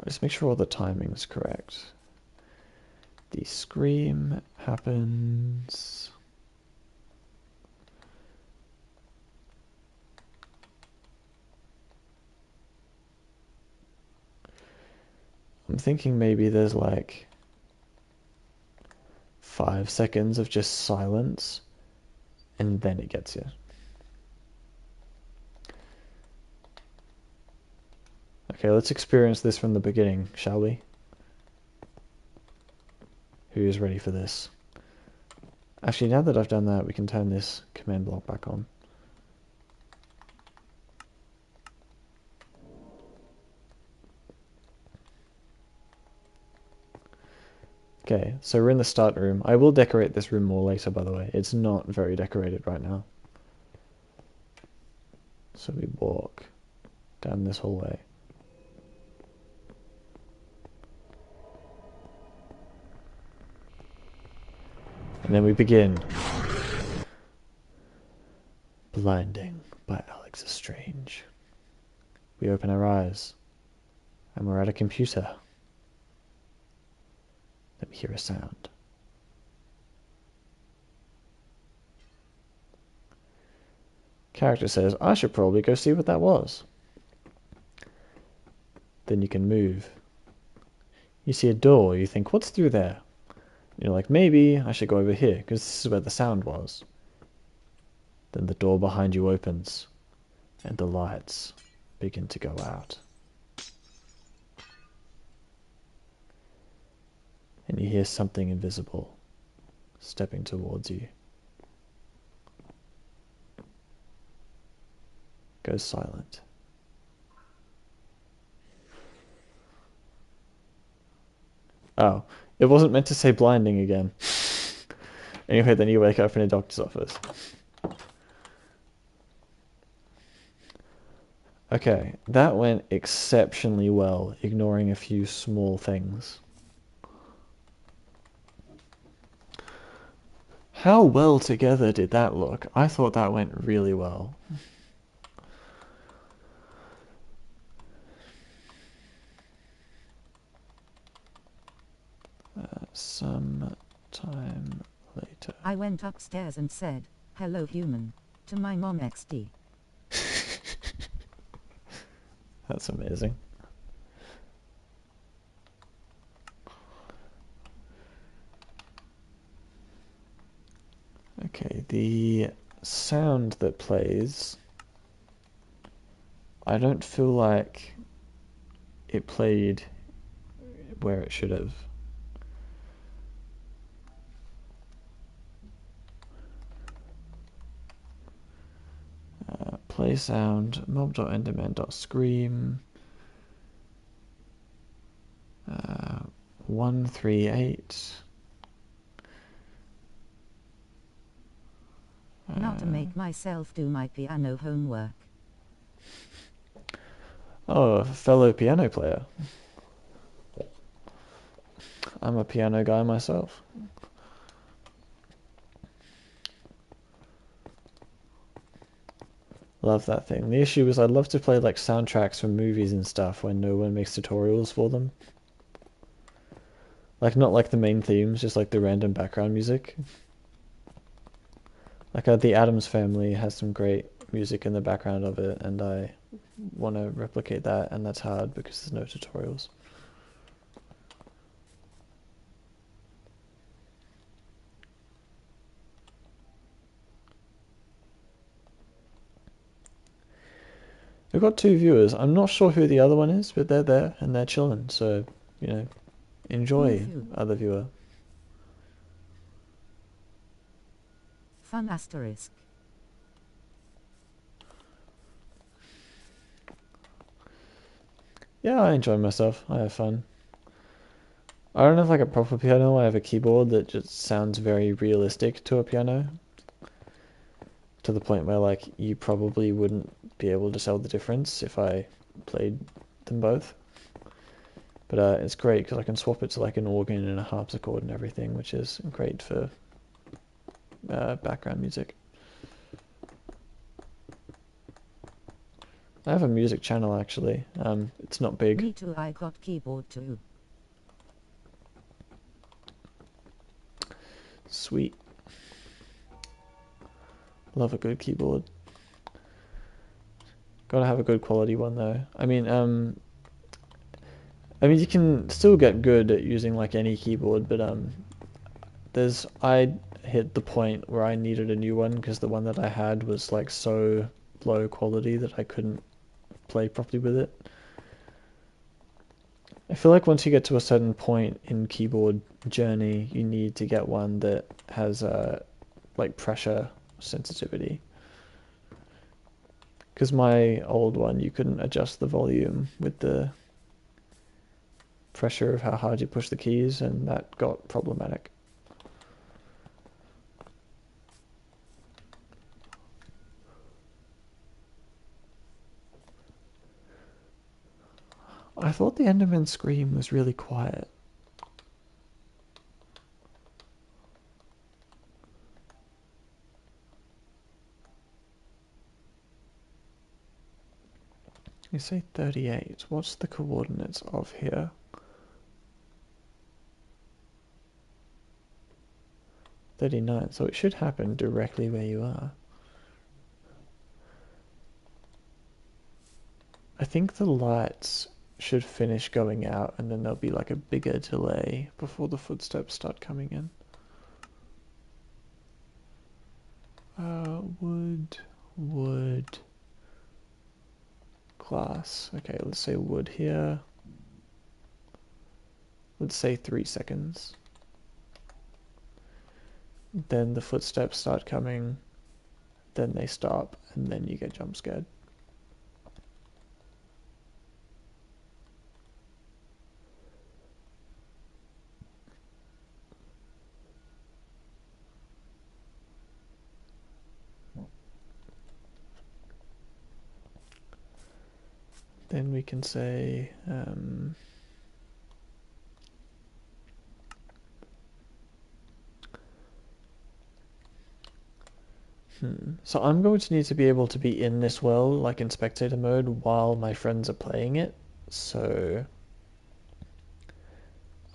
Just make sure all the timing's correct. The scream happens... I'm thinking maybe there's like 5 seconds of just silence, and then it gets you. Okay, let's experience this from the beginning, shall we? Who is ready for this? Actually, now that I've done that, we can turn this command block back on. Okay, so we're in the start room. I will decorate this room more later, by the way. It's not very decorated right now. So we walk down this hallway. And then we begin. Blinding by Alex Strange. We open our eyes, and we're at a computer. Then we hear a sound. Character says, I should probably go see what that was. Then you can move. You see a door, you think, what's through there? And you're like, maybe I should go over here, because this is where the sound was. Then the door behind you opens, and the lights begin to go out. And you hear something invisible stepping towards you. Goes silent. Oh, it wasn't meant to say blinding again. Anyway, then you wake up in a doctor's office. Okay, that went exceptionally well, ignoring a few small things. How well together did that look? I thought that went really well. Some time later. I went upstairs and said, hello human, to my mom XD. That's amazing. Okay, the sound that plays, I don't feel like it played where it should have. Play sound, mob.enderman.scream, 138. Now to make myself do my piano homework. Oh, a fellow piano player. I'm a piano guy myself. Love that thing. The issue is I'd love to play like soundtracks from movies and stuff when no one makes tutorials for them. Like not like the main themes, just like the random background music. Like the Addams Family has some great music in the background of it, and I want to replicate that, and that's hard because there's no tutorials. We've got 2 viewers. I'm not sure who the other one is, but they're there and they're chilling. So, you know, enjoy, other viewer. Fun asterisk. Yeah, I enjoy myself. I have fun. I don't have like a proper piano. I have a keyboard that just sounds very realistic to a piano. To the point where like you probably wouldn't be able to tell the difference if I played them both. But it's great because I can swap it to like an organ and a harpsichord and everything, which is great for background music. I have a music channel actually. It's not big. Me too, I got keyboard too. Sweet. Love a good keyboard. Gotta have a good quality one though. I mean you can still get good at using like any keyboard, but I hit the point where I needed a new one because the one that I had was like so low quality that I couldn't play properly with it. I feel like once you get to a certain point in keyboard journey, you need to get one that has like pressure sensitivity. Because my old one, you couldn't adjust the volume with the pressure of how hard you push the keys, and that got problematic. I thought the Enderman scream was really quiet. You say 38. What's the coordinates of here? 39, so it should happen directly where you are. I think the lights should finish going out and then there'll be like a bigger delay before the footsteps start coming in. Wood, glass. Okay, let's say wood here. Let's say 3 seconds. Then the footsteps start coming, then they stop, and then you get jump scared. Then we can say so I'm going to need to be able to be in this world, like in spectator mode, while my friends are playing it. So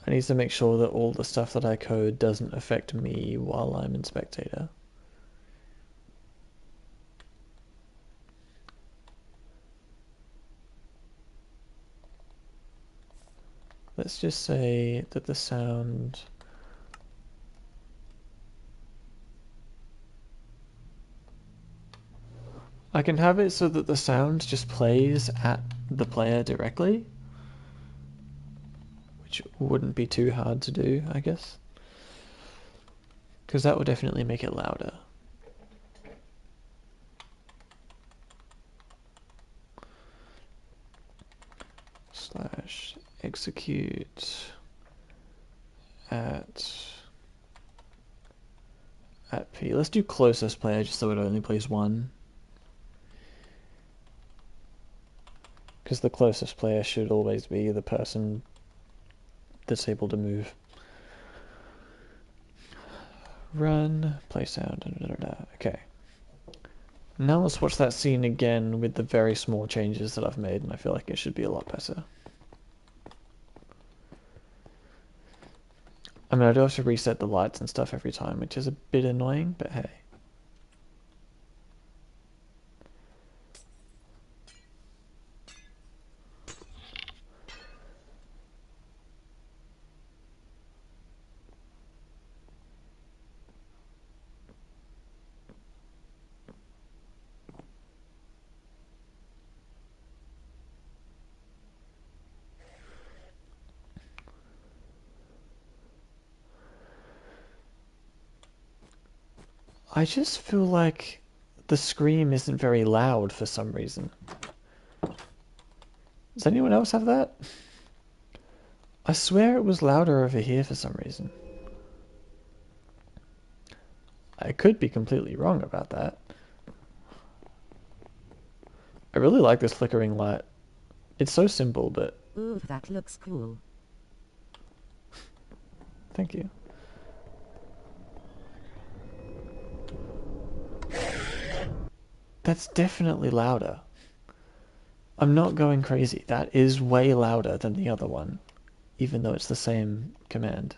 I need to make sure that all the stuff that I code doesn't affect me while I'm in spectator. Let's just say that the sound... I can have it so that the sound just plays at the player directly, which wouldn't be too hard to do, I guess, because that would definitely make it louder. Slash execute at P. Let's do closest player just so it only plays one. Because the closest player should always be the person that's able to move. Run, play sound, okay. Now let's watch that scene again with the very small changes that I've made, and I feel like it should be a lot better. I mean, I do have to reset the lights and stuff every time, which is a bit annoying, but hey. I just feel like the scream isn't very loud for some reason. Does anyone else have that? I swear it was louder over here for some reason. I could be completely wrong about that. I really like this flickering light. It's so simple, but... Ooh, that looks cool. Thank you. That's definitely louder. I'm not going crazy. That is way louder than the other one, even though it's the same command.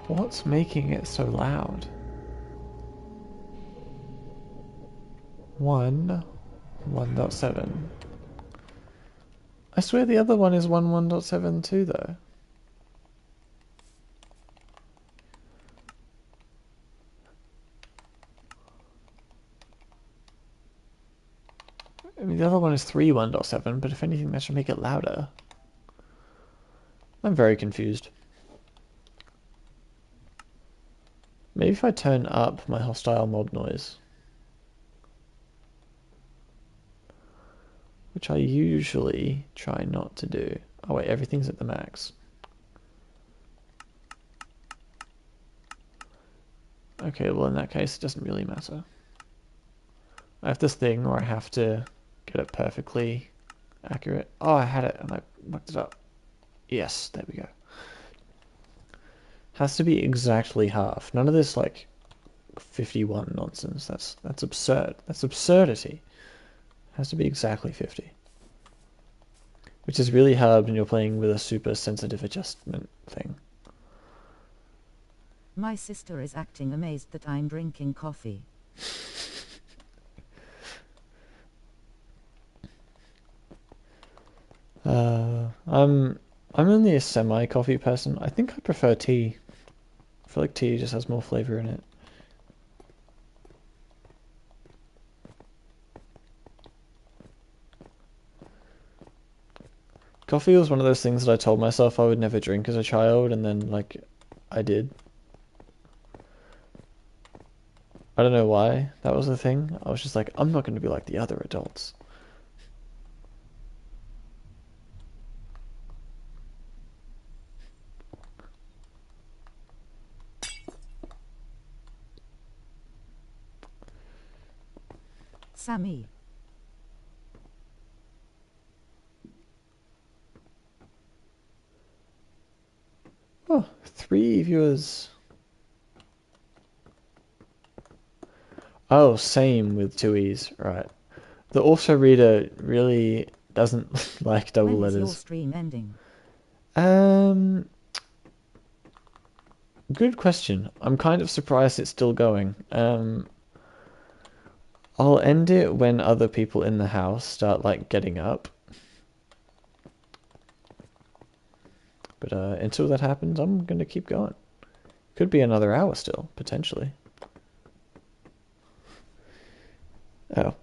What's making it so loud? 1.7. I swear the other one is 1.7 too, though. I mean, the other one is 3.1.7, but if anything, that should make it louder. I'm very confused. Maybe if I turn up my hostile mob noise, which I usually try not to do. Oh wait, everything's at the max. Okay, well in that case it doesn't really matter. I have this thing where I have to get it perfectly accurate. Oh, I had it and I mucked it up. Yes, there we go. Has to be exactly half. None of this like 51 nonsense. That's absurd. That's absurdity. Has to be exactly 50. Which is really hard when you're playing with a super sensitive adjustment thing. My sister is acting amazed that I'm drinking coffee. I'm only a semi-coffee person. I think I prefer tea. I feel like tea just has more flavor in it. Coffee was one of those things that I told myself I would never drink as a child, and then, like, I did. I don't know why that was the thing. I was just like, I'm not going to be like the other adults. Sammy. Oh, 3 viewers. Oh, same with 2 E's, right. The also reader really doesn't like double When is your letters. stream ending? Um, Good question. I'm kind of surprised it's still going. I'll end it when other people in the house start like getting up. But until that happens, I'm gonna keep going. Could be another hour still, potentially. Oh.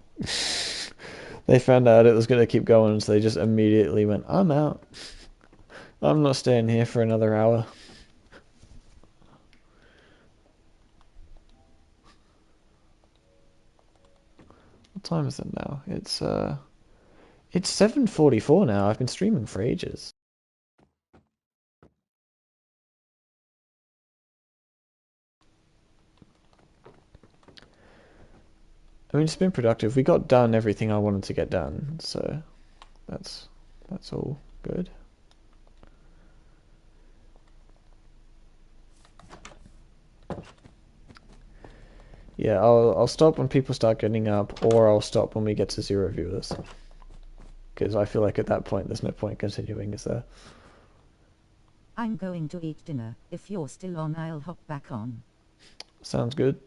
They found out it was gonna keep going, so they just immediately went, I'm out. I'm not staying here for another hour. What time is it now? It's 7:44 now. I've been streaming for ages. I mean, it's been productive. We got done everything I wanted to get done, so that's all good. Yeah, I'll stop when people start getting up, or I'll stop when we get to 0 viewers. Because I feel like at that point there's no point continuing, is there? I'm going to eat dinner. If you're still on, I'll hop back on. Sounds good.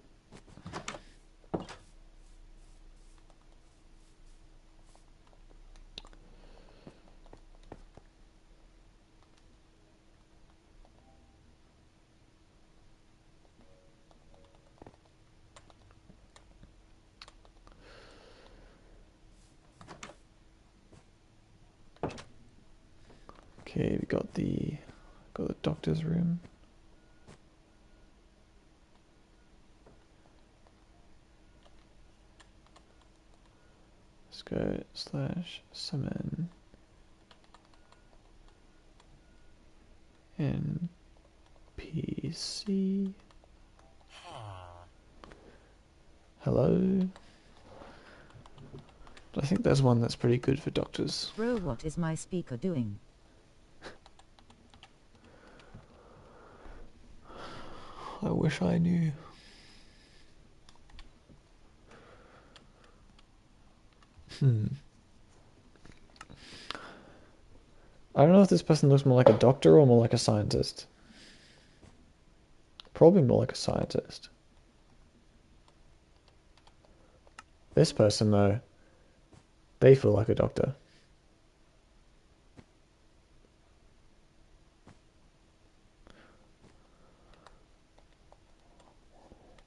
Okay, we got the doctor's room. Let's go /summon NPC. Hello. I think there's one that's pretty good for doctors. Bro, what is my speaker doing? I wish I knew. I don't know if this person looks more like a doctor or more like a scientist. Probably more like a scientist. This person, though, they feel like a doctor.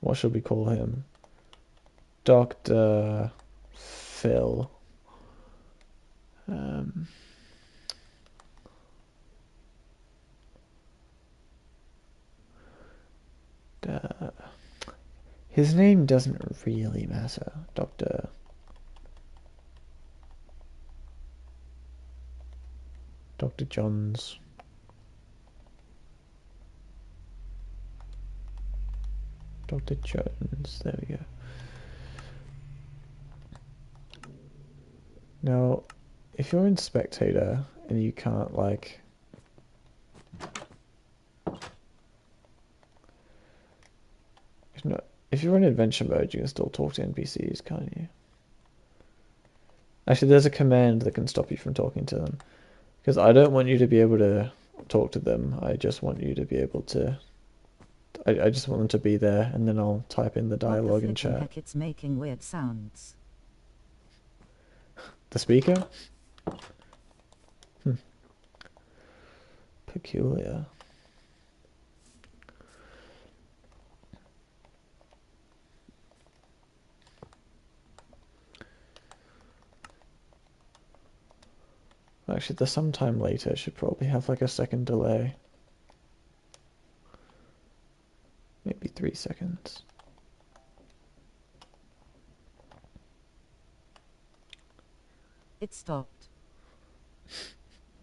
What should we call him? Dr. Phil. His name doesn't really matter, Dr. Johns. Dr. Jones, there we go. Now, if you're in Spectator and you can't, like... If you're in Adventure mode, you can still talk to NPCs, can't you? Actually, there's a command that can stop you from talking to them. Because I don't want you to be able to talk to them, I just want you to be able to... I just want them to be there, and then I'll type in the dialogue in chat. Heck, it's making weird sounds. The speaker? Peculiar. Actually, the sometime later should probably have like a second delay. Maybe 3 seconds. It stopped.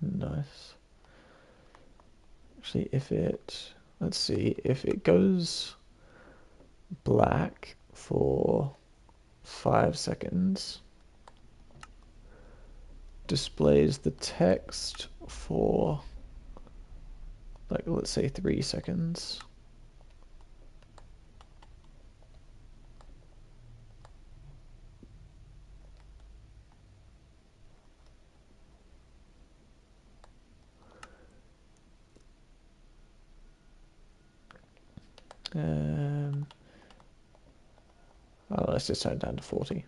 Nice. Actually, if it... Let's see. If it goes black for 5 seconds, displays the text for, like, let's say 3 seconds. Oh, let's just turn it down to 40.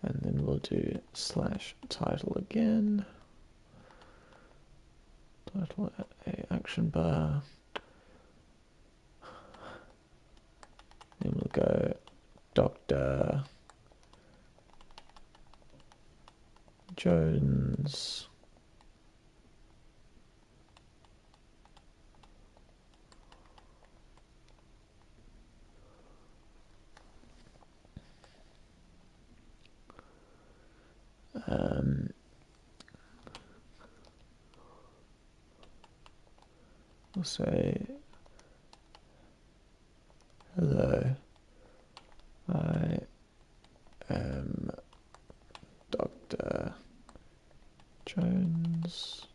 And then we'll do /title again. Title at a action bar. Then we'll go Dr. Jones. We'll say, hello, I am Dr. Jones.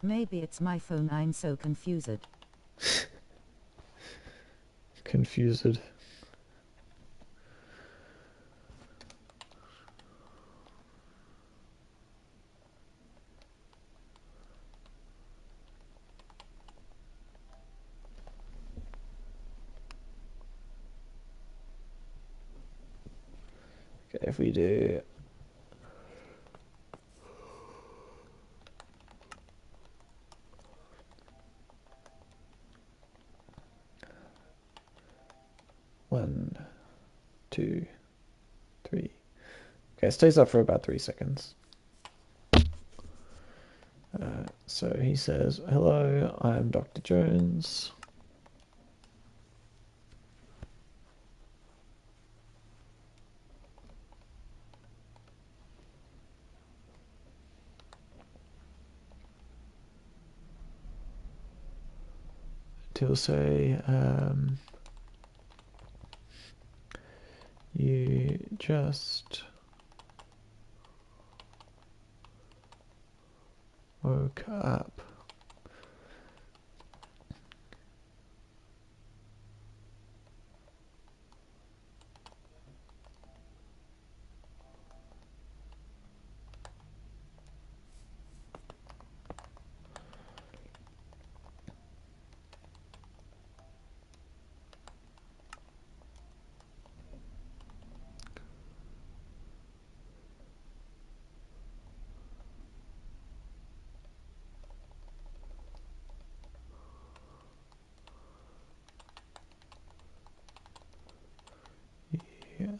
Maybe it's my phone, I'm so confused. Confused. Okay, if we do one, 2, 3. Okay, it stays up for about 3 seconds. So he says, hello, I am Dr. Jones. He'll say, you just woke up.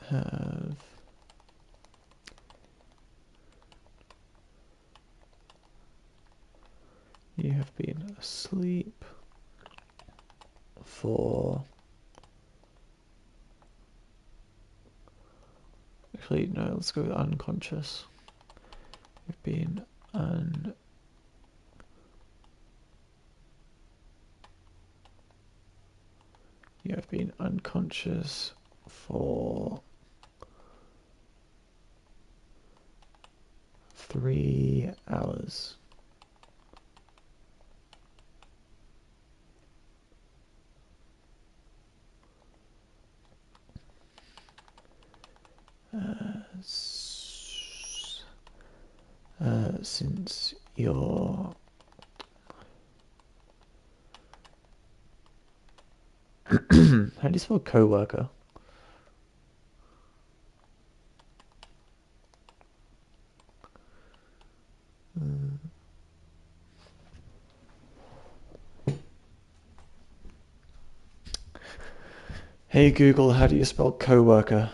have been asleep for... Actually, no, let's go with unconscious. You've been You have been unconscious for 3 hours. Since your how do you spell co-worker? Hey Google, how do you spell co-worker?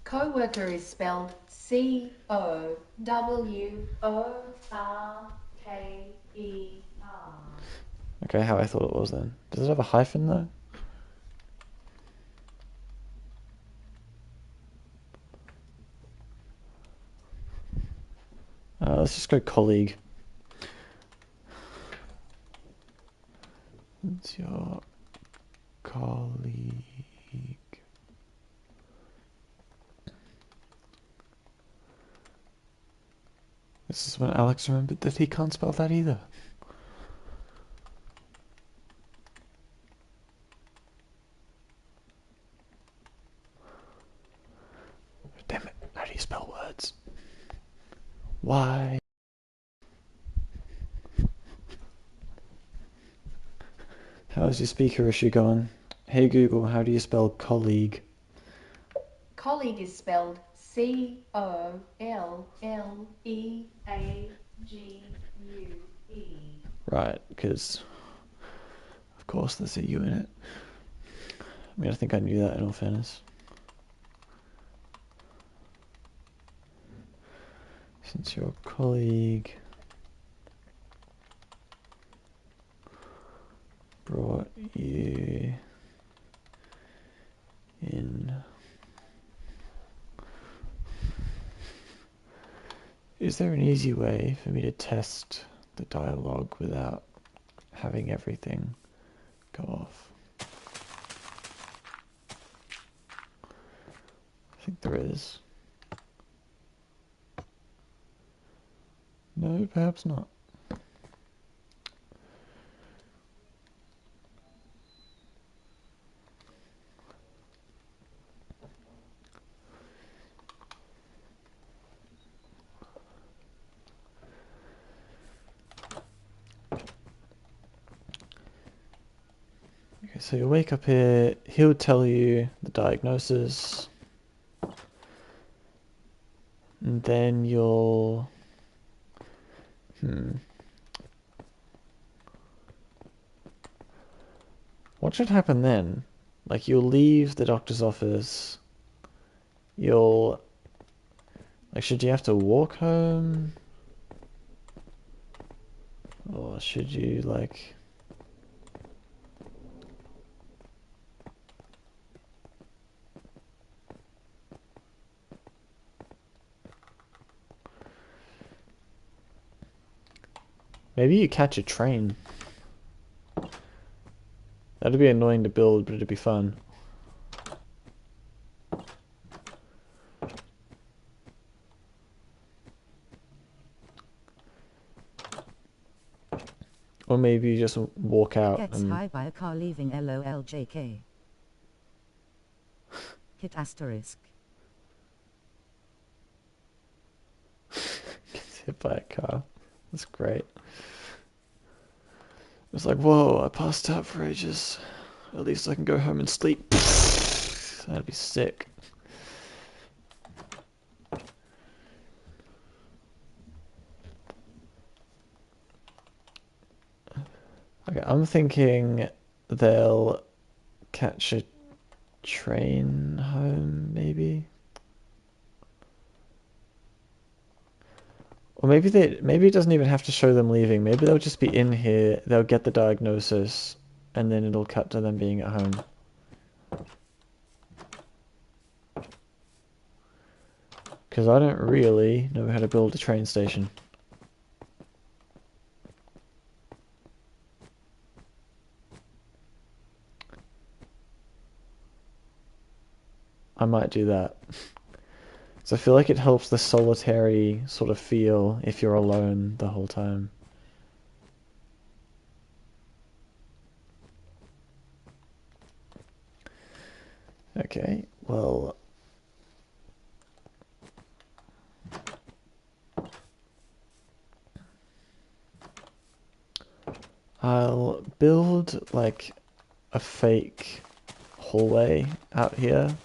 Co-worker is spelled C-O-W-O-R-K-E-R. Okay, how I thought it was then. Does it have a hyphen though? Let's just go colleague. It's your colleague. This is when Alex remembered that he can't spell that either. Damn it, how do you spell words? Why? How's your speaker issue going? Hey Google, how do you spell colleague? Colleague is spelled C-O-L-L-E-A-G-U-E. Right, because of course there's a U in it. I mean, I think I knew that in all fairness. Since your colleague brought you in. Is there an easy way for me to test the dialogue without having everything go off? I think there is. No, perhaps not. Okay, so you wake up here, he'll tell you the diagnosis, and then you'll... What should happen then? Like, you'll leave the doctor's office, you'll... Like, should you have to walk home? Or should you, like... Maybe you catch a train. That'd be annoying to build, but it'd be fun. Or maybe you just walk out Gets and... high by a car leaving LOLJK. Hit asterisk. Gets hit by a car. That's great. It's like, whoa, I passed out for ages. At least I can go home and sleep. That'd be sick. Okay, I'm thinking they'll catch a train home, maybe. maybe. Or maybe it doesn't even have to show them leaving. Maybe they'll just be in here, they'll get the diagnosis, and then it'll cut to them being at home. Because I don't really know how to build a train station. I might do that. So I feel like it helps the solitary sort of feel if you're alone the whole time. Okay, well... I'll build like a fake hallway out here.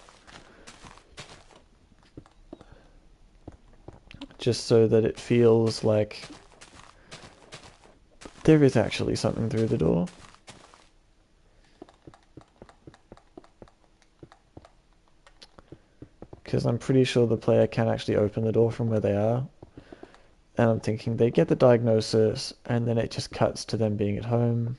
Just so that it feels like there is actually something through the door. Because I'm pretty sure the player can actually open the door from where they are. And I'm thinking they get the diagnosis, and then it just cuts to them being at home.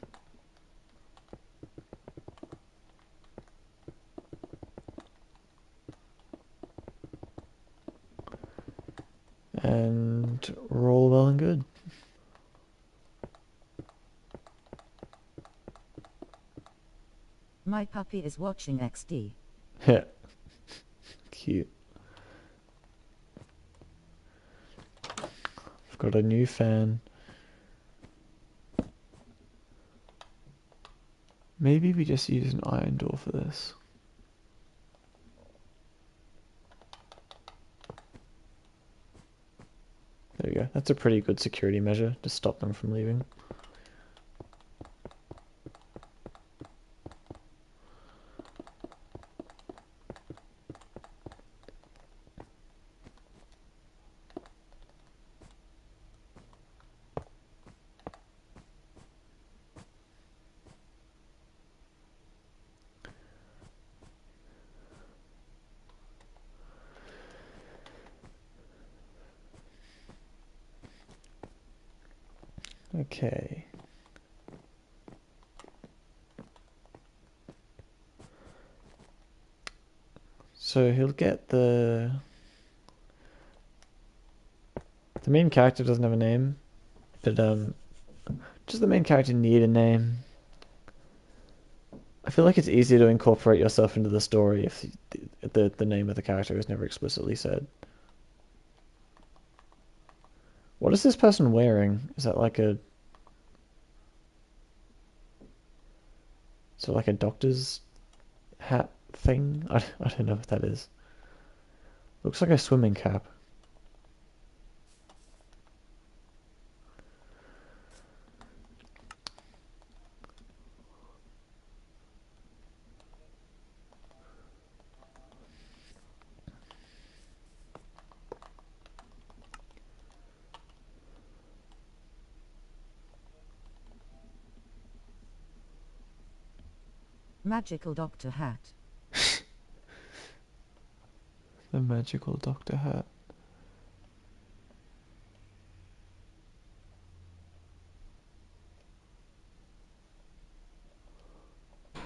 And we're all well and good. My puppy is watching XD. Yeah. Cute. I've got a new fan. Maybe we just use an iron door for this. There you go. That's a pretty good security measure to stop them from leaving. Okay. So he'll get the main character doesn't have a name, but does the main character need a name? I feel like it's easier to incorporate yourself into the story if the name of the character is never explicitly said. What is this person wearing? Is that like a... So like a doctor's hat thing? I don't know what that is. Looks like a swimming cap. Magical doctor hat. The magical doctor hat. I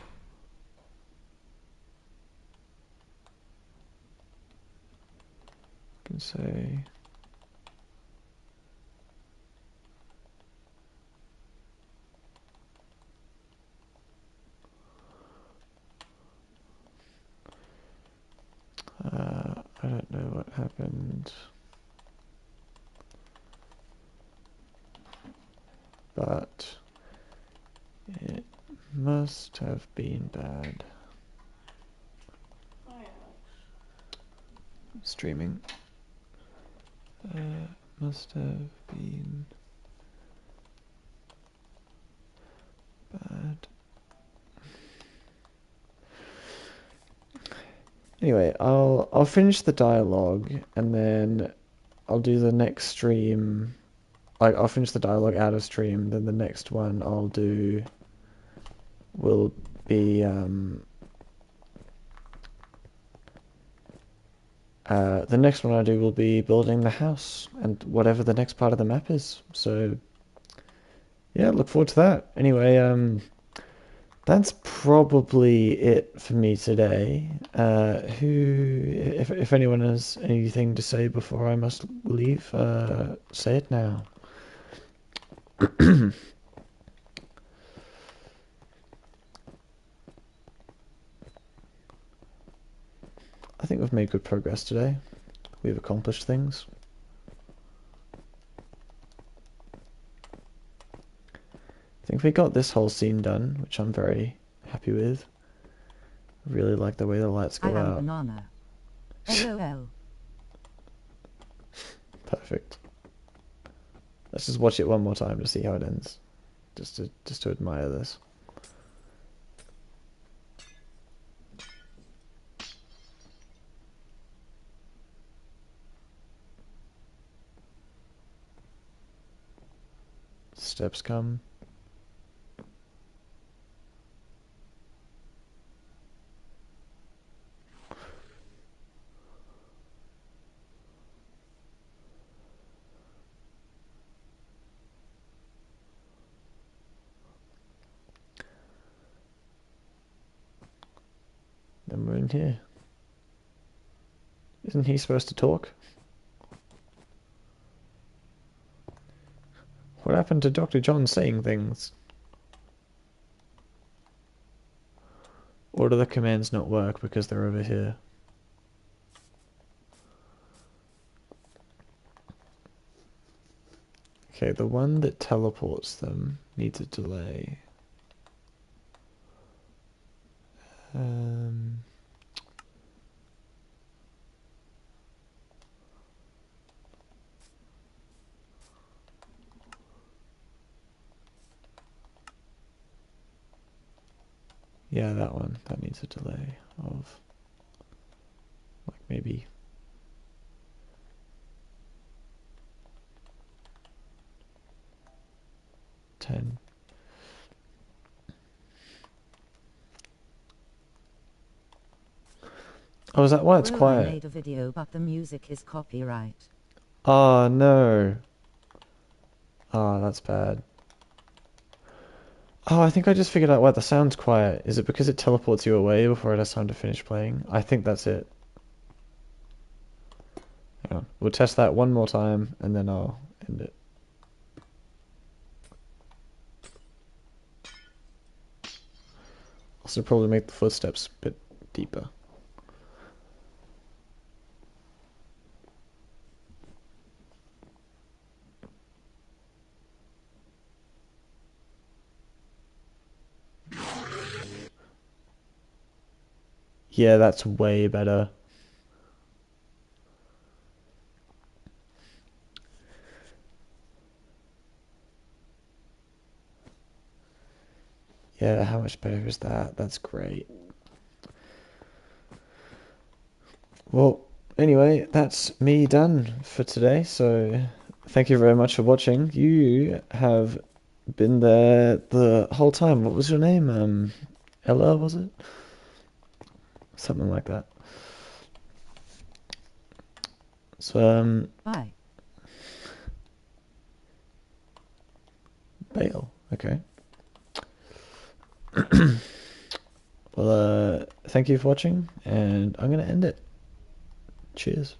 can say... I don't know what happened, but it must have been bad. Streaming. Must have been bad. Anyway, I'll finish the dialogue and then I'll do the next stream. Like I'll finish the dialogue out of stream, then the next one I'll do will be The next one I do will be building the house and whatever the next part of the map is. So yeah, look forward to that. Anyway, that's probably it for me today. If anyone has anything to say before I must leave, say it now. I think we've made good progress today. We've accomplished things. I think we got this whole scene done, which I'm very happy with. I really like the way the lights go I am out. banana. LOL. Perfect. Let's just watch it one more time to see how it ends. Just to admire this. Steps come. Then we're in here. Isn't he supposed to talk? What happened to Dr. John saying things? Or do the commands not work because they're over here? Okay, the one that teleports them needs a delay. Yeah, that one. That needs a delay of like maybe 10. Oh, is that why it's Bro, I quiet? made a video but the music is copyright. Oh, no. Oh, that's bad. Oh, I think I just figured out why the sound's quiet. Is it because it teleports you away before it has time to finish playing? I think that's it. Hang on. We'll test that one more time, and then I'll end it. Also, probably make the footsteps a bit deeper. Yeah, that's way better. Yeah, how much better is that? That's great. Well, anyway, that's me done for today. So thank you very much for watching. You have been there the whole time. What was your name? Ella, was it? Something like that. So, Bye. Bale. Okay. Well, thank you for watching, and I'm gonna end it. Cheers.